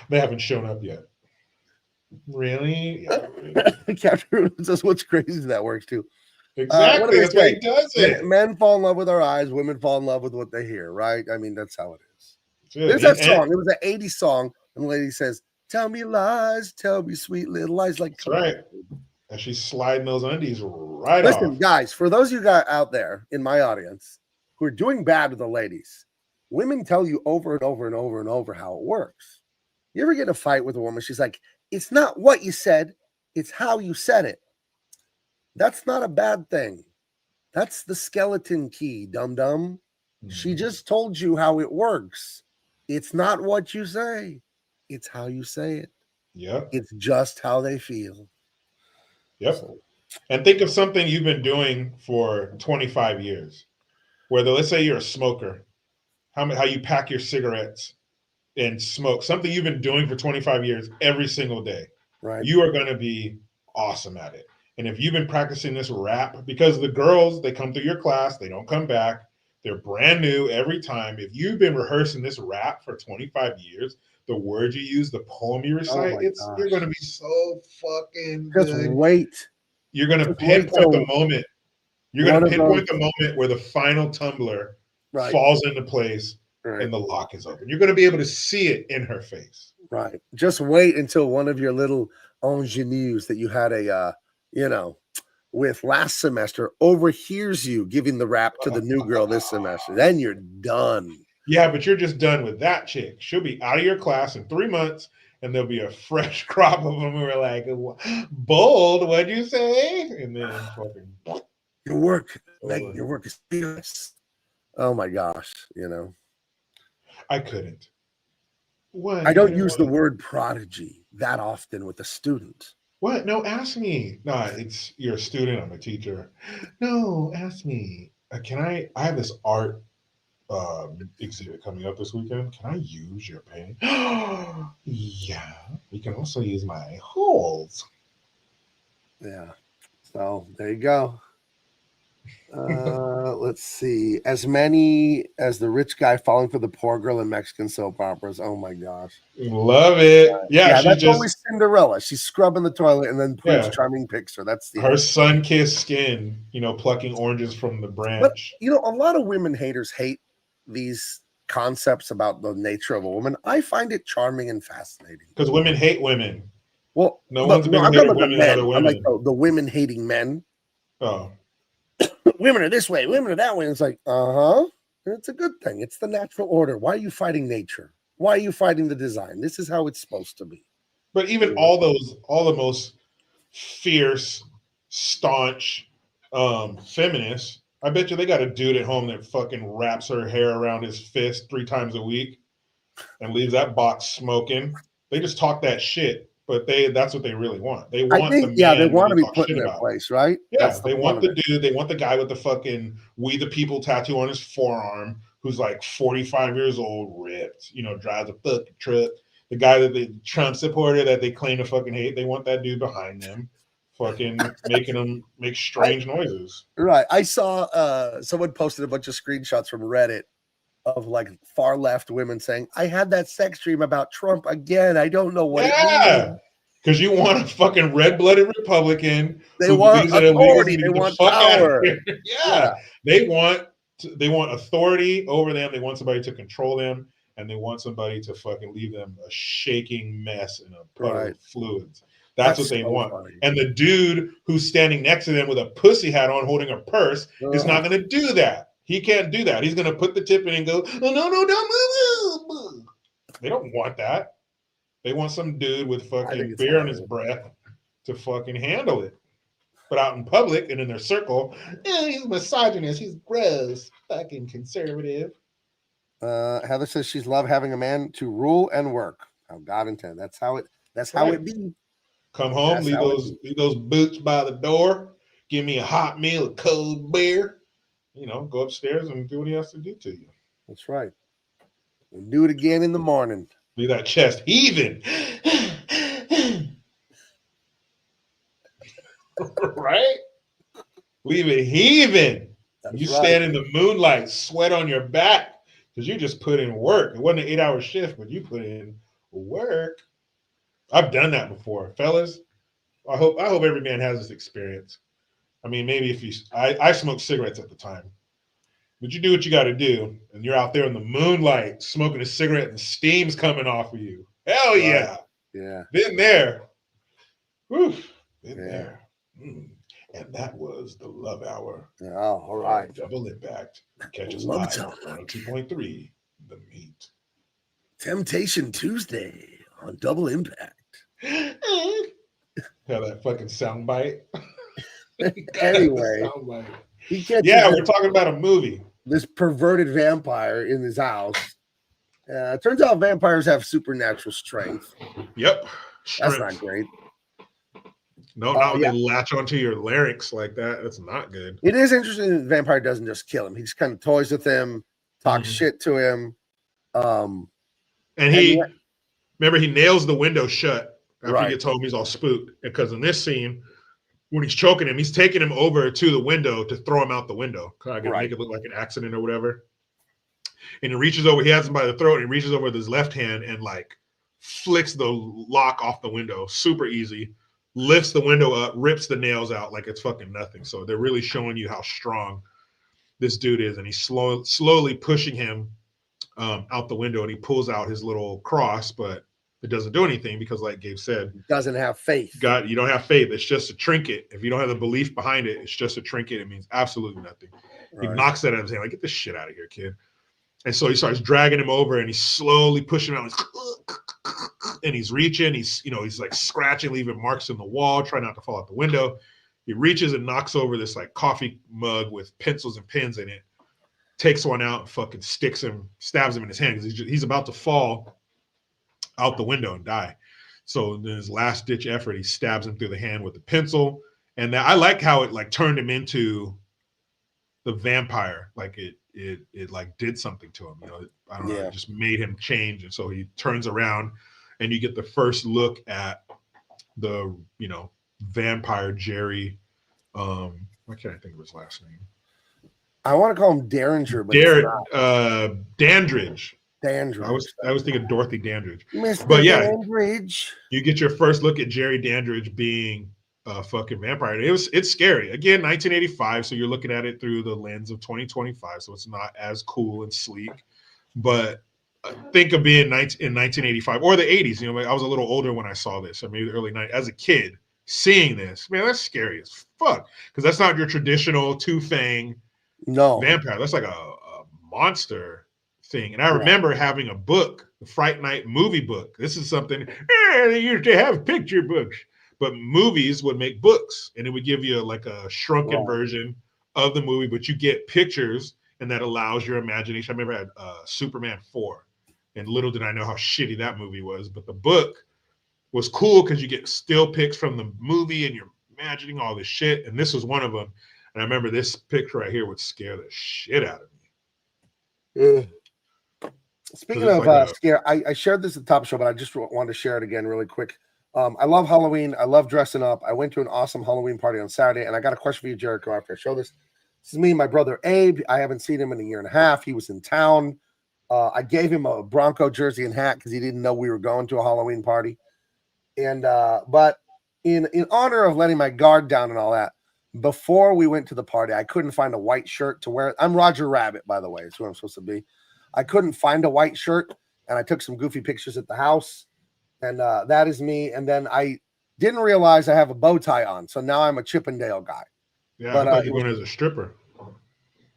They haven't shown up yet. Really? Captain says, what's crazy that works too. Exactly. That's why he does it. Men fall in love with our eyes. Women fall in love with what they hear, right? I mean, that's how it is. There's that song. It was an 80s song. And the lady says, tell me lies. Tell me sweet little lies. Like, that's right. And she's sliding those undies right off. Listen, guys, for those of you guys out there in my audience who are doing bad with the ladies, women tell you over and over and over and over how it works. You ever get in a fight with a woman? She's like, it's not what you said. It's how you said it. That's not a bad thing. That's the skeleton key, dum-dum. She Mhm. just told you how it works. It's not what you say. It's how you say it. Yep. It's just how they feel. Yep. So, And think of something you've been doing for 25 years. Whether, let's say you're a smoker, how you pack your cigarettes and smoke, something you've been doing for 25 years every single day. right. You are going to be awesome at it. And if you've been practicing this rap, because the girls, they come through your class, they don't come back, they're brand new every time. If you've been rehearsing this rap for 25 years, the words you use, the poem you Oh recite, my you're going gosh. to be so fucking Just good. wait. You're going to Just wait pinpoint the till moment. You're going one to of those. pinpoint the moment where the final tumbler Right. falls into place Right. and the lock is open. You're going to be able to see it in her face. Right. Just wait until one of your little ingenues that you had with last semester overhears you giving the rap to the new girl this semester. Then you're done. Yeah, but you're just done with that chick. She'll be out of your class in 3 months, and there'll be a fresh crop of them who are like, bold, what'd you say? And then fucking Your work, Megan, over. your work is fearless. Oh my gosh, I couldn't. What? I You don't couldn't use the what? word prodigy that often with a student. What? No, ask me. No, it's you're a student, I'm a teacher. No, ask me. I have this art exhibit coming up this weekend. Can I use your paint? Yeah. You can also use my holes. Yeah. So there you go. Let's see. As many as the rich guy falling for the poor girl in Mexican soap operas. Oh my gosh. Love it. Yeah, Yeah, she's that's just always Cinderella. She's scrubbing the toilet and then Prince yeah. Charming picks her. That's the Her end. sun-kissed skin, plucking oranges from the But branch. a lot of women haters hate these concepts about the nature of a woman. I find it charming and fascinating. Because women hate women. Well, No but one's a no, bigger I'm talking hater of about the women than other men. I'm like women. the women hating men. Oh. Women are this way, women are that way. It's like, it's a good thing. It's the natural order. Why are you fighting nature? Why are you fighting the design? This is how it's supposed to be. But even all the most fierce, staunch feminists, I bet you they got a dude at home that fucking wraps her hair around his fist 3 times a week and leaves that box smoking. They just talk that shit, but that's what they really want. They I want the think, yeah, they man that want they to be talk put in shit their about. place, right? Yeah, That's the they point want of the it. dude, they want the guy with the fucking We the People tattoo on his forearm who's like 45 years old, ripped, drives a fucking truck. The guy that the Trump supporter that they claim to fucking hate, they want that dude behind them, fucking making them make strange noises. Right. I saw someone posted a bunch of screenshots from Reddit of like far left women saying, I had that sex dream about Trump again. I don't know what it Yeah. means. Because you want a fucking red-blooded Republican They who want believes that illegals authority. need to They get the want fuck out of power. here. Yeah. Yeah. They want authority over them. They want somebody to control them, and they want somebody to fucking leave them a shaking mess in a puddle Right. of fluids. That's what That's they so want. funny. And the dude who's standing next to them with a pussy hat on holding a purse is not going to do that. He can't do that. He's going to put the tip in and go, oh, no, don't move. They don't want that. They want some dude with I think fucking it's beer on his hilarious. breath to fucking handle it. But out in public and in their circle, he's misogynist. He's gross. Fucking conservative. Heather says she's loved having a man to rule and work. How God intended. That's how Right. it be. Come home, That's leave how it those be. leave those boots by the door. Give me a hot meal, a cold beer. Go upstairs and do what he has to do to you. That's right. We'll do it again in the morning. Leave that chest heaving. Right? Leave it heaving. That's You right. stand in the moonlight, sweat on your back, because you just put in work. It wasn't an 8-hour shift, but you put in work. I've done that before, fellas. I hope every man has this experience. I mean, maybe if I smoked cigarettes at the time, but you do what you got to do, and you're out there in the moonlight smoking a cigarette, and steam's coming off of you. Hell Right. yeah, Yeah. been there. Whew. Been Yeah. there. And that was the Love Hour. Oh, all right. Double Impact. Catch us Love live talk. on 102.3 The Meat. Temptation Tuesday on Double Impact. Have that fucking sound bite. Anyway, He catches Yeah, we're talking about a movie. this perverted vampire in his house. It turns out vampires have supernatural strength. Yep. That's not great. No, not when they latch onto your larynx like that. That's not good. It is interesting that the vampire doesn't just kill him. He just kind of toys with him, talks shit to him. And he, remember, he nails the window shut after he gets home. He's all spooked. Because in this scene, when he's choking him, he's taking him over to the window to throw him out the window. Kind of make it look like an accident or whatever. And he reaches over, he has him by the throat, and he reaches over with his left hand and like flicks the lock off the window. Super easy. Lifts the window up, rips the nails out like it's fucking nothing. So they're really showing you how strong this dude is. And he's slowly pushing him out the window, and he pulls out his little cross, but it doesn't do anything because, like Gabe said, he doesn't have faith. You don't have faith. It's just a trinket. If you don't have the belief behind it, it's just a trinket. It means absolutely nothing. He knocks that out of his hand, like, get this shit out of here, kid. And so he starts dragging him over, and he's slowly pushing him out. And he's reaching. He's like scratching, leaving marks in the wall, trying not to fall out the window. He reaches and knocks over this like coffee mug with pencils and pens in it. Takes one out and fucking stabs him in his hand because he's about to fall out the window and die. So in his last ditch effort, he stabs him through the hand with the pencil. And I like how it like turned him into the vampire. Like it like did something to him. I don't know. It just made him change. And so he turns around, and you get the first look at the vampire Jerry. Why can't I think of his last name? I want to call him Derringer, but Dandridge. Dandridge. I was thinking Dorothy Dandridge. Mr. But yeah, Dandridge. You get your first look at Jerry Dandridge being a fucking vampire. It's scary. Again, 1985, so you're looking at it through the lens of 2025, so it's not as cool and sleek. But think of being in 1985 or the 80s. I was a little older when I saw this, or maybe the early 90s. As a kid, seeing this, man, that's scary as fuck. Because that's not your traditional two-fang vampire. That's like a monster thing. And I remember having a book, the Fright Night movie book. This is something they used to have picture books, but movies would make books, and it would give you like a shrunken version of the movie, but you get pictures, and that allows your imagination. I remember I had Superman 4, and little did I know how shitty that movie was, but the book was cool because you get still pics from the movie, and you're imagining all this shit, and this was one of them. And I remember this picture right here would scare the shit out of me. Speaking of scare, I shared this at the top of the show, but I just wanted to share it again really quick. I love Halloween. I love dressing up. I went to an awesome Halloween party on Saturday, and I got a question for you, Jericho, after I show this. This is me and my brother Abe. I haven't seen him in a year and a half. He was in town. I gave him a Bronco jersey and hat because he didn't know we were going to a Halloween party. And but in honor of letting my guard down and all that, before we went to the party, I couldn't find a white shirt to wear. I'm Roger Rabbit, by the way. It's who I'm supposed to be. I couldn't find a white shirt, and I took some goofy pictures at the house, and that is me. And then I didn't realize I have a bow tie on, so now I'm a Chippendale guy. Yeah, but I thought you went as a stripper.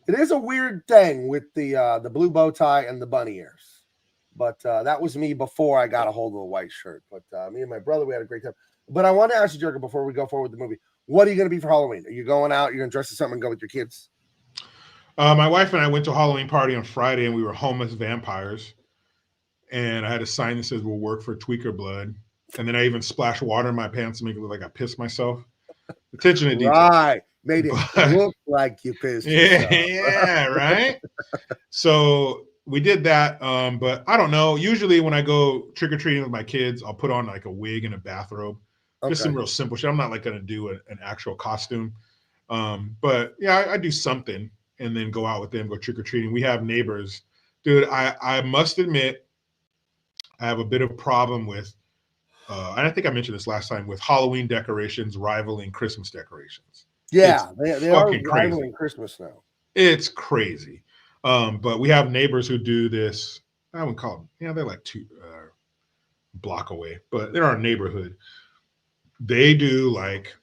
It is a weird thing with the blue bow tie and the bunny ears, but that was me before I got a hold of a white shirt. But me and my brother, we had a great time. But I want to ask you, Jericho, before we go forward with the movie, what are you going to be for Halloween? Are you going out? You're going to dress as something and go with your kids? My wife and I went to a Halloween party on Friday, and we were homeless vampires. And I had a sign that says, "We'll work for Tweaker Blood." And then I even splashed water in my pants to make it look like I pissed myself. Attention to detail. Right. Made it look like you pissed yourself. Yeah, right? So we did that. But I don't know. Usually when I go trick-or-treating with my kids, I'll put on like a wig and a bathrobe. Just some real simple shit. I'm not like going to do an actual costume. But yeah, I do something and then go out with them, go trick-or-treating. We have neighbors. Dude, I must admit, I have a bit of a problem with, and I think I mentioned this last time, with Halloween decorations rivaling Christmas decorations. Yeah, they are rivaling Christmas now. It's crazy. But we have neighbors who do this. I wouldn't call them, they're like 2 block away, but they're our neighborhood. They do like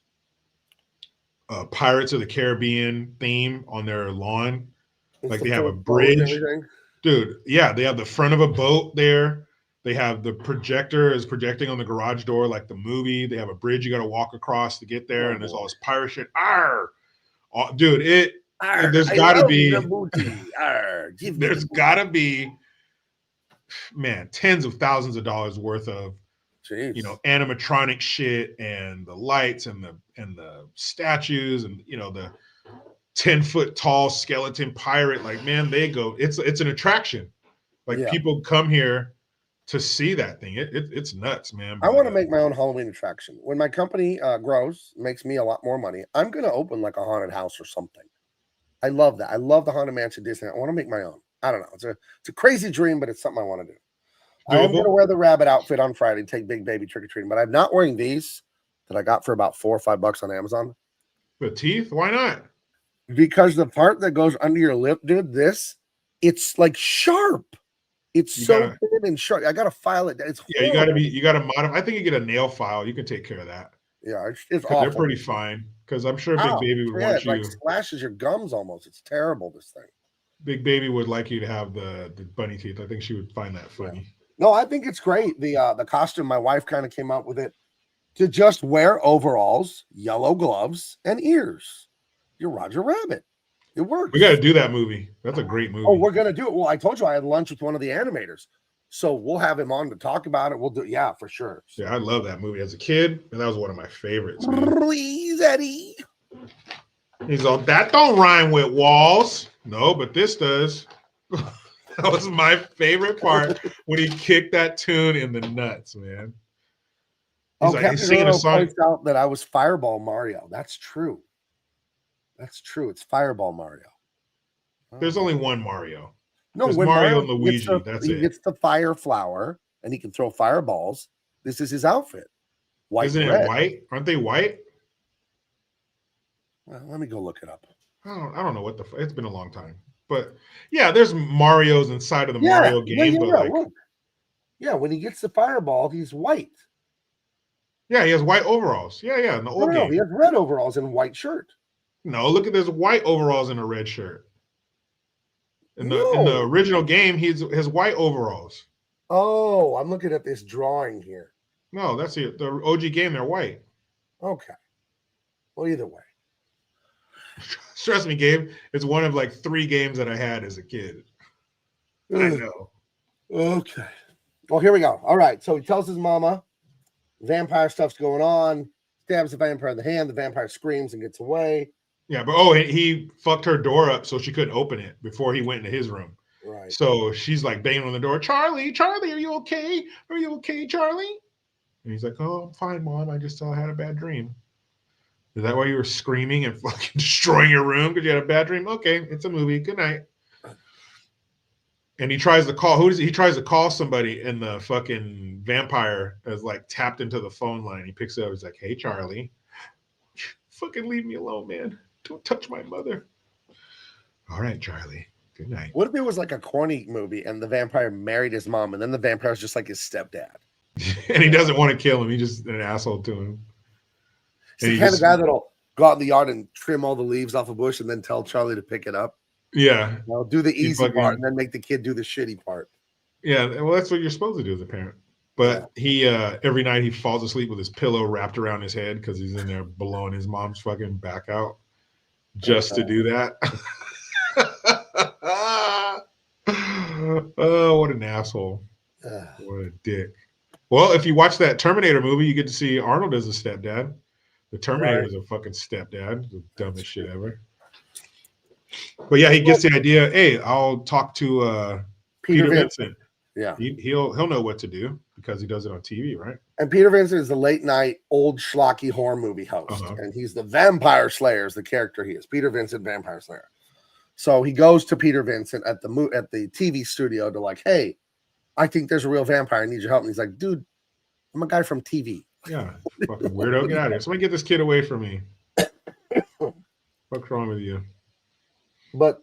Pirates of the Caribbean theme on their lawn. Like they have a bridge. Dude, yeah, they have the front of a boat there. They have the projector is projecting on the garage door like the movie. They have a bridge you got to walk across to get there, and there's all this pirate shit. Arr! Dude, Arr, there's I got to love be the booty. Arr, give me there's the got to be, man, tens of thousands of dollars worth of, Jeez. you know, animatronic shit and the lights and the statues and, you know, the 10-foot tall skeleton pirate. Like, man, they go. It's an attraction. Like, Yeah. people come here to see that thing. It's nuts, man. I But want to make my own Halloween attraction. When my company grows, makes me a lot more money, I'm going to open like a haunted house or something. I love that. I love the Haunted Mansion Disney. I want to make my own. I don't know. It's a crazy dream, but it's something I want to do. I am going to doable. wear the rabbit outfit on Friday, take Big Baby trick-or-treating, but I'm not wearing these that I got for about $4 or $5 on Amazon. The teeth? Why not? Because the part that goes under your lip, dude, it's like sharp. It's You so gotta, thin and sharp. I gotta file it. It's yeah, horrible. you gotta modify. I think you get a nail file. You can take care of that. Yeah, it's They're awful. pretty fine. Because I'm sure Big Ow, Baby would yeah, want it like you. slashes your gums almost. It's terrible, this thing. Big Baby would like you to have the bunny teeth. I think she would find that funny. Yeah. No, I think it's great. The costume, my wife kind of came up with it to just wear overalls, yellow gloves, and ears. You're Roger Rabbit. It works. We got to do that movie. That's a great movie. Oh, we're gonna do it. Well, I told you I had lunch with one of the animators, so we'll have him on to talk about it. We'll do, yeah, for sure. So. Yeah, I love that movie as a kid, and that was one of my favorites. Man. Please, Eddie. He's all, that don't rhyme with walls. No, but this does. That was my favorite part when he kicked that tune in the nuts, man. He's like, he's singing a song. Points out that I was Fireball Mario. That's true. That's true. It's Fireball Mario. There's only one Mario. No, there's when Mario and Luigi. He gets the fire flower and he can throw fireballs. This is his outfit. White. Isn't it white? Aren't they white? Well, let me go look it up. I don't know what it's been a long time. But yeah, there's Mario's inside of the Mario game. Yeah, when he gets the fireball, he's white. Yeah, he has white overalls. Yeah, in the old game. He has red overalls and white shirt. No, look at there's white overalls and a red shirt. In the original game, he's his white overalls. Oh, I'm looking at this drawing here. No, that's it. The OG game, they're white. Okay. Well, either way. Trust me, Gabe. It's one of like 3 games that I had as a kid. I know. Okay. Well, here we go. All right. So he tells his mama vampire stuff's going on, stabs the vampire in the hand. The vampire screams and gets away. Yeah, but he fucked her door up so she couldn't open it before he went into his room. Right. So she's like banging on the door. Charlie, are you okay? Are you okay, Charlie? And he's like, oh, I'm fine, Mom. I just had a bad dream. Is that why you were screaming and fucking destroying your room because you had a bad dream? Okay, it's a movie. Good night. And he tries to call. He tries to call somebody, and the fucking vampire is like tapped into the phone line. He picks it up. He's like, "Hey, Charlie, fucking leave me alone, man. Don't touch my mother." All right, Charlie. Good night. What if it was like a corny movie and the vampire married his mom, and then the vampire's just like his stepdad? And he doesn't want to kill him. He's just an asshole to him. He's the kind of guy that'll go out in the yard and trim all the leaves off a bush and then tell Charlie to pick it up. Yeah. I'll do the easy part and then make the kid do the shitty part. Yeah, well, that's what you're supposed to do as a parent. But he every night he falls asleep with his pillow wrapped around his head because he's in there blowing his mom's fucking back out just to do that. Oh, what an asshole. What a dick. Well, if you watch that Terminator movie, you get to see Arnold as a stepdad. The Terminator is a fucking stepdad. The dumbest shit ever. But yeah, he gets the idea. Hey, I'll talk to Peter Vincent. Yeah, he'll know what to do because he does it on TV, right? And Peter Vincent is the late night old schlocky horror movie host, and he's the vampire slayer. Is the character he is? Peter Vincent, vampire slayer. So he goes to Peter Vincent at the TV studio to like, hey, I think there's a real vampire. I need your help. And he's like, dude, I'm a guy from TV. Yeah, fucking weirdo. Get out of here. Somebody get this kid away from me. What's wrong with you? But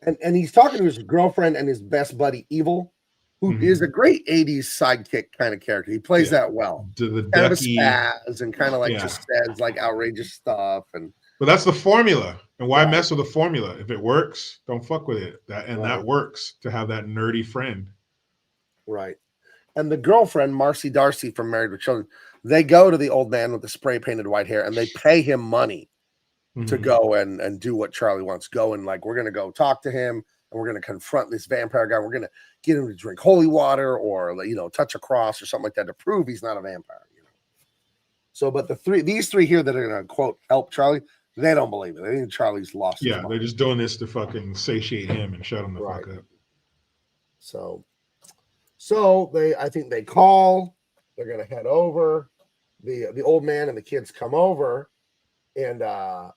and he's talking to his girlfriend and his best buddy Evil, who is a great 80s sidekick kind of character. He plays that well. The kind of a spaz and kind of like just says like outrageous stuff. But that's the formula. And why mess with the formula? If it works, don't fuck with it. That works to have that nerdy friend. Right. And the girlfriend, Marcy Darcy from Married with Children, they go to the old man with the spray painted white hair and they pay him money to go and do what Charlie wants. Go and like, we're going to go talk to him and we're going to confront this vampire guy. We're going to get him to drink holy water or, you know, touch a cross or something like that to prove he's not a vampire, you know? So, but these three here that are going to quote, help Charlie, they don't believe it. They think Charlie's lost his mind. They're just doing this to fucking satiate him and shut him the fuck up. So I think they call, they're going to head over. The old man and the kids come over. And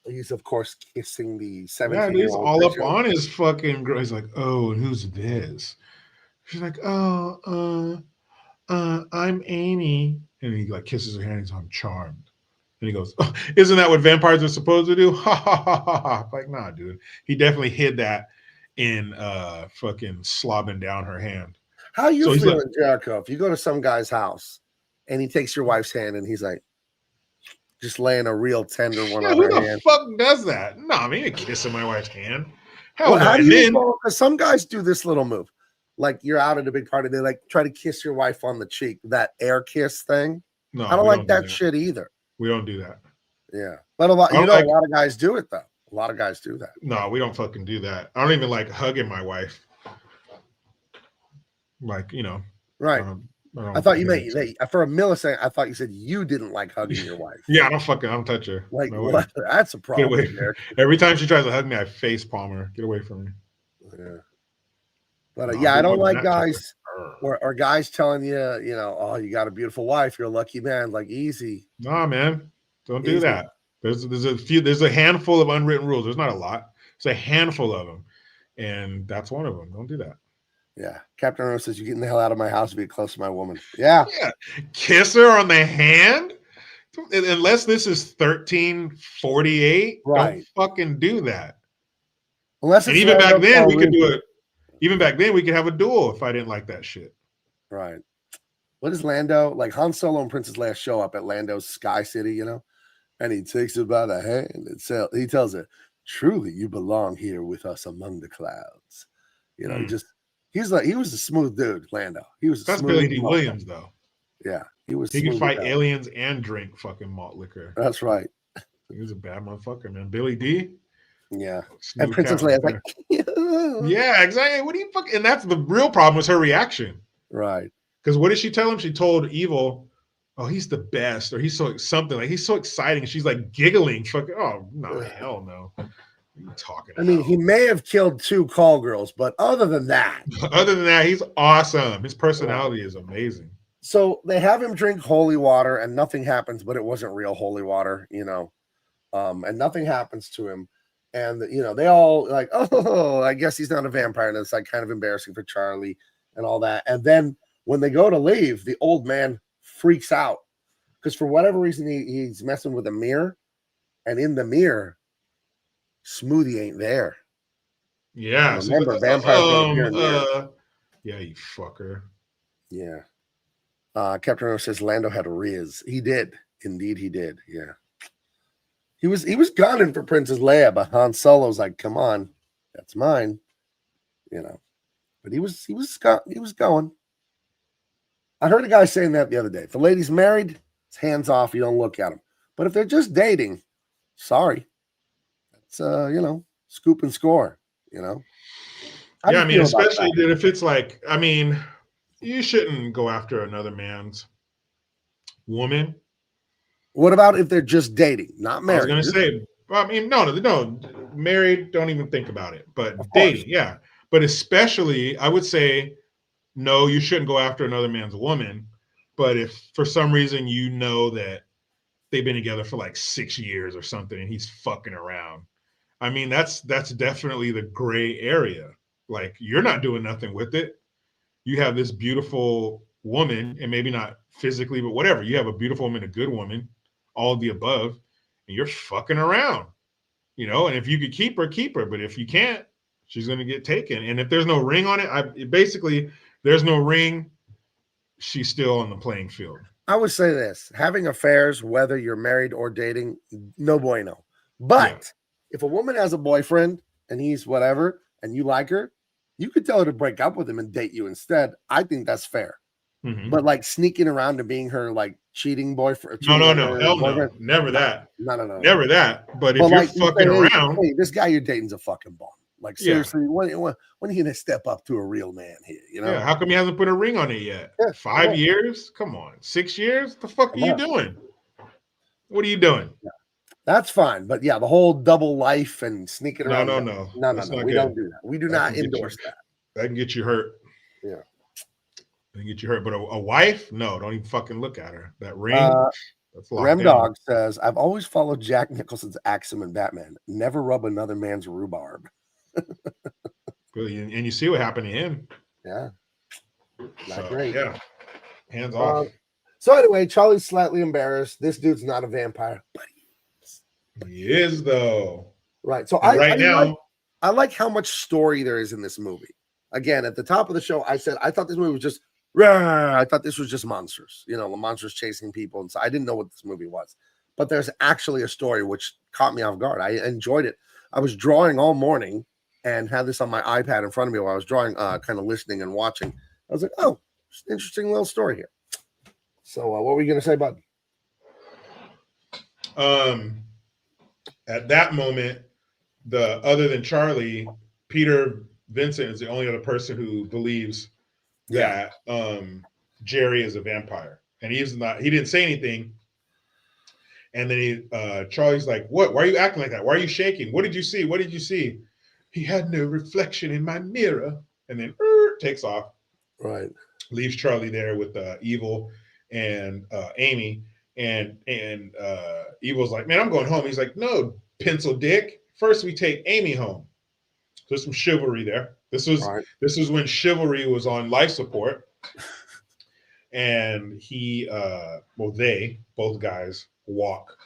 he's of course kissing the 17-year-old. Yeah, he's all up on his fucking girl. He's like, "Oh, and who's this?" She's like, "Oh, I'm Amy," and he like kisses her hand. He's, "I'm charmed," and he goes, oh, "Isn't that what vampires are supposed to do?" Ha ha ha ha ha. Like, nah, dude. He definitely hid that in fucking slobbing down her hand. How you feeling, like, Jericho? If you go to some guy's house and he takes your wife's hand and he's like, just laying a real tender one on her hand. Who the fuck does that? No, I mean, kissing my wife's hand. Hell no. How do you know? Because some guys do this little move. Like you're out at a big party, they like try to kiss your wife on the cheek. That air kiss thing. No, I don't like that shit either. We don't do that. Yeah. But a lot of guys do it though. A lot of guys do that. No, we don't fucking do that. I don't even like hugging my wife. Like, you know. Right. I thought you meant for a millisecond. I thought you said you didn't like hugging your wife. Yeah, I don't touch her. Like, no what? That's a problem. Every time she tries to hug me, I face palm her. Get away from me. Yeah. But yeah, I don't like guys or guys telling you, you know, oh, you got a beautiful wife. You're a lucky man. Like, easy. Nah, man, don't do that. There's a handful of unwritten rules. There's not a lot. It's a handful of them, and that's one of them. Don't do that. Yeah. Captain Rose says, you're getting the hell out of my house to be close to my woman. Yeah. Kiss her on the hand? Unless this is 1348, right. Don't fucking do that. Unless and even back then we could do it. Even back then we could have a duel if I didn't like that shit. Right. What is Lando? Like Han Solo and Princess Leia show up at Lando's Sky City, you know? And he takes her by the hand and he tells her, truly you belong here with us among the clouds. You know, he was a smooth dude, Lando. That's Billy D. Williams, though. Yeah, he could fight aliens and drink fucking malt liquor. That's right. He was a bad motherfucker, man. Billy D. Yeah, and Princess Leia's like, yeah, exactly. What do you fucking? And that's the real problem was her reaction, right? Because what did she tell him? She told Evil, "Oh, he's the best," or he's so something like he's so exciting. And she's like giggling, fucking. Oh no, hell no. What are you talking about? I mean, he may have killed 2 call girls, but other than that, he's awesome. His personality is amazing. So they have him drink holy water and nothing happens, but it wasn't real holy water, you know, and nothing happens to him. And, you know, they all like, oh, I guess he's not a vampire. And it's like kind of embarrassing for Charlie and all that. And then when they go to leave, the old man freaks out because for whatever reason, he's messing with a mirror, and in the mirror, Smoothie ain't there. Yeah. Remember, vampires don't appear in mirror. Yeah, you fucker. Yeah. Captain Rose says Lando had a Riz. He did. Indeed, he did. Yeah. He was gunning for Princess Leia, but Han Solo's like, come on, that's mine. You know. But he was going. I heard a guy saying that the other day. If the lady's married, it's hands off, you don't look at them. But if they're just dating, sorry. It's you know, scoop and score, you know. Yeah, I mean, especially that if it's like, I mean, you shouldn't go after another man's woman. What about if they're just dating, not married? I was gonna say, well, I mean, no, married, don't even think about it. But dating, yeah. But especially, I would say, no, you shouldn't go after another man's woman. But if for some reason you know that they've been together for like 6 years or something and he's fucking around, I mean, that's definitely the gray area. Like, you're not doing nothing with it. You have this beautiful woman, and maybe not physically, but whatever. You have a beautiful woman, a good woman, all of the above, and you're fucking around, you know? And if you could keep her, keep her. But if you can't, she's going to get taken. And if there's no ring on it, basically, there's no ring, she's still on the playing field. I would say this. Having affairs, whether you're married or dating, no bueno. But if a woman has a boyfriend and he's whatever, and you like her, you could tell her to break up with him and date you instead. I think that's fair. Mhm. but like sneaking around to being her like cheating boyfriend. No, Cheating no, on no, her hell no, boyfriend. never that, No. never that. But But if you're like you say, fucking hey, around, hey, this guy you're dating's a fucking bum. Like yeah, seriously, when are you gonna step up to a real man here? You know? yeah. How come he hasn't put a ring on it yet? Yeah, 5 years? Come on, 6 years? The fuck are come you on. doing? What are you doing? That's fine, but yeah, the whole double life and sneaking No, around. no, no. No. That's not We good. don't do that. We do That not can get you. endorse that. That can get you hurt. Yeah. That can get you hurt. But a wife, no, don't even fucking look at her. That ring, that's locked Rem down. Dog says, I've always followed Jack Nicholson's axiom in Batman. Never rub another man's rhubarb. And you see what happened to him. Yeah. Not So, great. yeah, hands off. So anyway, Charlie's slightly embarrassed. This dude's not a vampire, but He is though. right. So And now, I like how much story there is in this movie. Again, at the top of the show, I said I thought this movie was just rah, I thought this was just monsters, the monsters chasing people. And so I didn't know what this movie was. But there's actually a story which caught me off guard. I enjoyed it. I was drawing all morning and had this on my iPad in front of me while I was drawing, kind of listening and watching. I was like, oh, it's an interesting little story here. So what were you going to say, bud? at that moment, other than Charlie, Peter Vincent is the only other person who believes that Jerry is a vampire, and he's not. He didn't say anything. And then Charlie's like, "What? Why are you acting like that? Why are you shaking? What did you see? What did you see?" He had no reflection in my mirror, and then takes off. Right. Leaves Charlie there with Evil and Amy, and Evil's like, "Man, I'm going home." He's like, "No, pencil dick. First, we take Amy home." There's some chivalry there. This was when chivalry was on life support, and they both guys walk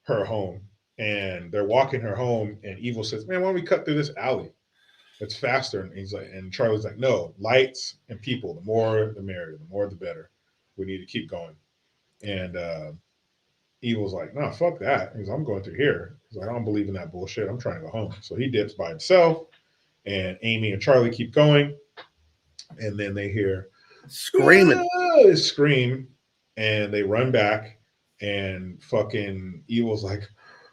her home, and they're walking her home, and Evil says, "Man, why don't we cut through this alley? It's faster." And he's like, and Charlie's like, "No, lights and people. The more the merrier. The more the better. We need to keep going." And Evil's like, "No, fuck that." He's like, "I'm going through here." He's like, "I don't believe in that bullshit. I'm trying to go home." So he dips by himself, and Amy and Charlie keep going, and then they hear Screaming. They scream, and they run back, and fucking Evil's like,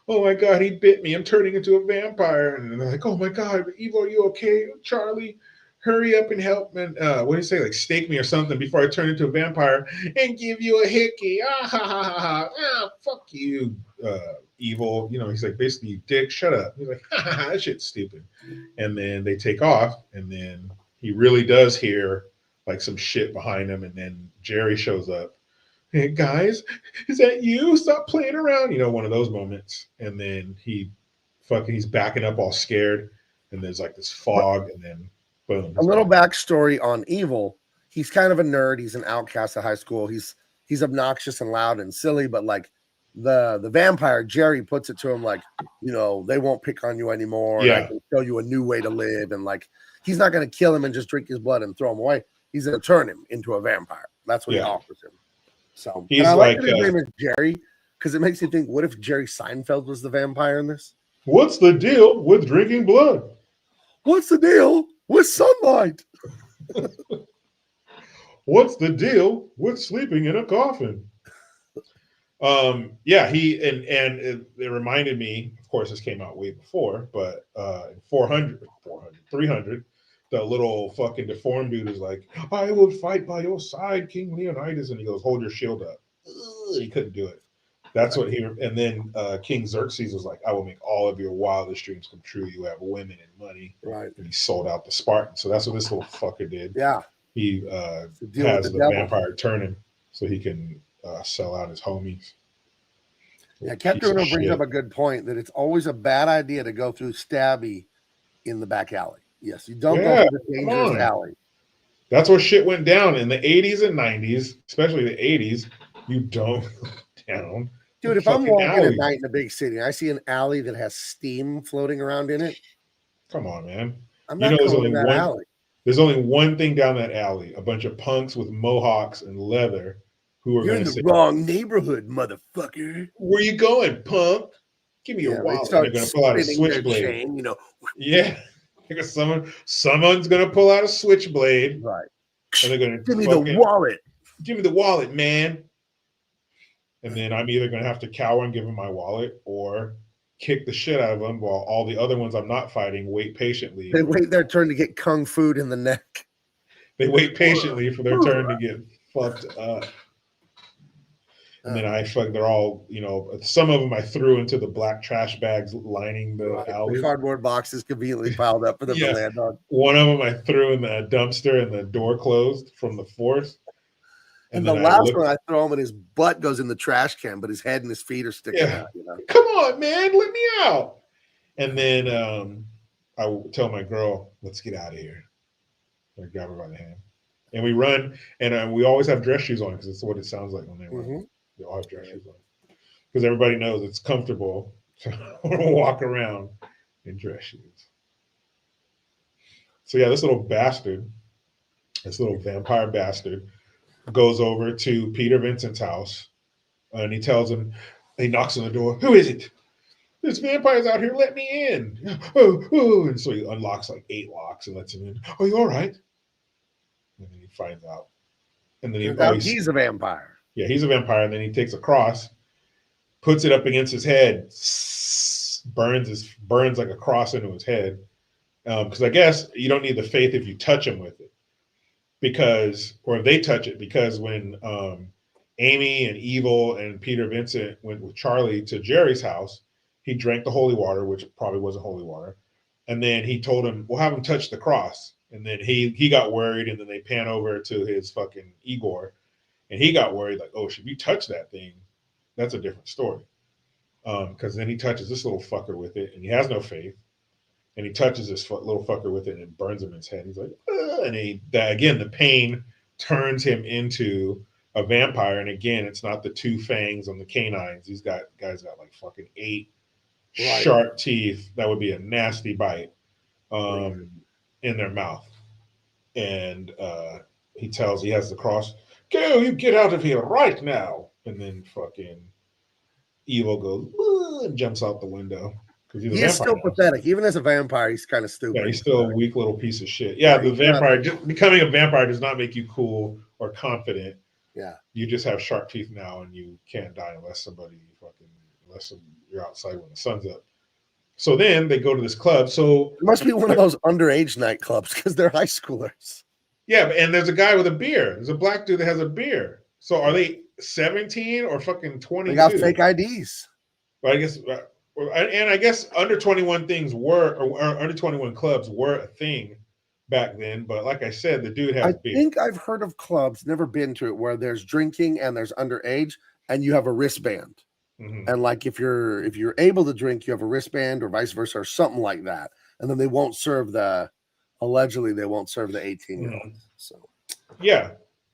"Oh my god, he bit me. I'm turning into a vampire." And they're like, "Oh my god, Evil, are you okay? Charlie, hurry up and help me." What do you say? Like, stake me or something before I turn into a vampire and give you a hickey. Ah, ha, ha, ha, ha. Ah, fuck you, Evil. He's like, basically, "You dick, shut up." He's like, "Ha, ha, ha, that shit's stupid." And then they take off, and then he really does hear like some shit behind him, and then Jerry shows up. "Hey guys, is that you? Stop playing around." One of those moments. And then he's backing up all scared, and there's like this fog, and then boom. A little backstory on Evil. He's kind of a nerd. He's an outcast at high school. He's obnoxious and loud and silly, but like the vampire, Jerry, puts it to him like, they won't pick on you anymore. Yeah. And I can show you a new way to live. And like, he's not going to kill him and just drink his blood and throw him away. He's going to turn him into a vampire. That's what he offers him. So he's like his name is Jerry, because it makes you think, what if Jerry Seinfeld was the vampire in this? What's the deal with drinking blood? What's the deal with sunlight? What's the deal with sleeping in a coffin? It reminded me, of course, this came out way before, but in 300, the little fucking deformed dude is like, "I will fight by your side, King Leonidas," and he goes, "Hold your shield up." He couldn't do it. That's what and then King Xerxes was like, "I will make all of your wildest dreams come true. You have women and money." Right. And he sold out the Spartans. So that's what this little fucker did. Yeah. He has the vampire turn him so he can sell out his homies. Yeah, Captain brings up a good point that it's always a bad idea to go through Stabby in the back alley. Yes, you don't go through the dangerous alley. That's where shit went down in the 80s and 90s, especially the 80s. You don't go down. Dude, if I'm walking at night in a big city and I see an alley that has steam floating around in it, come on, man. I'm not going in that alley. There's only one thing down that alley: a bunch of punks with mohawks and leather who are going to say, wrong neighborhood, motherfucker. Where you going, punk? Give me your wallet. They're going to pull out a switchblade. Yeah. Someone's going to pull out a switchblade. Right. and they're gonna Give me the wallet. Give me the wallet, man. And then I'm either gonna have to cower and give him my wallet, or kick the shit out of them, while all the other ones I'm not fighting wait patiently. They wait their turn to get kung fu'd in the neck. They wait patiently for their turn to get fucked up. And then they're all, some of them I threw into the black trash bags lining the alley. The cardboard boxes conveniently piled up for them to land on. One of them I threw in the dumpster and the door closed from the force. And the last one I throw him and his butt goes in the trash can, but his head and his feet are sticking out. Come on, man, let me out. And then I tell my girl, let's get out of here. I grab her by the hand. And we run, and we always have dress shoes on because it's what it sounds like when they run. Mm-hmm. They all have dress shoes on. Because everybody knows it's comfortable to walk around in dress shoes. So yeah, this little vampire bastard, goes over to Peter Vincent's house, and he tells him, he knocks on the door. Who is it? There's vampires out here. Let me in. Oh. And so he unlocks like 8 locks and lets him in. Are you all right? And then he finds out. And then he's a vampire. Yeah, he's a vampire. And then he takes a cross, puts it up against his head, burns like a cross into his head. Because I guess you don't need the faith if you touch him with it. Or if they touch it, because when Amy and Evil and Peter Vincent went with Charlie to Jerry's house, he drank the holy water, which probably wasn't holy water. And then he told him, we'll have him touch the cross. And then he got worried, and then they pan over to his fucking Igor, and he got worried, like, oh, should we touch that thing? That's a different story. Because then he touches this little fucker with it, and he has no faith. And he touches this little fucker with it, and it burns him in his head. He's like, and again, the pain turns him into a vampire. And again, it's not the 2 fangs on the canines. These guys got like fucking 8 sharp teeth. That would be a nasty bite in their mouth. And he has the cross. Go, you get out of here right now. And then fucking Evil goes and jumps out the window. He's still pathetic. Even as a vampire, he's kind of stupid. Yeah, he's still a weak little piece of shit. Yeah, the vampire, becoming a vampire does not make you cool or confident. Yeah. You just have sharp teeth now, and you can't die unless you're outside when the sun's up. So then they go to this club. So it must be one of those underage nightclubs because they're high schoolers. Yeah, and there's a guy with a beer. There's a black dude that has a beer. So are they 17 or fucking 22? They got fake IDs. But I guess under 21 things or under 21 clubs were a thing back then. But like I said, the dude has beer. I think I've heard of clubs, never been to it, where there's drinking and there's underage, and you have a wristband. Mm-hmm. And like if you're able to drink, you have a wristband, or vice versa, or something like that. And then they won't serve allegedly they won't serve the 18-year-old. Mm-hmm. So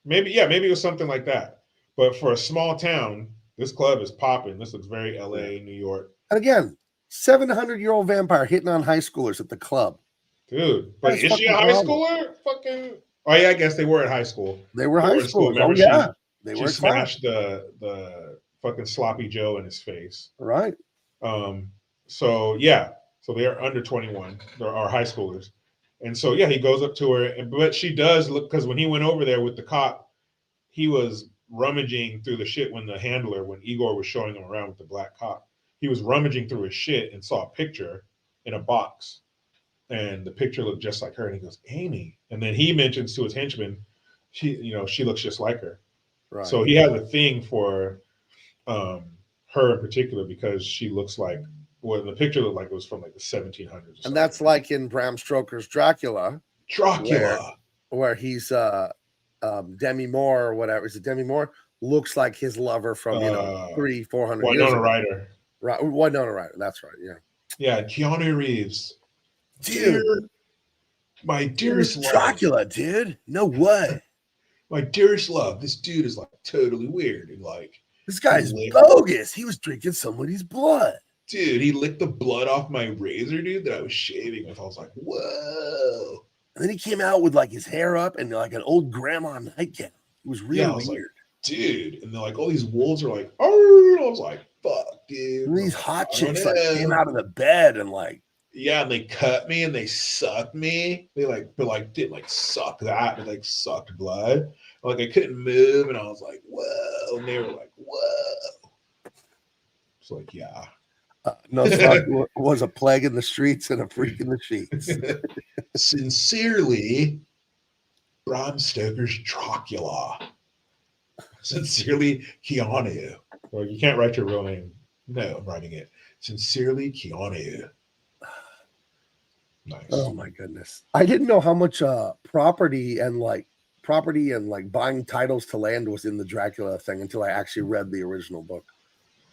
maybe it was something like that. But for a small town, this club is popping. This looks very LA, New York. And again, 700-year-old vampire hitting on high schoolers at the club. Dude, but is she a high schooler? Fucking. Oh yeah, I guess they were at high school. They were high school. Oh yeah, she smashed the fucking sloppy Joe in his face. Right. So they are under 21. They are high schoolers, and so he goes up to her, but she does look, because when he went over there with the cop, he was rummaging through the shit when Igor was showing him around with the black cop. He was rummaging through his shit and saw a picture in a box, and the picture looked just like her. And he goes, Amy. And then he mentions to his henchman, she looks just like her. Right. So he has a thing for her in particular because she looks like the picture looked like it was from like the 1700s. And that's like in Bram Stoker's Dracula, where he's Demi Moore or whatever. Is it Demi Moore? Looks like his lover from 300-400 years ago. Ryder. Right, Winona Ryder. That's right. Yeah. Yeah, Keanu Reeves. Dude, my dearest love. Dracula, dude. No way. My dearest love. This dude is like totally weird and like. This guy's bogus. He was drinking somebody's blood. Dude, he licked the blood off my razor, dude, that I was shaving with. I was like, whoa. And then he came out with like his hair up and like an old grandma nightgown. It was really weird. Like, dude. And they're like, all these wolves are like, oh, I was like, fuck, dude. And these hot chicks like came out of the bed and like Yeah, and they cut me and they sucked me. They didn't like suck that, but like sucked blood. Like I couldn't move, and I was like, whoa. And they were like, whoa. It's like, yeah. No thought was a plague in the streets and a freak in the sheets. Sincerely, Bram Stoker's Dracula. Sincerely, Keanu. Well, you can't write your real name. No, I'm writing it. Sincerely, Keanu. Nice. Oh my goodness. I didn't know how much property and like buying titles to land was in the Dracula thing until I actually read the original book.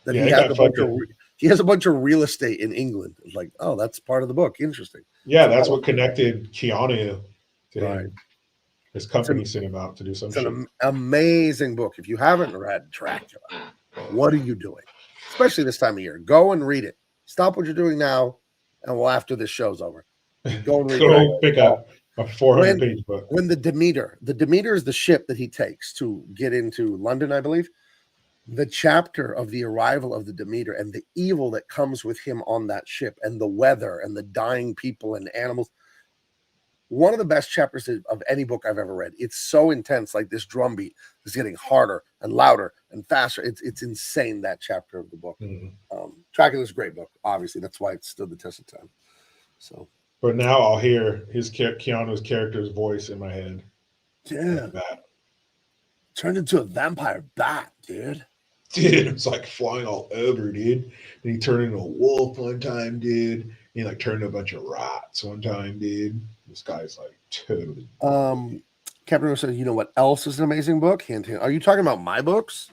That Yeah, he it has got a bunch of fucking- he has a bunch of real estate in England. It's like, oh, that's part of the book. Interesting. Yeah, that's what connected Keanu to Right. him. His company sent him out to do some It's shit. an amazing book. If you haven't read Dracula, what are you doing? Especially this time of year. Go and read it. Stop what you're doing now, and well, after this show's over, go and read Dracula. Go pick up a 400-page book. When the Demeter is the ship that he takes to get into London, I believe. The chapter of the arrival of the Demeter and the evil that comes with him on that ship, and the weather and the dying people and animals. One of the best chapters of any book I've ever read. It's so intense, like this drumbeat is getting harder and louder and faster. It's insane, that chapter of the book. Dracula's a great book, obviously. That's why it stood the test of time. So, but now I'll hear Keanu's character's voice in my head. Yeah. Like turned into a vampire bat, dude. Dude, it's like flying all over, dude. And he turned into a wolf one time, dude. He like turned into a bunch of rats one time, dude. This guy's like totally. Captain says, you know what else is an amazing book? Hint, hint. Are you talking about my books?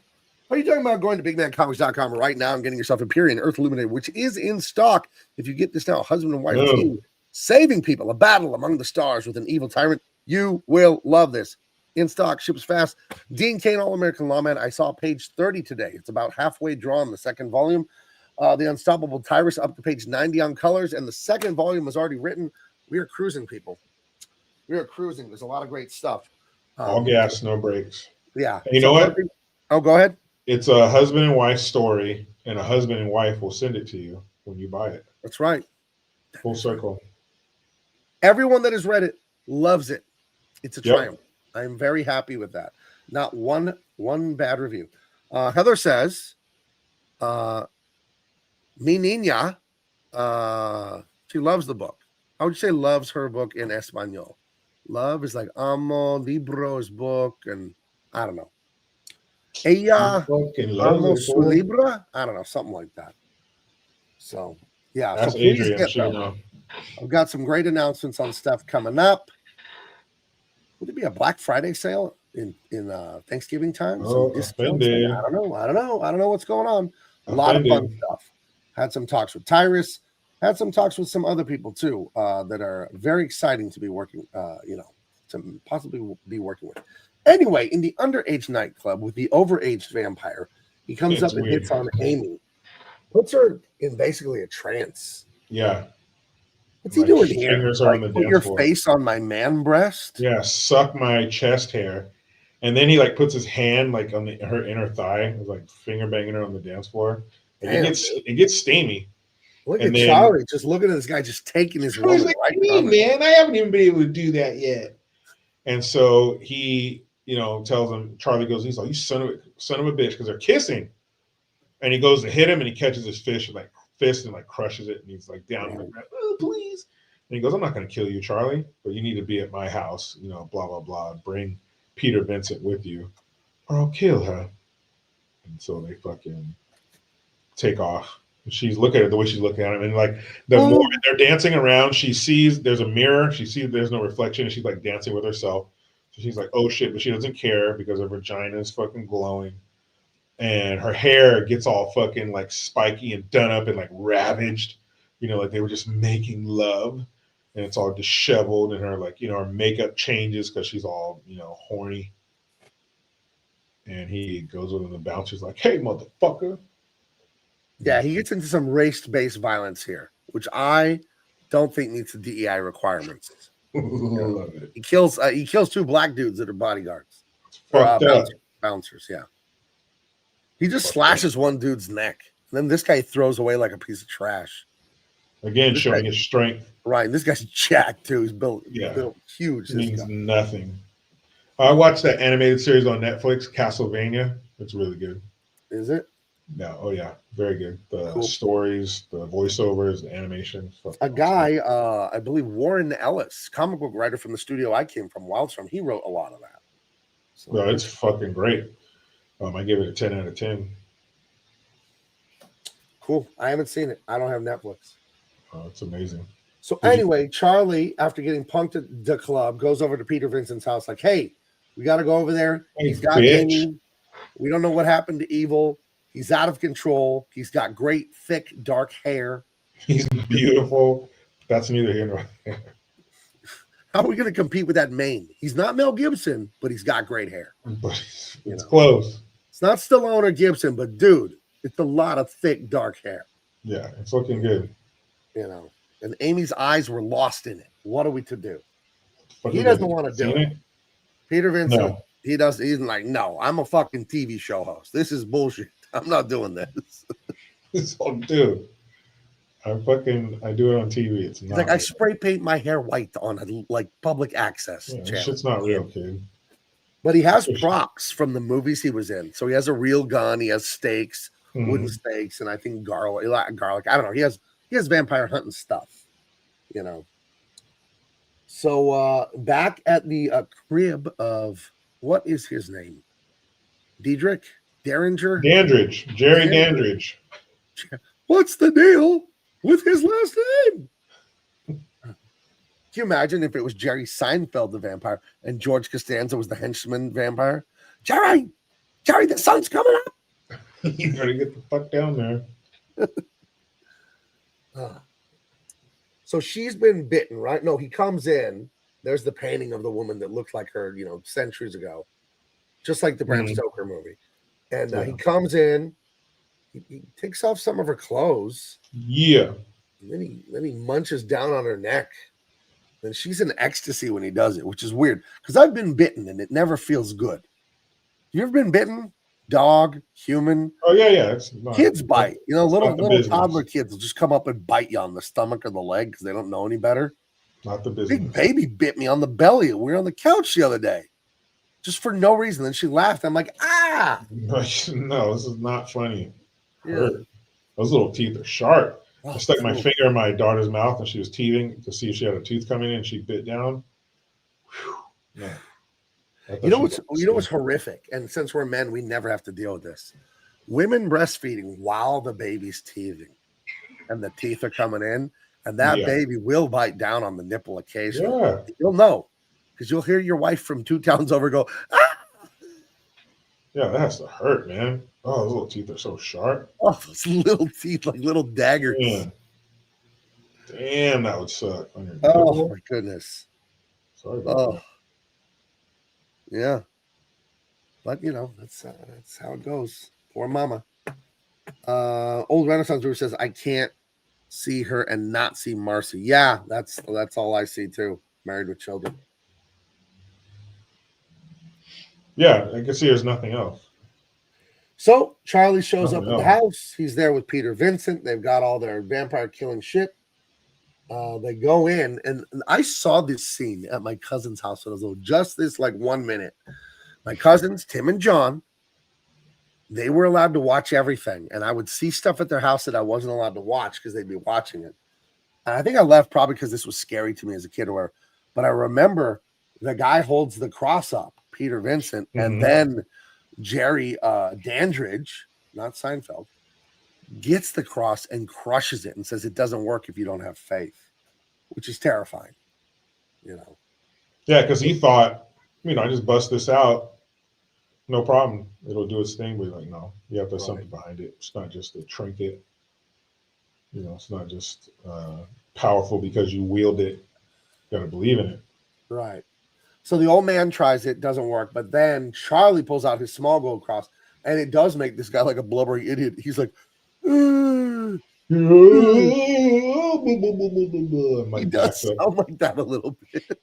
Are you talking about going to bigmancomics.com right now and getting yourself EMPYREAN Earth Illuminated, which is in stock? If you get this now, husband and wife team, saving people, a battle among the stars with an evil tyrant. You will love this. In stock, ships fast. Dean Cain, All-American Lawman. I saw page 30 today. It's about halfway drawn, the second volume. The Unstoppable Tyrus up to page 90 on colors, and the second volume is already written. We are cruising, people. We are cruising. There's a lot of great stuff. All gas, no brakes. Yeah. And you know what? Oh, go ahead. It's a husband and wife story, and a husband and wife will send it to you when you buy it. That's right. Full circle. Everyone that has read it loves it. It's a triumph. I'm very happy with that. Not one bad review. Heather says, mi niña, she loves the book. How would you say loves her book in Espanol? Love is like amo, libro's book, and I don't know. Ella amo su libra? I don't know, something like that. So, yeah. That's so please Adrian. get them. I've got some great announcements on stuff coming up. Would it be a Black Friday sale in Thanksgiving time? Oh, offended. I don't know what's going on. A lot of fun stuff. Had some talks with Tyrus. Had some talks with some other people too that are very exciting to be working. To possibly be working with. Anyway, in the underage nightclub with the overaged vampire, he comes up and hits on Amy, puts her in basically a trance. Yeah. What's he doing here? Like, put your face on my man breast? Yeah, suck my chest hair. And then he like puts his hand like on her inner thigh, like finger banging her on the dance floor. And it gets steamy. Look at Charlie just looking at this guy just taking his woman like, right man, I haven't even been able to do that yet. And so he, tells him, Charlie goes, he's like, you son of a bitch, because they're kissing. And he goes to hit him and he catches his fist and like crushes it, and he's like down on the ground, oh, please. And he goes, I'm not going to kill you, Charlie, but you need to be at my house, blah, blah, blah. Bring Peter Vincent with you or I'll kill her. And so they fucking take off. She's looking at the way she's looking at him, and like the more they're dancing around, she sees there's a mirror. She sees there's no reflection, and she's like dancing with herself. So she's like, oh shit, but she doesn't care because her vagina is fucking glowing. And her hair gets all fucking like spiky and done up and like ravaged, like they were just making love, and it's all disheveled, and her like, her makeup changes because she's all, horny. And he goes over to the bouncer's like, hey, motherfucker. Yeah, he gets into some race-based violence here, which I don't think meets the DEI requirements. Love it. He kills 2 black dudes that are bodyguards. Bouncers, yeah. He just slashes one dude's neck. And then this guy throws away like a piece of trash. Again, This showing guy, his strength. right. This guy's jacked too. He's built Yeah, huge. This means guy. nothing. I watched that animated series on Netflix, Castlevania. It's really good. Is it? No, oh yeah, very good. The Cool. stories, the voiceovers, the animation. A Fucking awesome. guy, I believe Warren Ellis, comic book writer from the studio I came from, Wildstorm, he wrote a lot of that. So No, it's fucking great. I give it a 10 out of 10. cool. I haven't seen it. I don't have Netflix. Oh, it's amazing. So Did you- anyway, Charlie, after getting punked at the club, goes over to Peter Vincent's house, like, hey, we got to go over there. Hey, He's got bitch. Amy. We don't know what happened to Evil. He's out of control. He's got great, thick, dark hair. He's beautiful. That's neither here nor there. How are we going to compete with that mane? He's not Mel Gibson, but he's got great hair. But it's close. It's not Stallone or Gibson, but dude, it's a lot of thick, dark hair. Yeah, it's looking good. You know, and Amy's eyes were lost in it. What are we to do? But He doesn't want to do seen it. Peter Vincent, No. he does. He's like, no, I'm a fucking TV show host. This is bullshit. I'm not doing this. It's all dude. I do it on TV. It's He's not like, I real. spray paint my hair white on a like public access Yeah, this channel. shit's not real, kid. But he has props from the movies he was in. So he has a real gun. He has stakes, wooden stakes, and I think garlic. I don't know. He has vampire hunting stuff. You know. So back at the crib of what is his name? Diedrich? Derringer? Dandridge. Jerry Dandridge. What's the deal with his last name? Can you imagine if it was Jerry Seinfeld, the vampire, and George Costanza was the henchman vampire? Jerry, the sun's coming up. You better get the fuck down there. So she's been bitten, right? No, he comes in. There's the painting of the woman that looked like her, centuries ago, just like the Bram Stoker movie. And he comes in. He takes off some of her clothes. Yeah. And then he munches down on her neck. And she's in ecstasy when he does it, which is weird because I've been bitten and it never feels good. You ever been bitten? Dog, human? Oh yeah. It's not, kids bite. Little business. toddler kids will just come up and bite you on the stomach or the leg because they don't know any better. Not the business. Big baby bit me on the belly. We were on the couch the other day, just for no reason. Then she laughed. I'm like, ah. No, this is not funny. Yeah. Hurt. Those little teeth are sharp. Oh, I stuck my finger in my daughter's mouth and she was teething to see if she had a tooth coming in. And she bit down. Whew. No. You know what's horrific? And since we're men, we never have to deal with this. Women breastfeeding while the baby's teething, and the teeth are coming in, and that baby will bite down on the nipple occasionally. Yeah. You'll know because you'll hear your wife from 2 towns over go, ah! Yeah, that has to hurt, man. Oh, those little teeth are so sharp. Oh, those little teeth like little daggers. Yeah. Damn, that would suck. Oh my goodness. Sorry about that. Yeah. But that's how it goes. Poor mama. Old Renaissance Brewer says, I can't see her and not see Marcy. Yeah, that's all I see too. Married with children. Yeah, I can see there's nothing else. So Charlie shows up at the house. He's there with Peter Vincent. They've got all their vampire killing shit. They go in, and I saw this scene at my cousin's house when I was little. Just this 1 minute. My cousins, Tim and John, they were allowed to watch everything, and I would see stuff at their house that I wasn't allowed to watch because they'd be watching it. And I think I left probably because this was scary to me as a kid, but I remember the guy holds the cross up, Peter Vincent, and then Jerry Dandridge, not Seinfeld, gets the cross and crushes it and says it doesn't work if you don't have faith, which is terrifying. Yeah, because he thought, I just bust this out. No problem. It'll do its thing. But no, you have to have something behind it. It's not just a trinket. It's not just powerful because you wield it. You got to believe in it. Right. So the old man tries it, doesn't work. But then Charlie pulls out his small gold cross, and it does make this guy like a blubbery idiot. He's like, he does sound like that a little bit.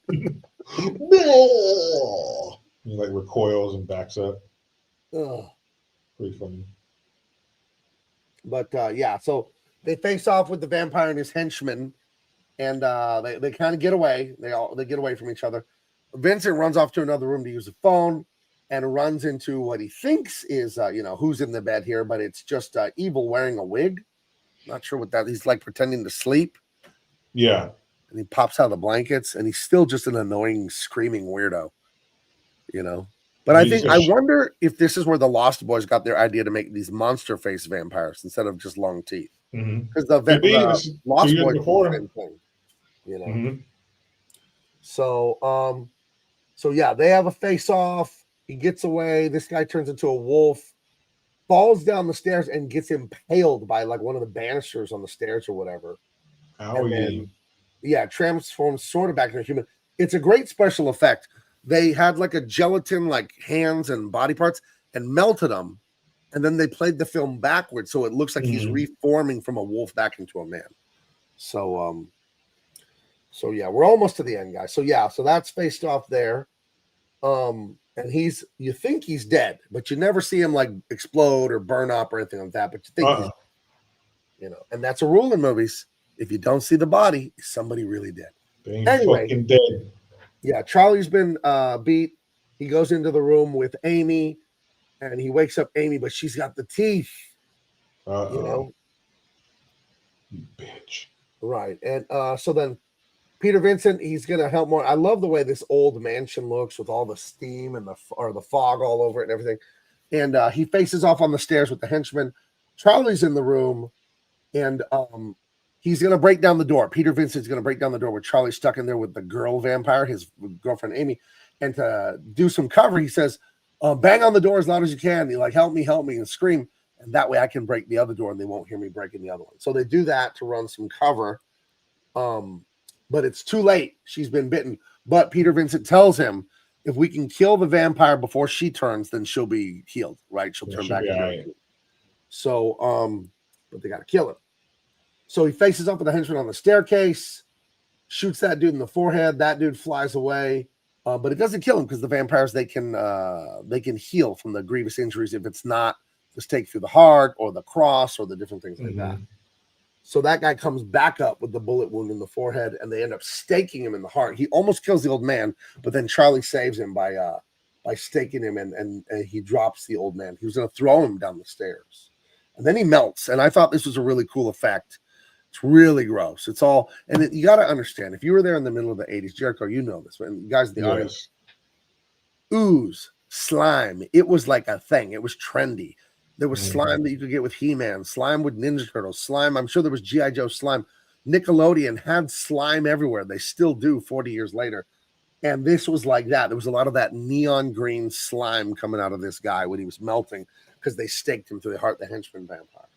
He recoils and backs up. Ugh. Pretty funny. But so They face off with the vampire and his henchmen, and they kind of get away. They get away from each other. Vincent runs off to another room to use a phone and runs into what he thinks is who's in the bed here, but it's just Evil wearing a wig. Not sure what that. He's like pretending to sleep. Yeah. And he pops out of the blankets, and he's still just an annoying, screaming weirdo. But I wonder if this is where the Lost Boys got their idea to make these monster face vampires instead of just long teeth. Because the Lost Boys before. The same thing, So, yeah, they have a face off. He gets away. This guy turns into a wolf, falls down the stairs, and gets impaled by like one of the banisters on the stairs or whatever. And then, transforms sort of back into a human. It's a great special effect. They had like a gelatin, like hands and body parts, and melted them, and then they played the film backwards, so it looks like he's reforming from a wolf back into a man. So yeah, we're almost to the end, guys. So that's faced off there. And you think he's dead, but you never see him like explode or burn up or anything like that. But you think he's, and that's a rule in movies. If you don't see the body, is somebody really dead? Anyway, fucking dead. Yeah, Charlie's been beat. He goes into the room with Amy, and he wakes up Amy, but she's got the teeth. You bitch. Right. And so then Peter Vincent, he's gonna help more. I love the way this old mansion looks with all the steam and the fog all over it and everything. And he faces off on the stairs with the henchman. Charlie's in the room, and he's going to break down the door. Peter Vincent's going to break down the door with Charlie stuck in there with the girl vampire, his girlfriend Amy. And to do some cover, he says, bang on the door as loud as you can. He like, help me, and scream. And that way I can break the other door and they won't hear me breaking the other one. So they do that to run some cover. But it's too late. She's been bitten. But Peter Vincent tells him, if we can kill the vampire before she turns, then she'll be healed, right? She'll turn back. So, but they got to kill him. So he faces up with the henchman on the staircase, shoots that dude in the forehead. That dude flies away, but it doesn't kill him because the vampires they can heal from the grievous injuries if it's not the stake through the heart or the cross or the different things like that. So that guy comes back up with the bullet wound in the forehead, and they end up staking him in the heart. He almost kills the old man, but then Charlie saves him by staking him, and he drops the old man. He was going to throw him down the stairs, and then he melts. And I thought this was a really cool effect. It's really gross. It's all, and you got to understand, if you were there in the middle of the 80s, Jericho, you know this, and you guys in the audience, ooze, slime, it was like a thing. It was trendy. There was slime that you could get with He-Man, slime with Ninja Turtles, slime. I'm sure there was G.I. Joe slime. Nickelodeon had slime everywhere. They still do 40 years later. And this was like that. There was a lot of that neon green slime coming out of this guy when he was melting because they staked him through the heart, the henchman vampire.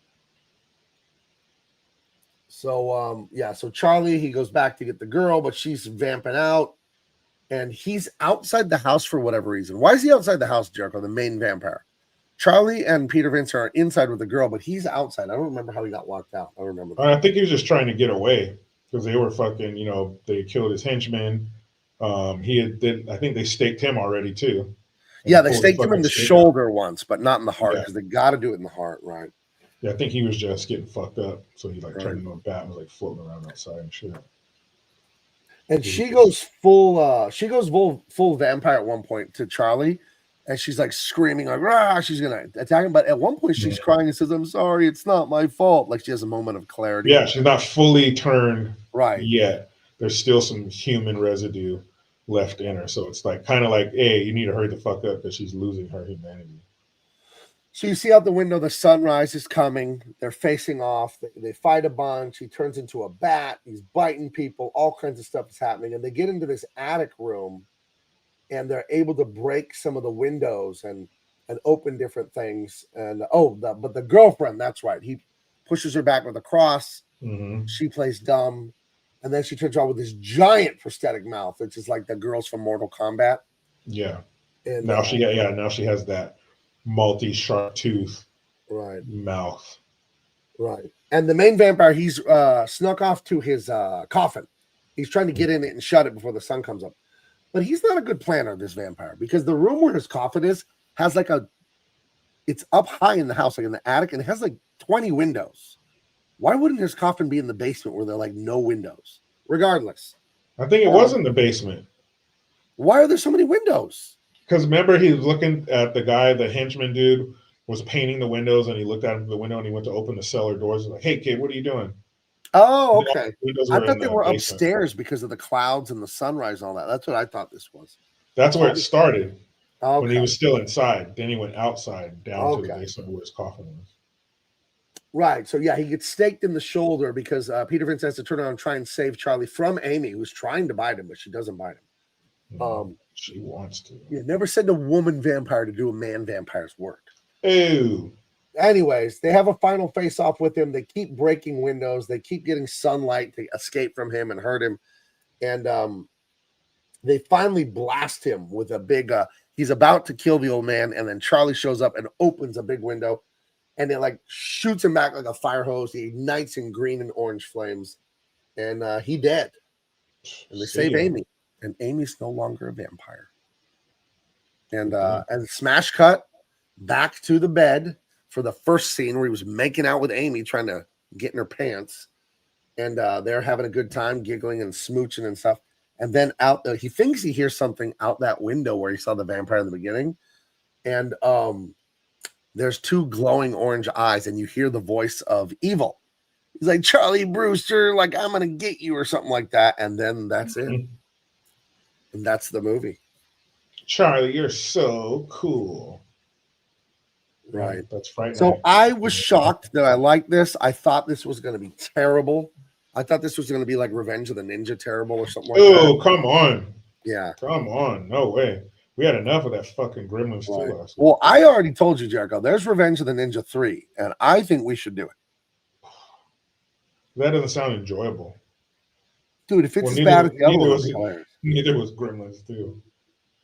So, so Charlie, he goes back to get the girl, but she's vamping out. And he's outside the house for whatever reason. Why is he outside the house, Jericho, the main vampire? Charlie and Peter Vincent are inside with the girl, but he's outside. I don't remember how he got locked out. I don't remember that. I think he was just trying to get away because they were fucking, they killed his henchman. I think they staked him already too. Yeah, they staked him in the shoulder once, but not in the heart because they got to do it in the heart, right? Yeah, I think he was just getting fucked up. So he turned into a bat and was floating around outside and shit. And she goes full vampire at one point to Charlie. And she's like screaming, like, rah, she's going to attack him. But at one point, she's crying and says, I'm sorry, it's not my fault. Like she has a moment of clarity. Yeah, she's not fully turned right yet. There's still some human residue left in her. So it's kind of like, hey, you need to hurry the fuck up because she's losing her humanity. So you see out the window, the sunrise is coming. They're facing off. They fight a bunch. He turns into a bat. He's biting people. All kinds of stuff is happening. And they get into this attic room. And they're able to break some of the windows and open different things. And but the girlfriend, that's right. He pushes her back with a cross. She plays dumb, and then she turns around with this giant prosthetic mouth, which is like the girls from Mortal Kombat. Yeah. And now she has that multi-sharp tooth mouth. Right. And the main vampire, he's snuck off to his coffin. He's trying to get in it and shut it before the sun comes up. But he's not a good planner, this vampire, because the room where his coffin is has it's up high in the house, like in the attic, and it has 20 windows. Why wouldn't his coffin be in the basement where there are like no windows? Regardless, I think it was in the basement. why are there so many windows? Because remember, he was looking at the guy, the henchman dude, was painting the windows, and he looked out of the window and he went to open the cellar doors. He was like, "Hey, kid, what are you doing?" Oh, And all okay. the windows I were in thought they the were basement. upstairs because of the clouds and the sunrise and all that. That's what I thought this was. That's where it started when he Okay. was still inside. Then he went outside down to the Okay. basement where his coffin was. Right. So yeah, he gets staked in the shoulder because Peter Vince has to turn around and try and save Charlie from Amy, who's trying to bite him, but she doesn't bite him. She wants to. You never said a woman vampire to do a man vampire's work. Ew. Anyways, they have a final face off with him. They keep breaking windows. They keep getting sunlight to escape from him and hurt him. And they finally blast him with a big, he's about to kill the old man. And then Charlie shows up and opens a big window and it like shoots him back like a fire hose. He ignites in green and orange flames and he dead. And they save Amy. And Amy's no longer a vampire. And smash cut back to the bed for the first scene where he was making out with Amy, trying to get in her pants. And they're having a good time, giggling and smooching and stuff. And then out, he thinks he hears something out that window where he saw the vampire in the beginning. And there's two glowing orange eyes, and you hear the voice of evil. He's like, Charlie Brewster, like, I'm going to get you or something like that. And then that's it. And that's the movie. Charlie, you're so cool. Right. That's Fright. So I was shocked that I liked this. I thought this was going to be terrible. I thought this was going to be like Revenge of the Ninja terrible or something like that. Oh, come on. Yeah. Come on. No way. We had enough of that fucking Gremlins 2 last week. Well, I already told you, Jericho, there's Revenge of the Ninja 3, and I think we should do it. That doesn't sound enjoyable. Dude, if it's as bad as the other one, neither was Gremlins 2.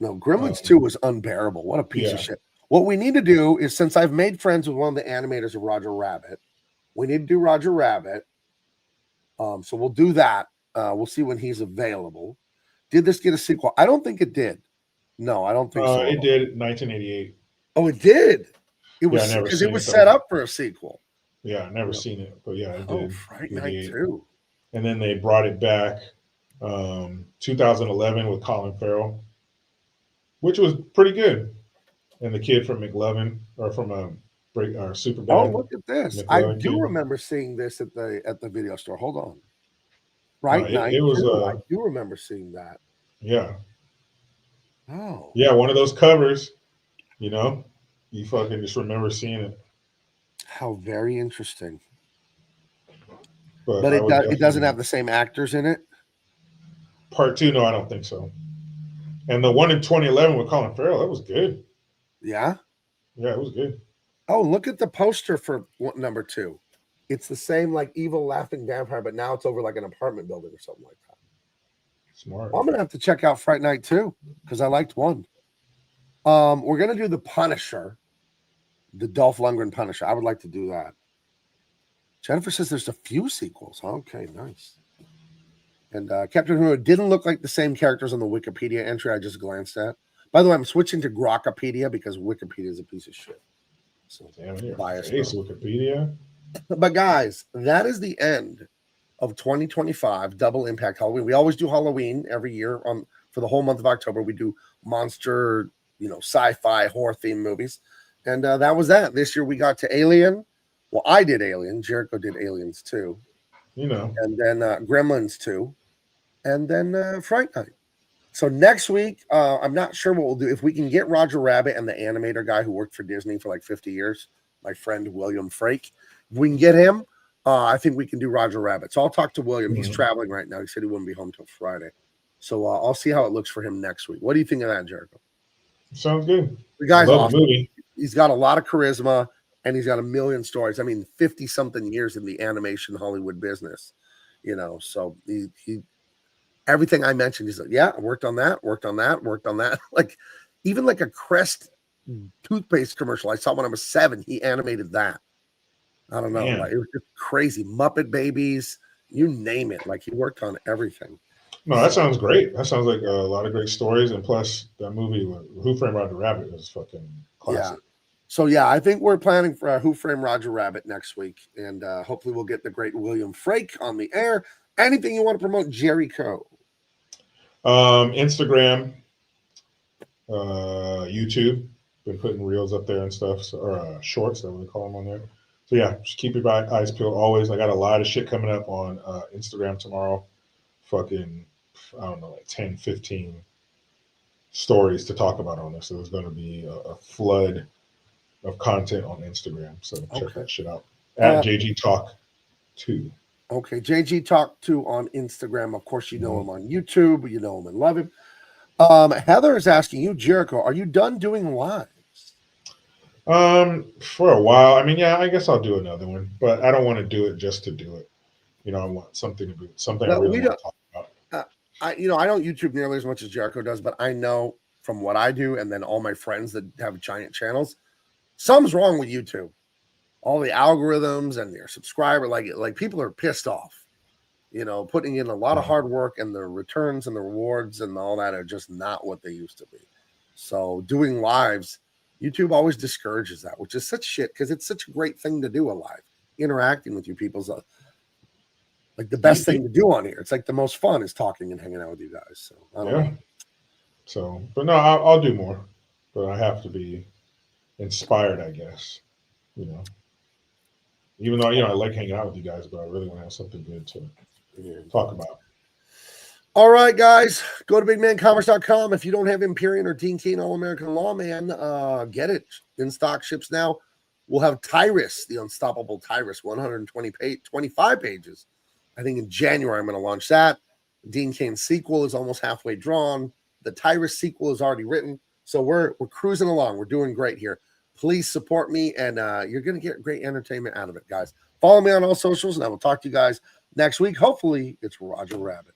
No, Gremlins 2 was unbearable. What a piece of shit. What we need to do is, since I've made friends with one of the animators of Roger Rabbit, we need to do Roger Rabbit. So we'll do that. We'll see when he's available. Did this get a sequel? I don't think it did. No, I don't think so. It did in 1988. Oh, it did? It was because it was set up for a sequel. Yeah, I've never seen it, but yeah, it did. Fright Night 2. And then they brought it back 2011 with Colin Farrell, which was pretty good. And the kid from McLovin, or from Superbad. Oh, look at this! I do remember seeing this at the video store. Hold on, Fright Night. It was. I do remember seeing that. Yeah. Oh. Yeah, one of those covers. You know, you fucking just remember seeing it. How very interesting. But it doesn't have the same actors in it. Part 2, no, I don't think so. And the one in 2011 with Colin Farrell, that was good. Yeah? Yeah, it was good. Oh, look at the poster for number 2. It's the same like evil laughing vampire, but now it's over like an apartment building or something like that. Smart. Well, I'm going to have to check out Fright Night 2 because I liked 1. We're going to do The Punisher, the Dolph Lundgren Punisher. I would like to do that. Jennifer says there's a few sequels. Okay, nice. And Captain Who didn't look like the same characters on the Wikipedia entry I just glanced at. By the way, I'm switching to Grokpedia because Wikipedia is a piece of shit. So Wikipedia. But guys, that is the end of 2025 Double Impact Halloween. We always do Halloween every year for the whole month of October. We do monster, sci-fi, horror themed movies. And that was that. This year we got to Alien. Well, I did Alien. Jericho did Aliens too. And then Gremlins 2. And then Fright Night. So next week, I'm not sure what we'll do. If we can get Roger Rabbit and the animator guy who worked for Disney for like 50 years, my friend William Frake, if we can get him, I think we can do Roger Rabbit. So I'll talk to William. He's traveling right now. He said he wouldn't be home till Friday. So I'll see how it looks for him next week. What do you think of that, Jericho? Sounds good. The guy's awesome. He's got a lot of charisma and he's got a million stories. I mean, 50-something years in the animation Hollywood business, so he everything I mentioned, he's like, yeah, I worked on that. Like, even like a Crest toothpaste commercial I saw when I was 7, he animated that. I don't know. Like, it was just crazy. Muppet Babies, you name it. Like, he worked on everything. No, that sounds great. That sounds like a lot of great stories. And plus, that movie, Who Framed Roger Rabbit, was fucking classic. Yeah. So yeah, I think we're planning for Who Framed Roger Rabbit next week, and hopefully we'll get the great William Frake on the air. Anything you want to promote, Jerry Coe? Instagram, YouTube. Been putting reels up there and stuff, so, or shorts, that we call them on there. So yeah, just keep your eyes peeled always. I got a lot of shit coming up on Instagram tomorrow. Fucking, I don't know, like 10, 15 stories to talk about on this. So there's going to be a flood of content on Instagram. So check that shit out. At JG Talk 2. Okay, JG Talk 2 on Instagram. Of course, you know him on YouTube. You know him and love him. Heather is asking you, Jericho, are you done doing lives? For a while. I mean, yeah, I guess I'll do another one, but I don't want to do it just to do it. You know, I want something to be something I really want to talk about. I don't YouTube nearly as much as Jericho does, but I know from what I do, and then all my friends that have giant channels, something's wrong with YouTube. All the algorithms and their subscriber, like people are pissed off. You know, putting in a lot of hard work, and the returns and the rewards and all that are just not what they used to be. So doing lives, YouTube always discourages that, which is such shit, because it's such a great thing to do, a live. Interacting with you people's like the best thing to do on here. It's like the most fun is talking and hanging out with you guys. So I don't know. So, but no, I'll do more, but I have to be inspired, I guess. You know, even though I like hanging out with you guys, but I really want to have something good to talk about. All right, guys, go to bigmancommerce.com. If you don't have Empyrean or Dean Cain All-American Lawman, get it. In stock, ships now. We'll have Tyrus, the Unstoppable Tyrus, 25 pages. I think in January I'm going to launch that. Dean Cain sequel is almost halfway drawn. The Tyrus sequel is already written. So we're cruising along. We're doing great here. Please support me, and you're going to get great entertainment out of it, guys. Follow me on all socials, and I will talk to you guys next week. Hopefully, it's Roger Rabbit.